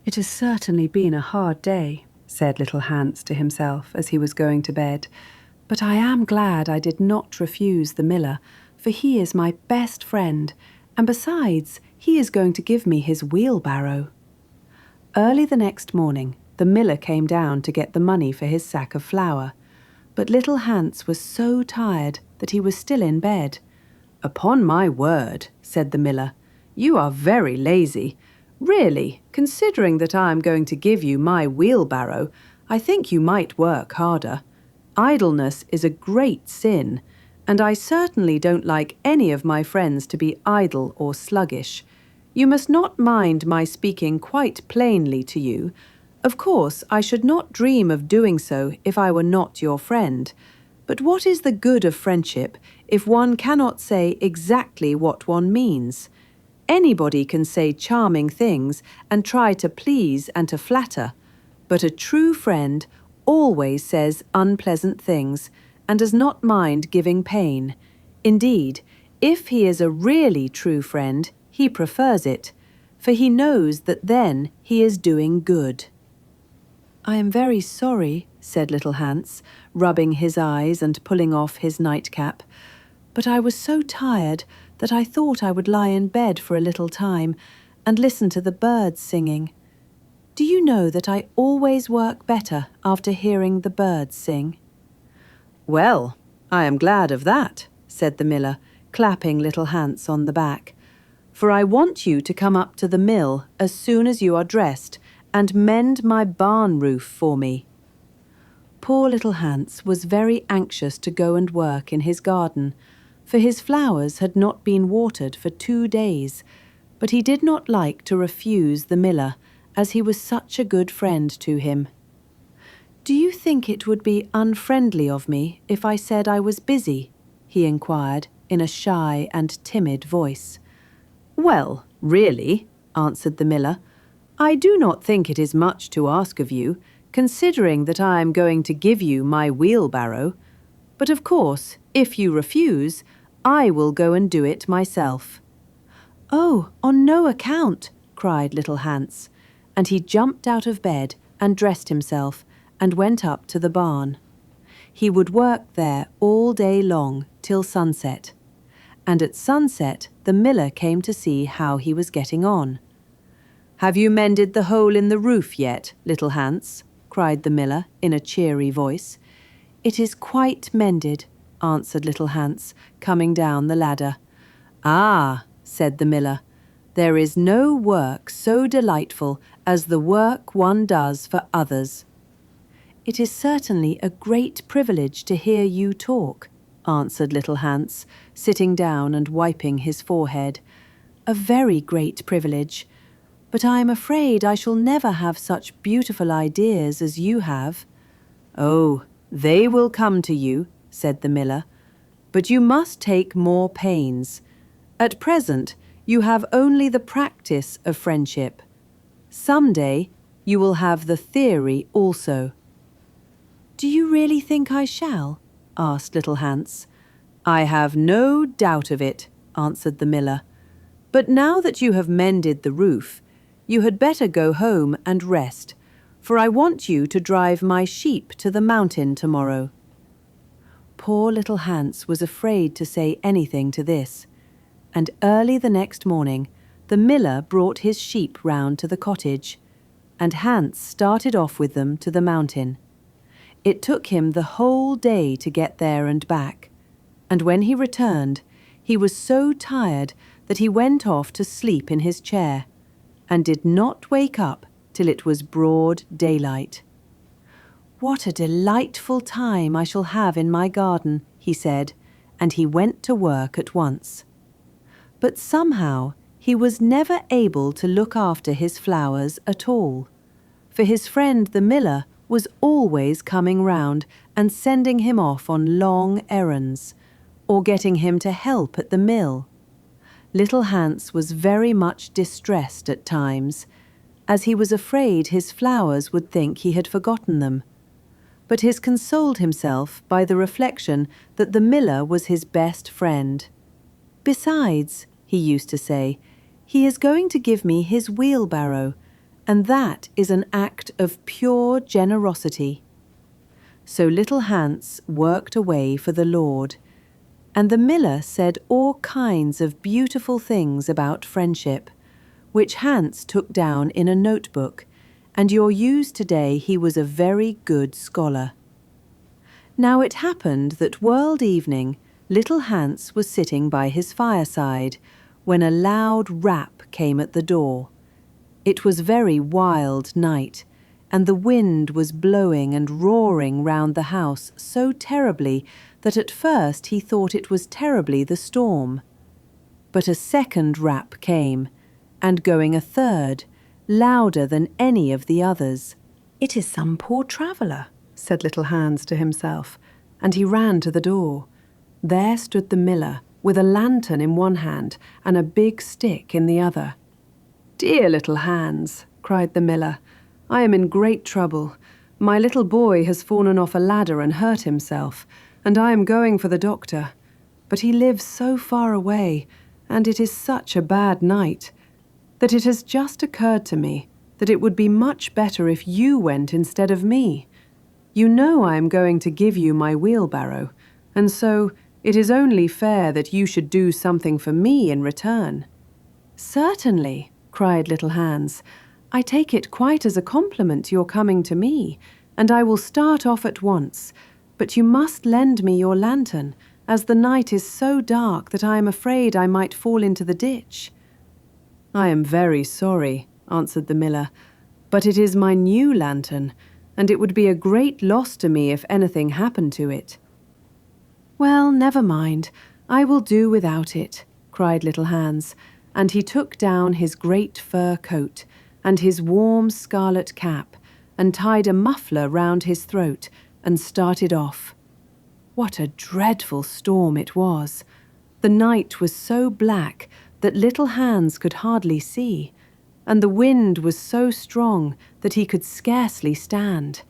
"It has certainly been a hard day," said little Hans to himself as he was going to bed, But I am glad I did not refuse the miller, for he is my best friend, and besides, he is going to give me his wheelbarrow." Early the next morning, the miller came down to get the money for his sack of flour, but little Hans was so tired that he was still in bed. "Upon my word," said the miller, "you are very lazy. Really, considering that I am going to give you my wheelbarrow, I think you might work harder. Idleness is a great sin, and I certainly don't like any of my friends to be idle or sluggish. You must not mind my speaking quite plainly to you. Of course, I should not dream of doing so if I were not your friend. But what is the good of friendship if one cannot say exactly what one means? Anybody can say charming things and try to please and to flatter, but a true friend always says unpleasant things and does not mind giving pain. Indeed, if he is a really true friend, he prefers it, for he knows that then he is doing good." "I am very sorry," said little Hans, rubbing his eyes and pulling off his nightcap, "but I was so tired that I thought I would lie in bed for a little time and listen to the birds singing. Do you know that I always work better after hearing the birds sing?" "Well, I am glad of that," said the miller, clapping little Hans on the back, "for I want you to come up to the mill as soon as you are dressed and mend my barn roof for me." Poor little Hans was very anxious to go and work in his garden, for his flowers had not been watered for 2 days, but he did not like to refuse the miller, as he was such a good friend to him. "Do you think it would be unfriendly of me if I said I was busy?" he inquired in a shy and timid voice. "Well, really," answered the miller, "I do not think it is much to ask of you, considering that I am going to give you my wheelbarrow. But of course, if you refuse, I will go and do it myself." "Oh, on no account," cried little Hans, and he jumped out of bed and dressed himself and went up to the barn. He would work there all day long till sunset, and at sunset the miller came to see how he was getting on. "Have you mended the hole in the roof yet, little Hans?" cried the miller in a cheery voice. "It is quite mended," answered little Hans, coming down the ladder. "Ah," said the miller, "there is no work so delightful as the work one does for others." "It is certainly a great privilege to hear you talk," answered little Hans, sitting down and wiping his forehead. "A very great privilege. But I am afraid I shall never have such beautiful ideas as you have." "Oh, they will come to you," said the miller, "but you must take more pains. At present, you have only the practice of friendship. Some day, you will have the theory also." "Do you really think I shall?" asked little Hans. "I have no doubt of it," answered the miller. "But now that you have mended the roof, you had better go home and rest, for I want you to drive my sheep to the mountain tomorrow." Poor little Hans was afraid to say anything to this, and early the next morning the miller brought his sheep round to the cottage, and Hans started off with them to the mountain. It took him the whole day to get there and back, and when he returned, he was so tired that he went off to sleep in his chair, and did not wake up till it was broad daylight. "What a delightful time I shall have in my garden," he said, and he went to work at once. But somehow he was never able to look after his flowers at all, for his friend the miller was always coming round and sending him off on long errands, or getting him to help at the mill. Little Hans was very much distressed at times, as he was afraid his flowers would think he had forgotten them. But he consoled himself by the reflection that the miller was his best friend. "Besides," he used to say, "he is going to give me his wheelbarrow, and that is an act of pure generosity." So little Hans worked away for the Lord, and the miller said all kinds of beautiful things about friendship, which Hans took down in a notebook, and you'll use today he was a very good scholar. Now it happened that world evening, little Hans was sitting by his fireside, when a loud rap came at the door. It was very wild night, and the wind was blowing and roaring round the house so terribly that at first he thought it was terribly the storm. But a second rap came, and going a third, louder than any of the others. "It is some poor traveller," said little Hans to himself, and he ran to the door. There stood the miller, with a lantern in one hand and a big stick in the other. "Dear little Hans," cried the miller, "I am in great trouble. My little boy has fallen off a ladder and hurt himself, and I am going for the doctor. But he lives so far away, and it is such a bad night, that it has just occurred to me that it would be much better if you went instead of me. You know I am going to give you my wheelbarrow, and so it is only fair that you should do something for me in return." "Certainly," cried little Hans. "I take it quite as a compliment your coming to me, and I will start off at once. But you must lend me your lantern, as the night is so dark that I am afraid I might fall into the ditch." "I am very sorry," answered the miller, "but it is my new lantern, and it would be a great loss to me if anything happened to it." "Well, never mind, I will do without it," cried little Hans, and he took down his great fur coat and his warm scarlet cap and tied a muffler round his throat and started off. What a dreadful storm it was! The night was so black that little Hans could hardly see, and the wind was so strong that he could scarcely stand.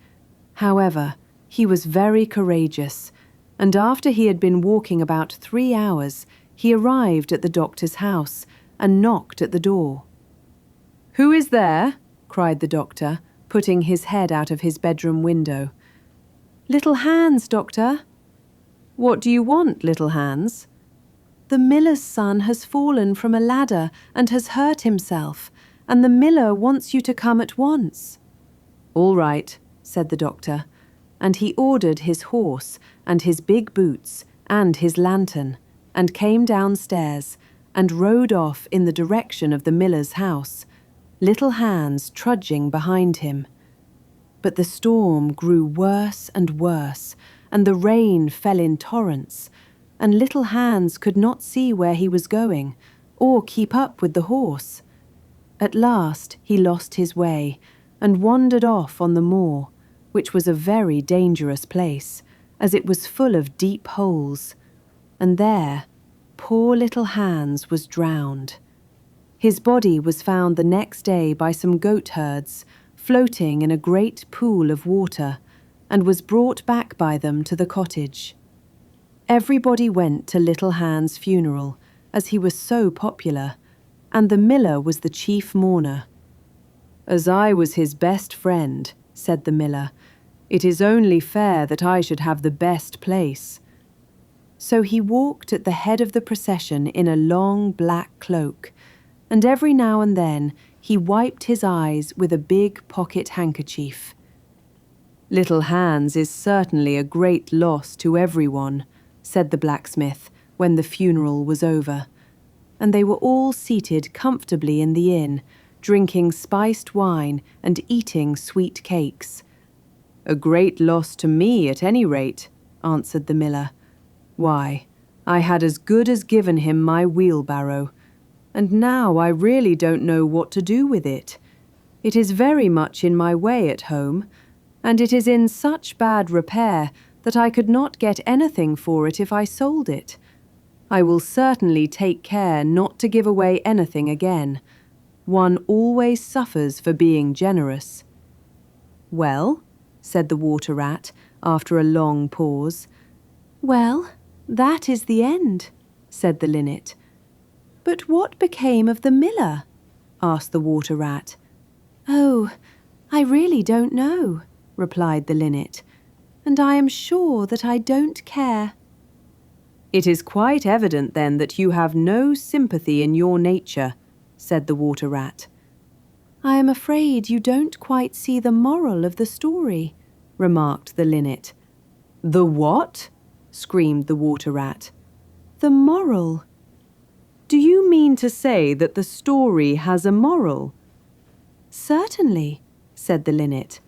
However, he was very courageous, and after he had been walking about 3 hours, he arrived at the doctor's house and knocked at the door. "Who is there?" cried the doctor, putting his head out of his bedroom window. "Little Hans, doctor." "What do you want, little Hans?" "The miller's son has fallen from a ladder and has hurt himself, and the miller wants you to come at once." "All right," said the doctor, and he ordered his horse and his big boots and his lantern, and came downstairs and rode off in the direction of the miller's house, little Hans trudging behind him. But the storm grew worse and worse, and the rain fell in torrents, and little Hans could not see where he was going, or keep up with the horse. At last he lost his way, and wandered off on the moor, which was a very dangerous place, as it was full of deep holes, and there poor little Hans was drowned. His body was found the next day by some goatherds, floating in a great pool of water, and was brought back by them to the cottage. Everybody went to little Hans' funeral, as he was so popular, and the miller was the chief mourner. "As I was his best friend," said the miller, "it is only fair that I should have the best place." So he walked at the head of the procession in a long black cloak, and every now and then he wiped his eyes with a big pocket handkerchief. "Little Hans is certainly a great loss to everyone," said the blacksmith when the funeral was over, and they were all seated comfortably in the inn, drinking spiced wine and eating sweet cakes. "A great loss to me at any rate," answered the miller. "Why, I had as good as given him my wheelbarrow, and now I really don't know what to do with it. It is very much in my way at home, and it is in such bad repair that I could not get anything for it if I sold it. I will certainly take care not to give away anything again. One always suffers for being generous." "Well," said the water rat after a long pause. "Well, that is the end," said the linnet. "But what became of the miller?" asked the water rat. "Oh, I really don't know," replied the linnet. and I am sure that I don't care." "It is quite evident then that you have no sympathy in your nature," said the Water Rat. "I am afraid you don't quite see the moral of the story," remarked the Linnet. "The what?" screamed the Water Rat. "The moral." "Do you mean to say that the story has a moral?" "Certainly," said the Linnet.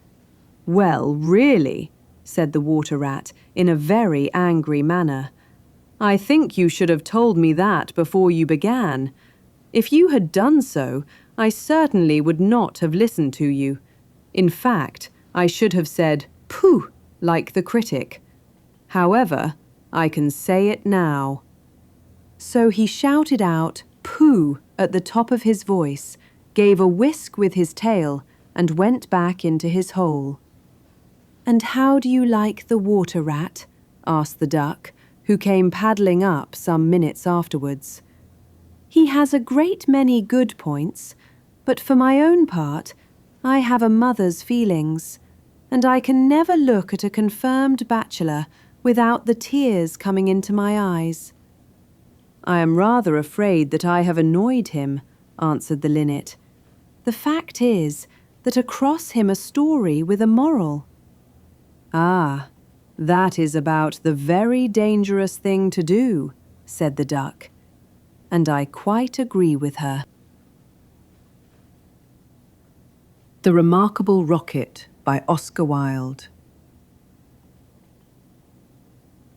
"Well, really," said the Water Rat in a very angry manner, "I think you should have told me that before you began. If you had done so, I certainly would not have listened to you. In fact, I should have said, 'Pooh,' like the critic. However, I can say it now." So he shouted out, "Pooh," at the top of his voice, gave a whisk with his tail, and went back into his hole. "And how do you like the Water Rat?" asked the Duck, who came paddling up some minutes afterwards. "He has a great many good points, but for my own part, I have a mother's feelings, and I can never look at a confirmed bachelor without the tears coming into my eyes." "I am rather afraid that I have annoyed him," answered the Linnet. "The fact is that across him a story with a moral." "Ah, that is about the very dangerous thing to do," said the Duck, "and I quite agree with her." The Remarkable Rocket by Oscar Wilde.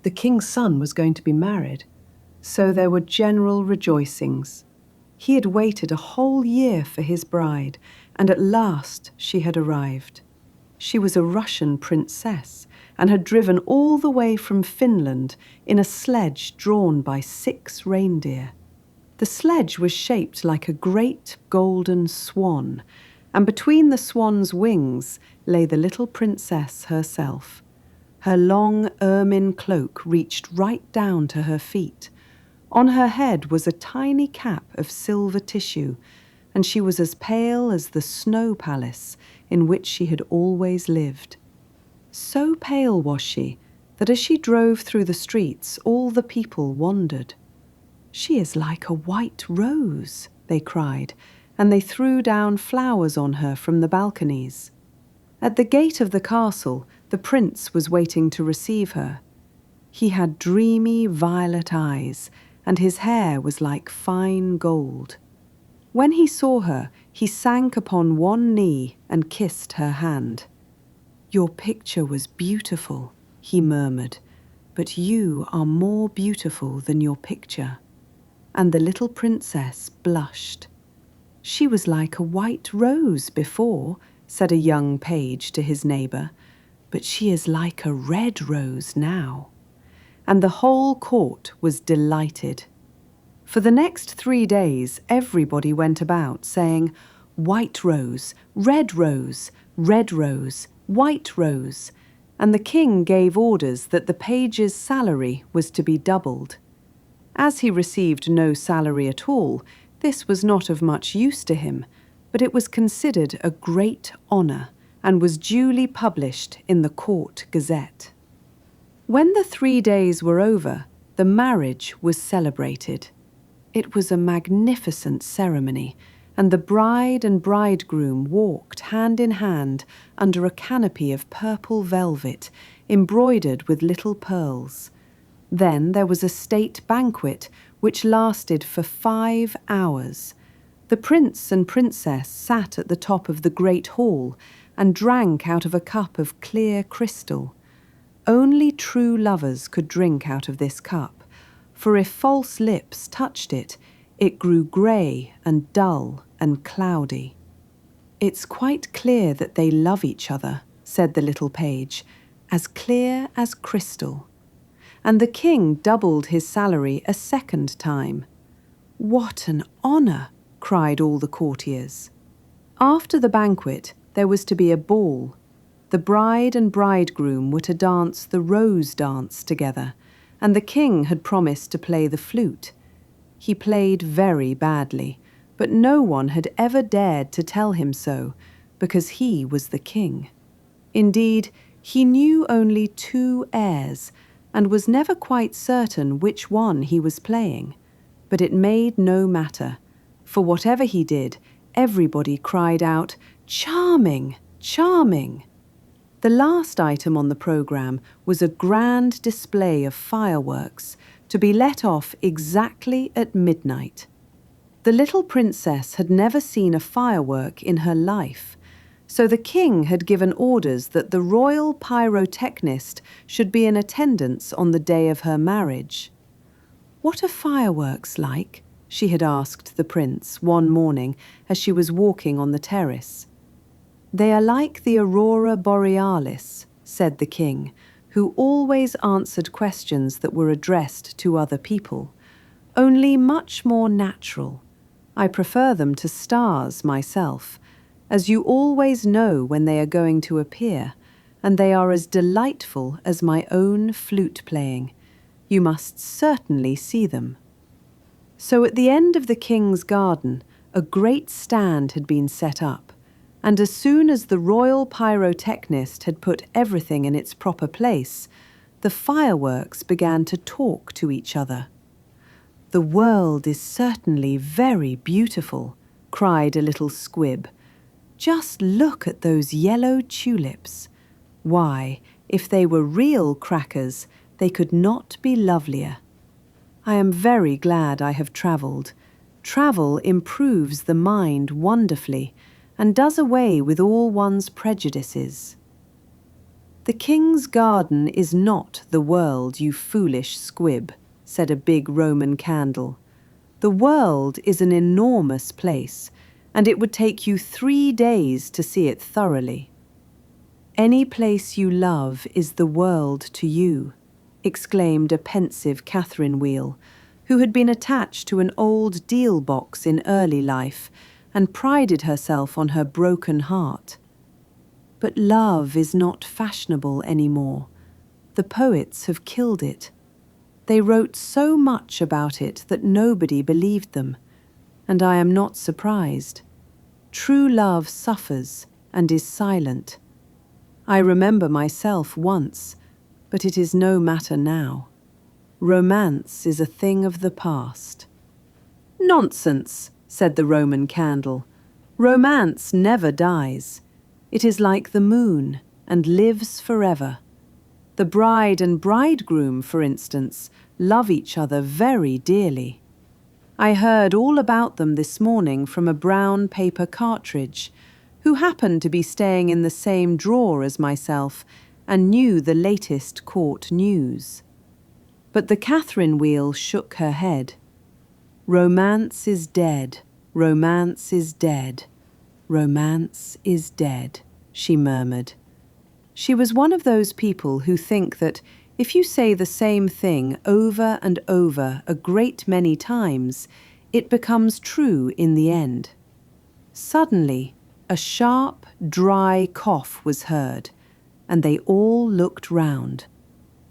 The king's son was going to be married, so there were general rejoicings. He had waited a whole year for his bride, and at last she had arrived. She was a Russian princess and had driven all the way from Finland in a sledge drawn by 6 reindeer. The sledge was shaped like a great golden swan, and between the swan's wings lay the little princess herself. Her long ermine cloak reached right down to her feet. On her head was a tiny cap of silver tissue, and she was as pale as the snow palace in which she had always lived. So pale was she that as she drove through the streets, all the people wondered. "She is like a white rose," they cried, and they threw down flowers on her from the balconies. At the gate of the castle, the prince was waiting to receive her. He had dreamy violet eyes, and his hair was like fine gold. When he saw her, he sank upon one knee and kissed her hand. "Your picture was beautiful," he murmured, "but you are more beautiful than your picture." And the little princess blushed. "She was like a white rose before," said a young page to his neighbour, "but she is like a red rose now." And the whole court was delighted. For the next 3 days, everybody went about saying, "White rose, red rose, red rose, white rose," and the king gave orders that the page's salary was to be doubled. As he received no salary at all, this was not of much use to him, but it was considered a great honour and was duly published in the Court Gazette. When the 3 days were over, the marriage was celebrated. It was a magnificent ceremony, and the bride and bridegroom walked hand in hand under a canopy of purple velvet embroidered with little pearls. Then there was a state banquet which lasted for 5 hours. The prince and princess sat at the top of the great hall and drank out of a cup of clear crystal. Only true lovers could drink out of this cup, for if false lips touched it, it grew grey and dull and cloudy. "It's quite clear that they love each other," said the little page, "as clear as crystal." And the king doubled his salary a second time. "What an honour!" cried all the courtiers. After the banquet, there was to be a ball. The bride and bridegroom were to dance the rose dance together, and the king had promised to play the flute. He played very badly, but no one had ever dared to tell him so, because he was the king. Indeed, He knew only 2 airs and was never quite certain which one he was playing. But it made no matter. For whatever he did, everybody cried out, "Charming! Charming!" The last item on the programme was a grand display of fireworks to be let off exactly at midnight. The little princess had never seen a firework in her life, so the king had given orders that the royal pyrotechnist should be in attendance on the day of her marriage. "What are fireworks like?" she had asked the prince one morning as she was walking on the terrace. "They are like the aurora borealis," said the king, who always answered questions that were addressed to other people, "only much more natural. I prefer them to stars myself, as you always know when they are going to appear, and they are as delightful as my own flute playing. You must certainly see them." So at the end of the king's garden, a great stand had been set up, and as soon as the royal pyrotechnist had put everything in its proper place, the fireworks began to talk to each other. "The world is certainly very beautiful," cried a little squib. "Just look at those yellow tulips. Why, if they were real crackers, they could not be lovelier. I am very glad I have travelled. Travel improves the mind wonderfully, and does away with all one's prejudices." "The king's garden is not the world, you foolish squib," said a big Roman candle. "The world is an enormous place, and it would take you 3 days to see it thoroughly." "Any place you love is the world to you," exclaimed a pensive Catherine Wheel, who had been attached to an old deal box in early life and prided herself on her broken heart. "But love is not fashionable anymore. The poets have killed it. They wrote so much about it that nobody believed them, and I am not surprised. True love suffers and is silent. I remember myself once, but it is no matter now. Romance is a thing of the past." "Nonsense," said the Roman candle. "Romance never dies. It is like the moon and lives forever. The bride and bridegroom, for instance, love each other very dearly. I heard all about them this morning from a brown paper cartridge, who happened to be staying in the same drawer as myself and knew the latest court news." But the Catherine Wheel shook her head. "Romance is dead, romance is dead, romance is dead," she murmured. She was one of those people who think that if you say the same thing over and over a great many times, it becomes true in the end. Suddenly, a sharp, dry cough was heard, and they all looked round.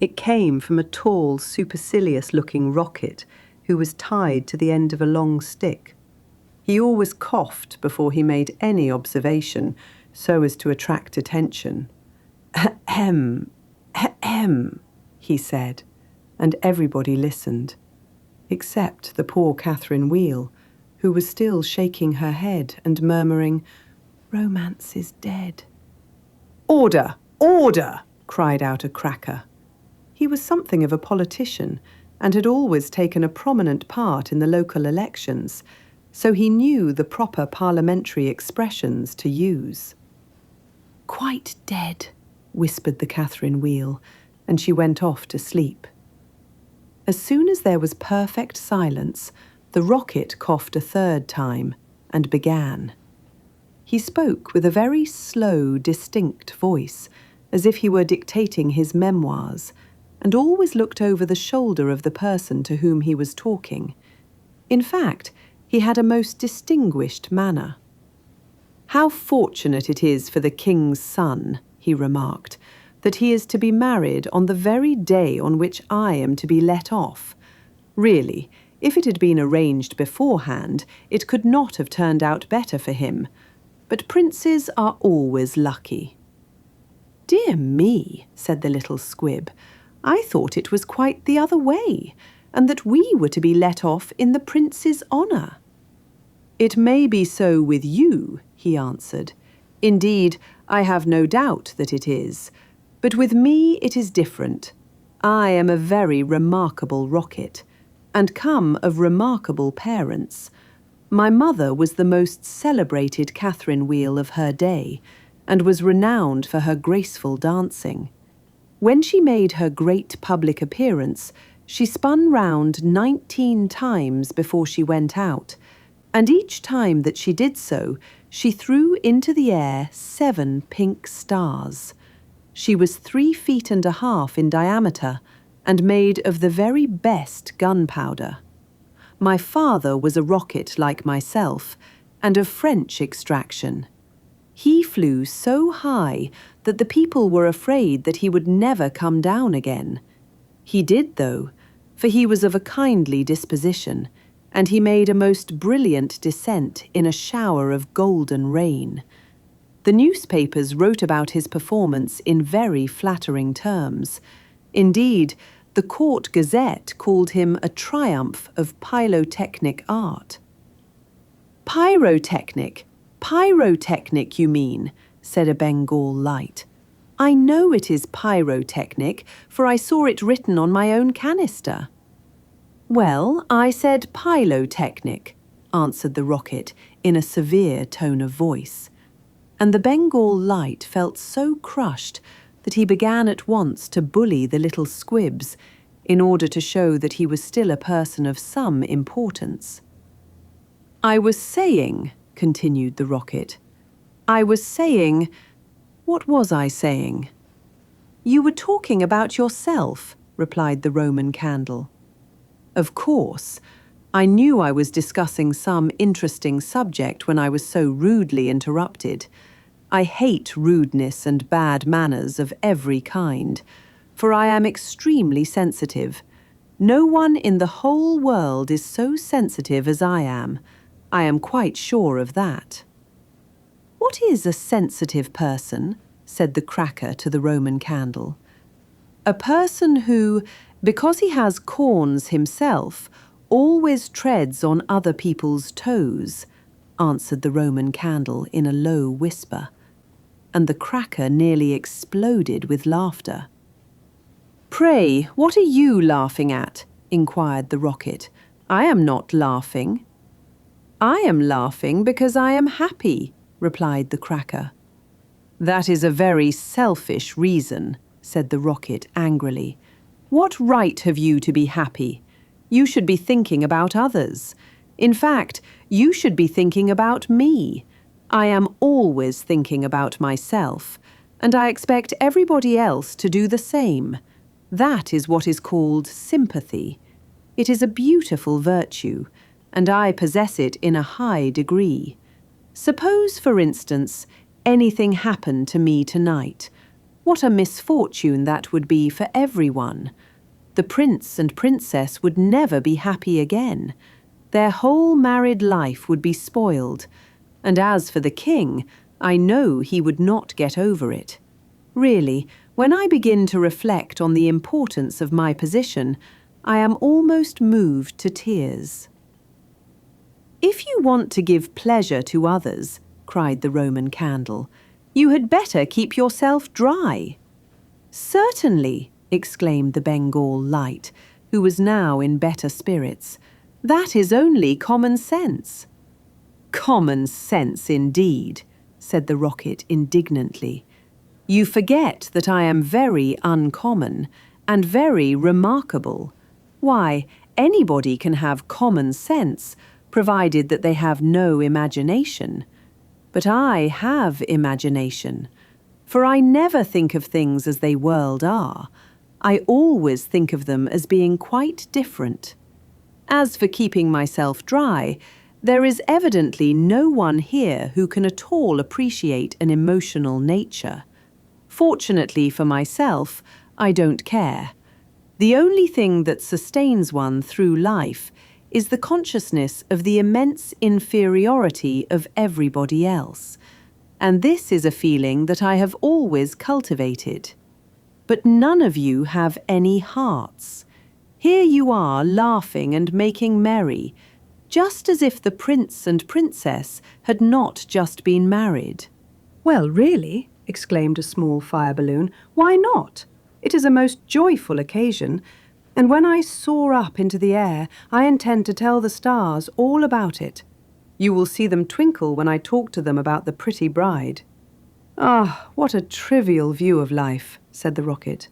It came from a tall, supercilious-looking rocket who was tied to the end of a long stick. He always coughed before he made any observation, so as to attract attention. "Ahem, ahem," he said, and everybody listened, except the poor Catherine Wheel, who was still shaking her head and murmuring, "Romance is dead." "Order! Order!" cried out a cracker. He was something of a politician and had always taken a prominent part in the local elections, so he knew the proper parliamentary expressions to use. "Quite dead," whispered the Catherine Wheel, and she went off to sleep. As soon as there was perfect silence, the rocket coughed a 3rd time and began. He spoke with a very slow, distinct voice, as if he were dictating his memoirs, and always looked over the shoulder of the person to whom he was talking. In fact, he had a most distinguished manner. "How fortunate it is for the king's son," he remarked, "that he is to be married on the very day on which I am to be let off. Really, if it had been arranged beforehand, it could not have turned out better for him. But princes are always lucky." "Dear me," said the little squib, "I thought it was quite the other way, and that we were to be let off in the prince's honour." "It may be so with you," he answered. "Indeed, I have no doubt that it is. But with me it is different. I am a very remarkable rocket, and come of remarkable parents. My mother was the most celebrated Catherine wheel of her day, and was renowned for her graceful dancing. When she made her great public appearance, she spun round 19 times before she went out, and each time that she did so, she threw into the air 7 pink stars. She was 3 feet and a half in diameter, and made of the very best gunpowder. My father was a rocket like myself, and of French extraction. He flew so high that the people were afraid that he would never come down again. He did, though, for he was of a kindly disposition, and he made a most brilliant descent in a shower of golden rain. The newspapers wrote about his performance in very flattering terms. Indeed, the Court Gazette called him a triumph of pyrotechnic art. "Pyrotechnic, pyrotechnic, you mean," said a Bengal light. "I know it is pyrotechnic, for I saw it written on my own canister." "Well, I said pyrotechnic," answered the rocket in a severe tone of voice. And the Bengal light felt so crushed that he began at once to bully the little squibs in order to show that he was still a person of some importance. "I was saying," continued the rocket, "I was saying— what was I saying?" "You were talking about yourself," replied the Roman candle. "Of course. I knew I was discussing some interesting subject when I was so rudely interrupted. I hate rudeness and bad manners of every kind, for I am extremely sensitive. No one in the whole world is so sensitive as I am. I am quite sure of that." "What is a sensitive person?" said the cracker to the Roman candle. "A person who, because he has corns himself, always treads on other people's toes," answered the Roman candle in a low whisper, and the cracker nearly exploded with laughter. "Pray, what are you laughing at?" inquired the rocket. "I am not laughing." "I am laughing because I am happy," replied the cracker. "That is a very selfish reason," said the rocket angrily. "What right have you to be happy? You should be thinking about others. In fact, you should be thinking about me. I am always thinking about myself, and I expect everybody else to do the same. That is what is called sympathy. It is a beautiful virtue, and I possess it in a high degree. Suppose, for instance, anything happened to me tonight. What a misfortune that would be for everyone. The prince and princess would never be happy again. Their whole married life would be spoiled. And as for the king, I know he would not get over it. Really, when I begin to reflect on the importance of my position, I am almost moved to tears." "If you want to give pleasure to others," cried the Roman candle, "you had better keep yourself dry." "Certainly," exclaimed the Bengal light, who was now in better spirits. "That is only common sense." "Common sense, indeed," said the rocket indignantly. "You forget that I am very uncommon and very remarkable. Why, anybody can have common sense, provided that they have no imagination. But I have imagination, for I never think of things as they world are. I always think of them as being quite different. As for keeping myself dry, there is evidently no one here who can at all appreciate an emotional nature. Fortunately for myself, I don't care. The only thing that sustains one through life is the consciousness of the immense inferiority of everybody else. and this is a feeling that I have always cultivated. But none of you have any hearts. Here you are laughing and making merry, just as if the prince and princess had not just been married." "Well, really," exclaimed a small fire balloon, "why not? It is a most joyful occasion, and when I soar up into the air, I intend to tell the stars all about it. You will see them twinkle when I talk to them about the pretty bride." "Ah, what a trivial view of life," said the rocket.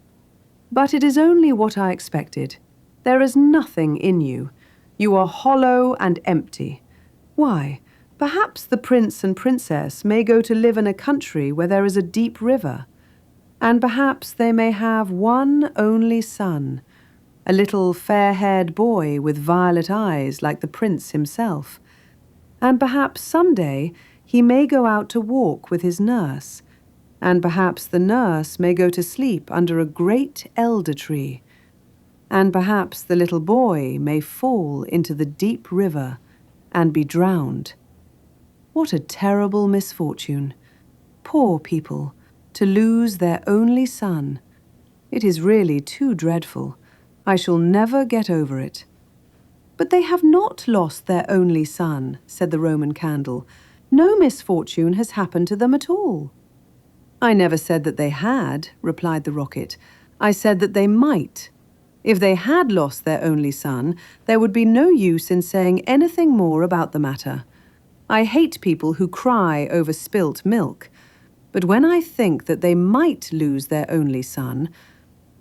"But it is only what I expected. There is nothing in you. You are hollow and empty. Why, perhaps the prince and princess may go to live in a country where there is a deep river, and perhaps they may have one only son, a little fair-haired boy with violet eyes like the prince himself. And perhaps someday he may go out to walk with his nurse, and perhaps the nurse may go to sleep under a great elder tree, and perhaps the little boy may fall into the deep river and be drowned. What a terrible misfortune! Poor people, to lose their only son. It is really too dreadful. I shall never get over it." "But they have not lost their only son," said the Roman candle. "No misfortune has happened to them at all." "I never said that they had," replied the rocket. "I said that they might. If they had lost their only son, there would be no use in saying anything more about the matter. I hate people who cry over spilt milk, but when I think that they might lose their only son,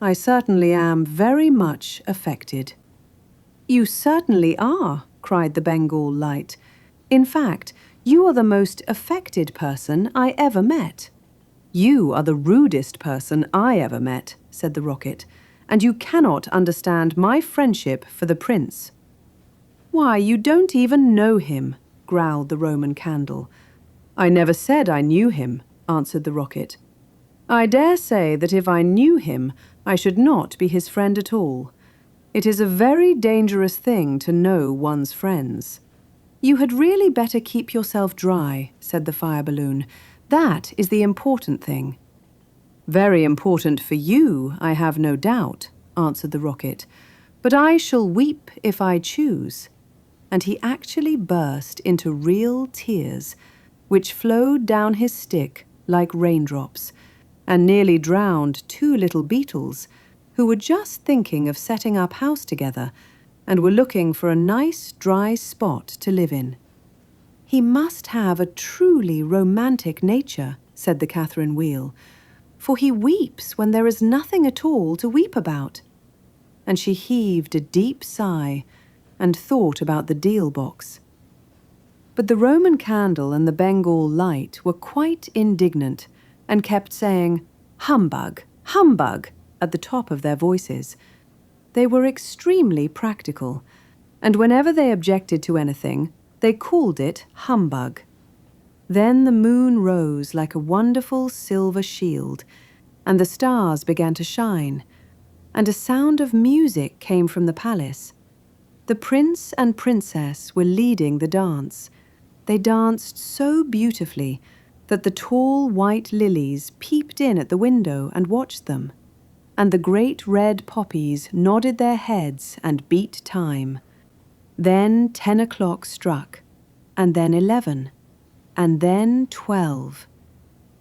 I certainly am very much affected." "You certainly are," cried the Bengal light. "In fact, you are the most affected person I ever met." "You are the rudest person I ever met," said the rocket, "and you cannot understand my friendship for the prince." "Why, you don't even know him," growled the Roman candle. "I never said I knew him," answered the rocket. "I dare say that if I knew him, I should not be his friend at all. It is a very dangerous thing to know one's friends." "You had really better keep yourself dry," said the fire balloon. "That is the important thing." "Very important for you, I have no doubt," answered the rocket. "But I shall weep if I choose." And he actually burst into real tears, which flowed down his stick like raindrops, and nearly drowned two little beetles, who were just thinking of setting up house together, and were looking for a nice dry spot to live in. "He must have a truly romantic nature," said the Catherine Wheel, "for he weeps when there is nothing at all to weep about." And she heaved a deep sigh and thought about the deal box. But the Roman candle and the Bengal light were quite indignant and kept saying, "Humbug, humbug," at the top of their voices. They were extremely practical, and whenever they objected to anything, they called it humbug. Then the moon rose like a wonderful silver shield, and the stars began to shine, and a sound of music came from the palace. The prince and princess were leading the dance. They danced so beautifully that the tall white lilies peeped in at the window and watched them, and the great red poppies nodded their heads and beat time. Then 10 o'clock struck, and then 11, and then 12.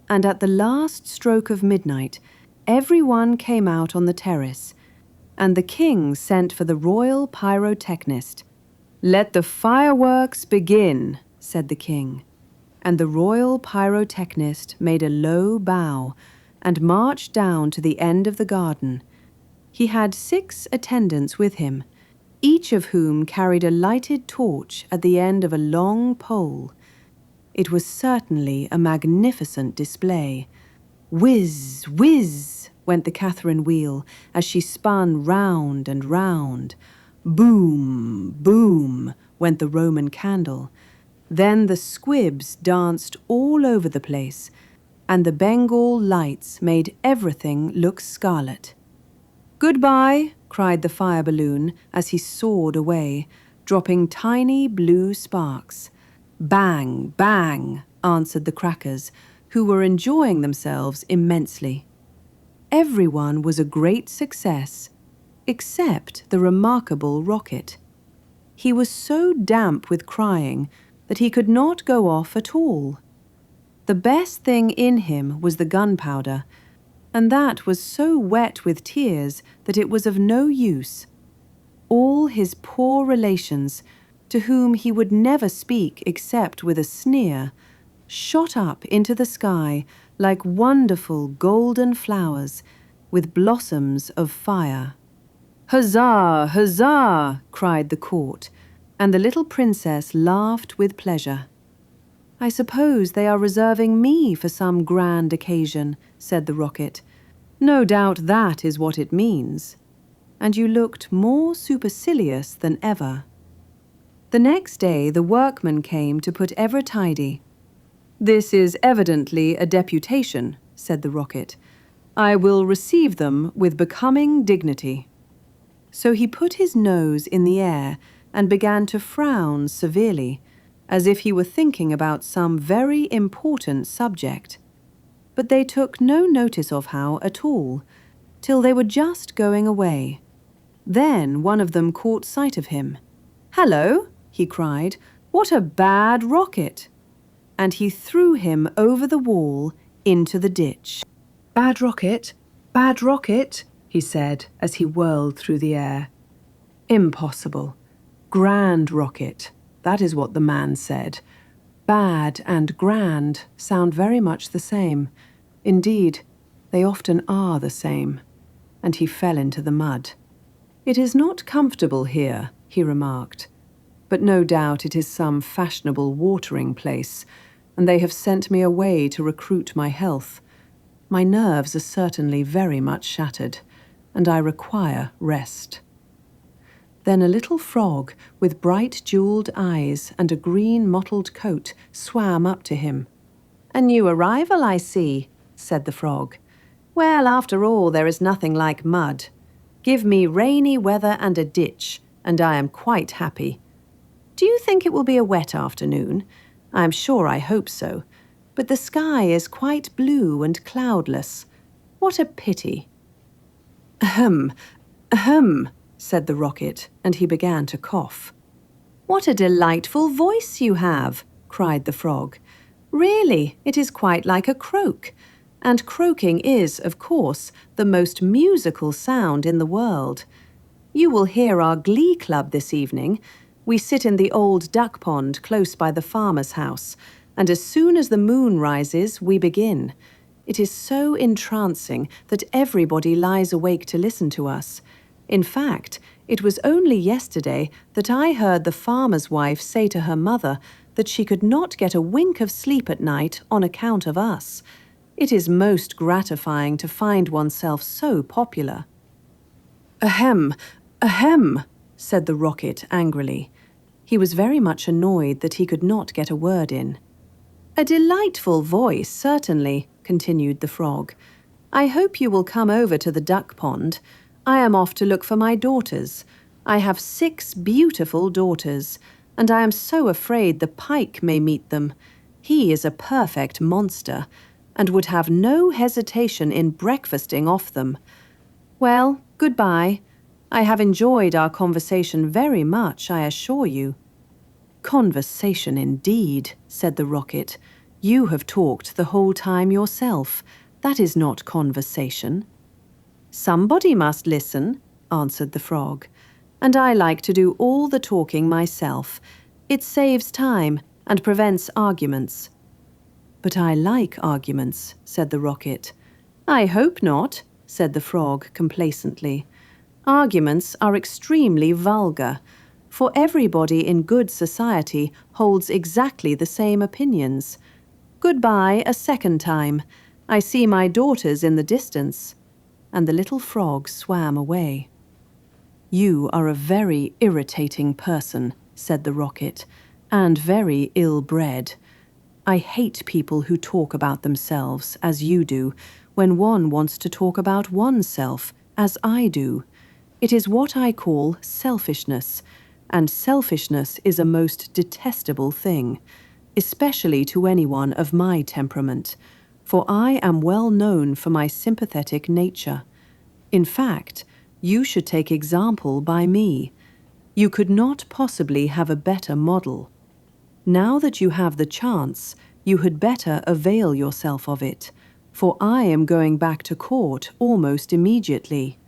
And at the last stroke of midnight, everyone came out on the terrace, and the king sent for the royal pyrotechnist. "Let the fireworks begin," said the king. And the royal pyrotechnist made a low bow and marched down to the end of the garden. He had 6 attendants with him, each of whom carried a lighted torch at the end of a long pole. It was certainly a magnificent display. Whiz, whiz, went the Catherine wheel as she spun round and round. Boom, boom, went the Roman candle. Then the squibs danced all over the place, and the Bengal lights made everything look scarlet. "Goodbye," cried the fire balloon as he soared away, dropping tiny blue sparks. Bang, bang, answered the crackers, who were enjoying themselves immensely. Everyone was a great success, except the remarkable Rocket. He was so damp with crying that he could not go off at all. The best thing in him was the gunpowder, and that was so wet with tears that it was of no use. All his poor relations, to whom he would never speak except with a sneer, shot up into the sky like wonderful golden flowers with blossoms of fire. "Huzzah! Huzzah!" cried the court, and the little princess laughed with pleasure. "I suppose they are reserving me for some grand occasion," said the Rocket. "No doubt that is what it means." And you looked more supercilious than ever. The next day the workmen came to put ever tidy. "This is evidently a deputation," said the Rocket. "I will receive them with becoming dignity." So he put his nose in the air and began to frown severely, as if he were thinking about some very important subject. But they took no notice of how at all, till they were just going away. Then one of them caught sight of him. "Hello!" he cried. "What a bad Rocket!" And he threw him over the wall into the ditch. "Bad Rocket! Bad Rocket!" he said as he whirled through the air. "Impossible. Grand Rocket. That is what the man said. Bad and grand sound very much the same. Indeed, they often are the same." And he fell into the mud. "It is not comfortable here," he remarked, "but no doubt it is some fashionable watering place, and they have sent me away to recruit my health. My nerves are certainly very much shattered, and I require rest." Then a little frog with bright jewelled eyes and a green mottled coat swam up to him. "A new arrival, I see," said the frog. "Well, after all, there is nothing like mud. Give me rainy weather and a ditch, and I am quite happy. Do you think it will be a wet afternoon? I am sure I hope so. But the sky is quite blue and cloudless. What a pity." "Ahem, ahem," said the Rocket, and he began to cough. "What a delightful voice you have," cried the frog. "Really, it is quite like a croak. And croaking is, of course, the most musical sound in the world. You will hear our glee club this evening. We sit in the old duck pond close by the farmer's house, and as soon as the moon rises, we begin. It is so entrancing that everybody lies awake to listen to us. In fact, it was only yesterday that I heard the farmer's wife say to her mother that she could not get a wink of sleep at night on account of us. It is most gratifying to find oneself so popular." "Ahem, ahem," said the Rocket angrily. He was very much annoyed that he could not get a word in. "A delightful voice, certainly," continued the frog. "I hope you will come over to the duck pond. I am off to look for my daughters. I have 6 beautiful daughters, and I am so afraid the pike may meet them. He is a perfect monster, and would have no hesitation in breakfasting off them. Well, goodbye. I have enjoyed our conversation very much, I assure you." "Conversation indeed," said the Rocket. "You have talked the whole time yourself. That is not conversation." "Somebody must listen," answered the frog, "and I like to do all the talking myself. It saves time and prevents arguments." "But I like arguments," said the Rocket. "I hope not," said the frog complacently. "Arguments are extremely vulgar, for everybody in good society holds exactly the same opinions. Goodbye a second time. I see my daughters in the distance." And the little frog swam away. "You are a very irritating person," said the Rocket, "and very ill-bred. I hate people who talk about themselves, as you do, when one wants to talk about oneself, as I do. It is what I call selfishness, and selfishness is a most detestable thing, especially to anyone of my temperament. for I am well known for my sympathetic nature. In fact, you should take example by me. You could not possibly have a better model. Now that you have the chance, you had better avail yourself of it, for I am going back to court almost immediately.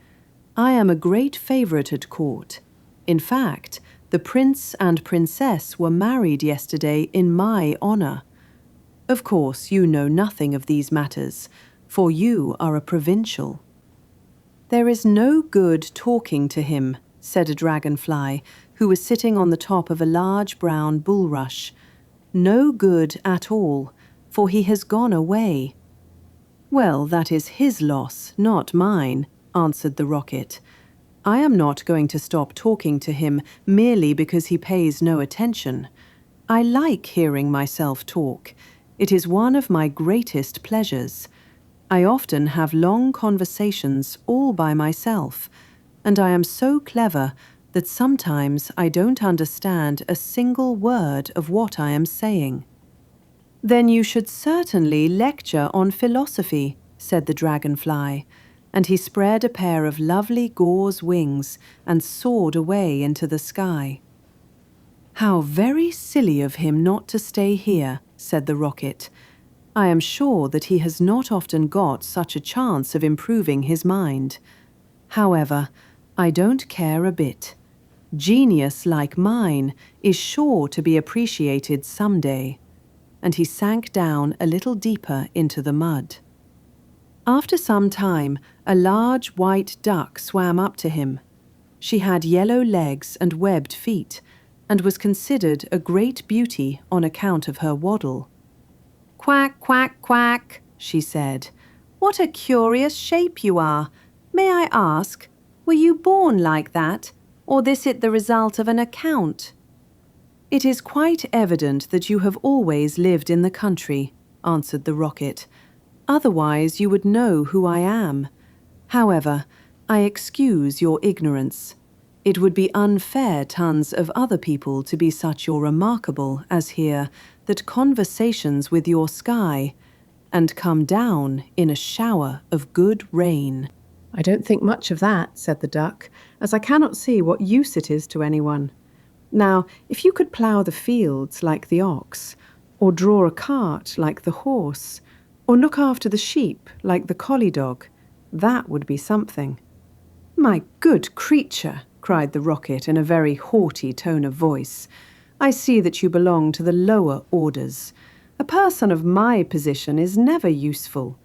I am a great favourite at court. In fact, the prince and princess were married yesterday in my honour. Of course, you know nothing of these matters, for you are a provincial. There is no good talking to him, said a dragonfly, who was sitting on the top of a large brown bulrush. No good at all, for he has gone away. Well, that is his loss, not mine, answered the rocket. I am not going to stop talking to him merely because he pays no attention. I like hearing myself talk. It is one of my greatest pleasures. I often have long conversations all by myself, and I am so clever that sometimes I don't understand a single word of what I am saying. Then you should certainly lecture on philosophy, said the dragonfly, and he spread a pair of lovely gauze wings and soared away into the sky. How very silly of him not to stay here, said the rocket. I am sure that he has not often got such a chance of improving his mind. However, I don't care a bit. Genius like mine is sure to be appreciated some day. And he sank down a little deeper into the mud. After some time, a large white duck swam up to him. She had yellow legs and webbed feet, and was considered a great beauty on account of her waddle. "Quack, quack, quack," she said. "What a curious shape you are. May I ask, were you born like that, or this it the result of an account?" "It is quite evident that you have always lived in the country," answered the rocket. "Otherwise you would know who I am. However, I excuse your ignorance. It would be unfair tons of other people to be such your remarkable as here, that conversations with your sky, and come down in a shower of good rain." "I don't think much of that," said the duck, "as I cannot see what use it is to anyone. Now, if you could plough the fields like the ox, or draw a cart like the horse, or look after the sheep like the collie dog, that would be something." "My good creature," cried the rocket in a very haughty tone of voice, "I see that you belong to the lower orders. A person of my position is never useful.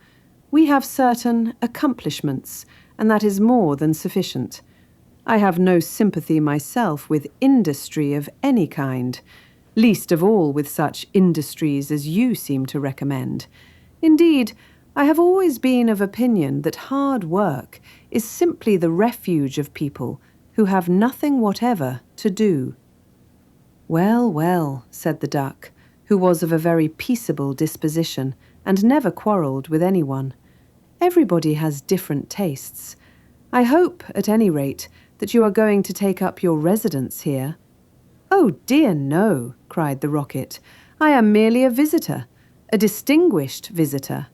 We have certain accomplishments, and that is more than sufficient. I have no sympathy myself with industry of any kind, least of all with such industries as you seem to recommend. Indeed, I have always been of opinion that hard work is simply the refuge of people who have nothing whatever to do." "Well, well," said the duck, who was of a very peaceable disposition and never quarrelled with anyone. "Everybody has different tastes. I hope, at any rate, that you are going to take up your residence here." "Oh dear no," cried the rocket. "I am merely a visitor, a distinguished visitor.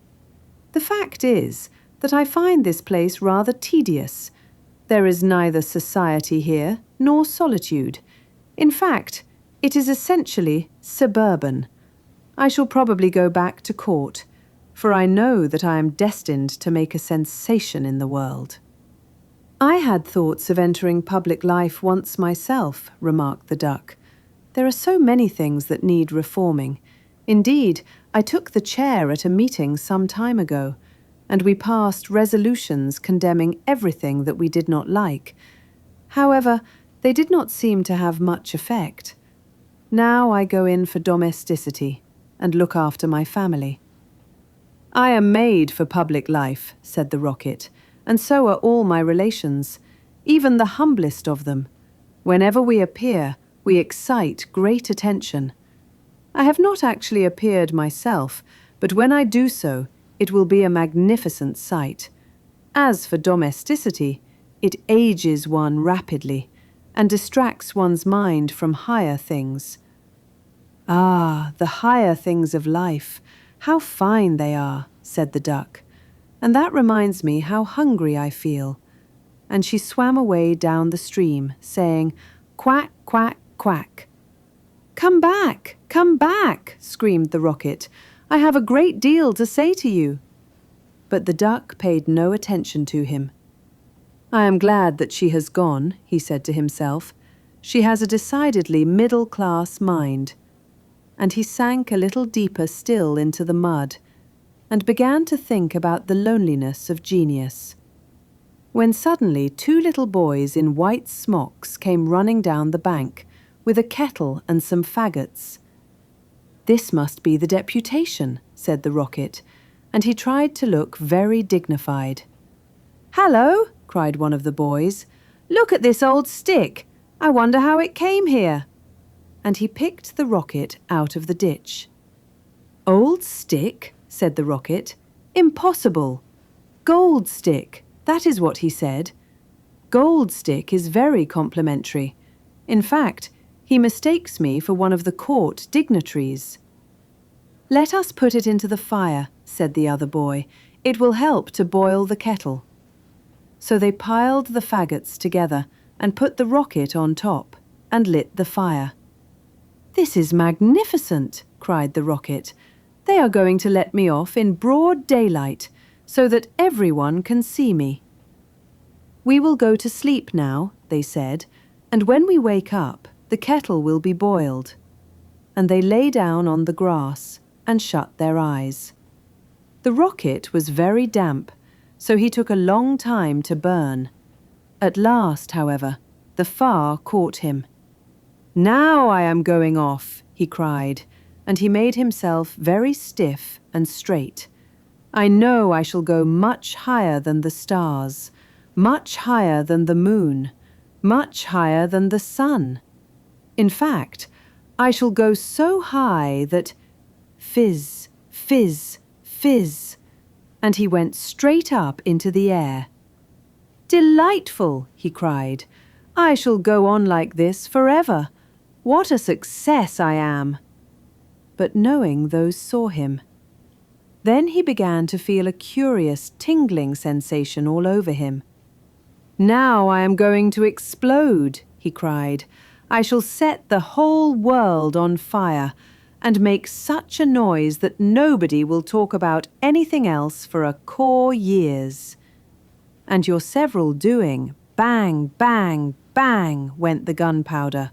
The fact is that I find this place rather tedious. There is neither society here nor solitude. In fact, it is essentially suburban. I shall probably go back to court, for I know that I am destined to make a sensation in the world." "I had thoughts of entering public life once myself," remarked the duck. "There are so many things that need reforming. Indeed, I took the chair at a meeting some time ago, and we passed resolutions condemning everything that we did not like. However, they did not seem to have much effect. Now I go in for domesticity and look after my family." "I am made for public life," said the rocket, "and so are all my relations, even the humblest of them. Whenever we appear, we excite great attention. I have not actually appeared myself, but when I do so, it will be a magnificent sight. As for domesticity, it ages one rapidly and distracts one's mind from higher things. Ah, the higher things of life, how fine they are, said the duck, "and that reminds me how hungry I feel." And she swam away down the stream, saying, "Quack, quack, quack." "Come back, come back," screamed the rocket. "I have a great deal to say to you." But the duck paid no attention to him. "I am glad that she has gone," he said to himself. "She has a decidedly middle-class mind." And he sank a little deeper still into the mud, and began to think about the loneliness of genius. When suddenly 2 little boys in white smocks came running down the bank, with a kettle and some faggots. "This must be the deputation," said the rocket, and he tried to look very dignified. "Hallo!" cried one of the boys. "Look at this old stick. I wonder how it came here." And he picked the rocket out of the ditch. "Old stick?" said the rocket. "Impossible! Gold stick, that is what he said. Gold stick is very complimentary. In fact, he mistakes me for one of the court dignitaries." "Let us put it into the fire," said the other boy. "It will help to boil the kettle." So they piled the faggots together and put the rocket on top and lit the fire. "This is magnificent," cried the rocket. "They are going to let me off in broad daylight so that everyone can see me." "We will go to sleep now," they said, "and when we wake up, the kettle will be boiled." And they lay down on the grass and shut their eyes. The rocket was very damp, so he took a long time to burn. At last, however, the fire caught him. "Now I am going off," he cried, and he made himself very stiff and straight. "I know I shall go much higher than the stars, much higher than the moon, much higher than the sun. In fact, I shall go so high that—" fizz, fizz, fizz, and he went straight up into the air. "Delightful!" he cried. "I shall go on like this forever. What a success I am!" But knowing those saw him. Then he began to feel a curious tingling sensation all over him. "Now I am going to explode," he cried. "I shall set the whole world on fire and make such a noise that nobody will talk about anything else for a core years." And your several doing, bang, bang, bang, went the gunpowder.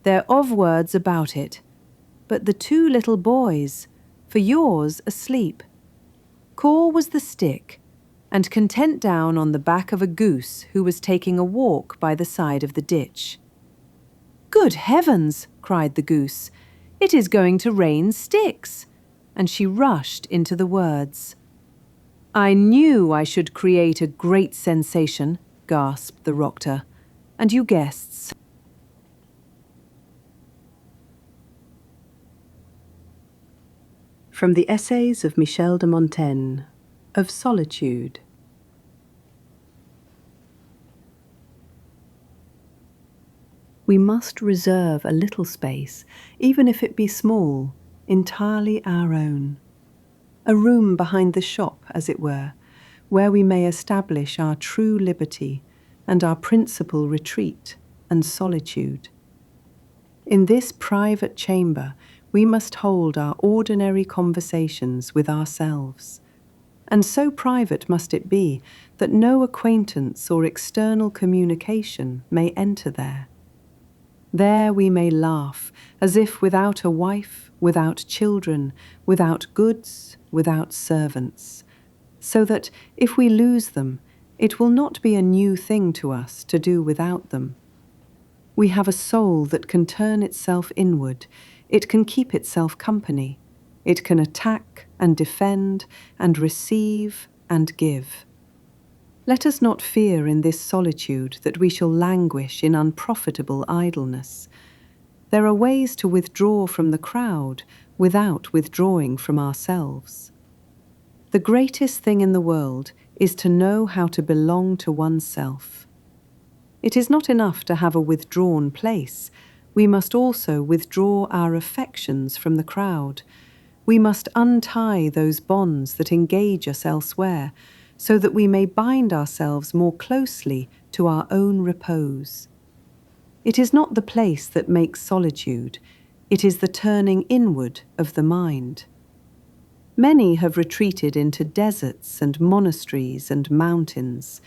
They're of words about it. But the 2 little boys, for yours asleep. Caw was the stick, and content down on the back of a goose who was taking a walk by the side of the ditch. "Good heavens!" cried the goose. "It is going to rain sticks!" And she rushed into the words. "I knew I should create a great sensation," gasped the Roctor. "And you guests." From the Essays of Michel de Montaigne, of Solitude. We must reserve a little space, even if it be small, entirely our own. A room behind the shop, as it were, where we may establish our true liberty and our principal retreat and solitude. In this private chamber, we must hold our ordinary conversations with ourselves, and so private must it be that no acquaintance or external communication may enter there. There we may laugh, as if without a wife, without children, without goods, without servants, so that, if we lose them, it will not be a new thing to us to do without them. We have a soul that can turn itself inward, it can keep itself company, it can attack and defend and receive and give. Let us not fear in this solitude that we shall languish in unprofitable idleness. There are ways to withdraw from the crowd without withdrawing from ourselves. The greatest thing in the world is to know how to belong to oneself. It is not enough to have a withdrawn place. We must also withdraw our affections from the crowd, We must untie those bonds that engage us elsewhere, so that we may bind ourselves more closely to our own repose. It is not the place that makes solitude, it is the turning inward of the mind. Many have retreated into deserts and monasteries and mountains,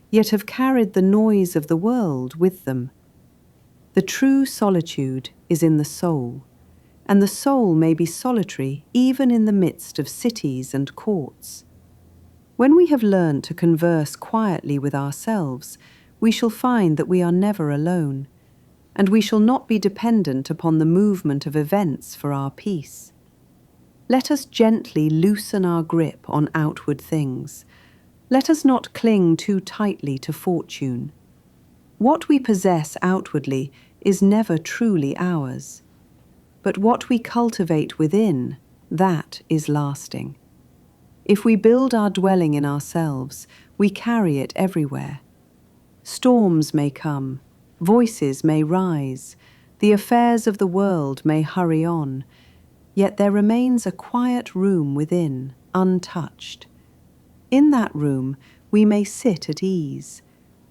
yet have carried the noise of the world with them. The true solitude is in the soul, and the soul may be solitary even in the midst of cities and courts. When we have learned to converse quietly with ourselves, we shall find that we are never alone, and we shall not be dependent upon the movement of events for our peace. Let us gently loosen our grip on outward things. Let us not cling too tightly to fortune. What we possess outwardly is never truly ours, but what we cultivate within, that is lasting. If we build our dwelling in ourselves, we carry it everywhere. Storms may come, voices may rise, the affairs of the world may hurry on, yet there remains a quiet room within, untouched. In that room we may sit at ease.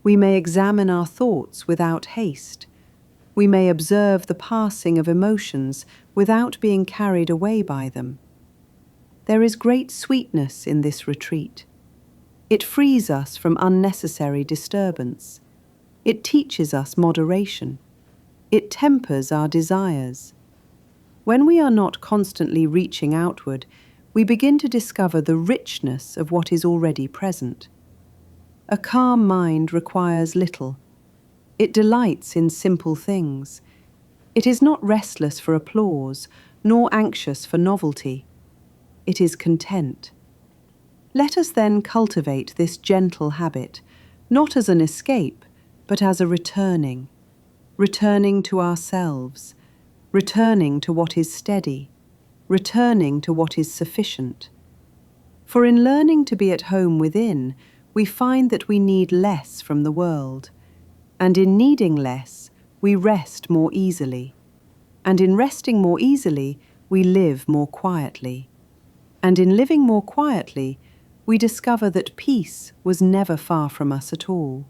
We may examine our thoughts without haste. We may observe the passing of emotions without being carried away by them. There is great sweetness in this retreat. It frees us from unnecessary disturbance. It teaches us moderation. It tempers our desires. When we are not constantly reaching outward, we begin to discover the richness of what is already present. A calm mind requires little. It delights in simple things. It is not restless for applause, nor anxious for novelty. It is content. Let us then cultivate this gentle habit, not as an escape, but as a returning to ourselves, returning to what is steady, returning to what is sufficient. For in learning to be at home within, we find that we need less from the world, and in needing less, we rest more easily, and in resting more easily, we live more quietly, and in living more quietly, we discover that peace was never far from us at all.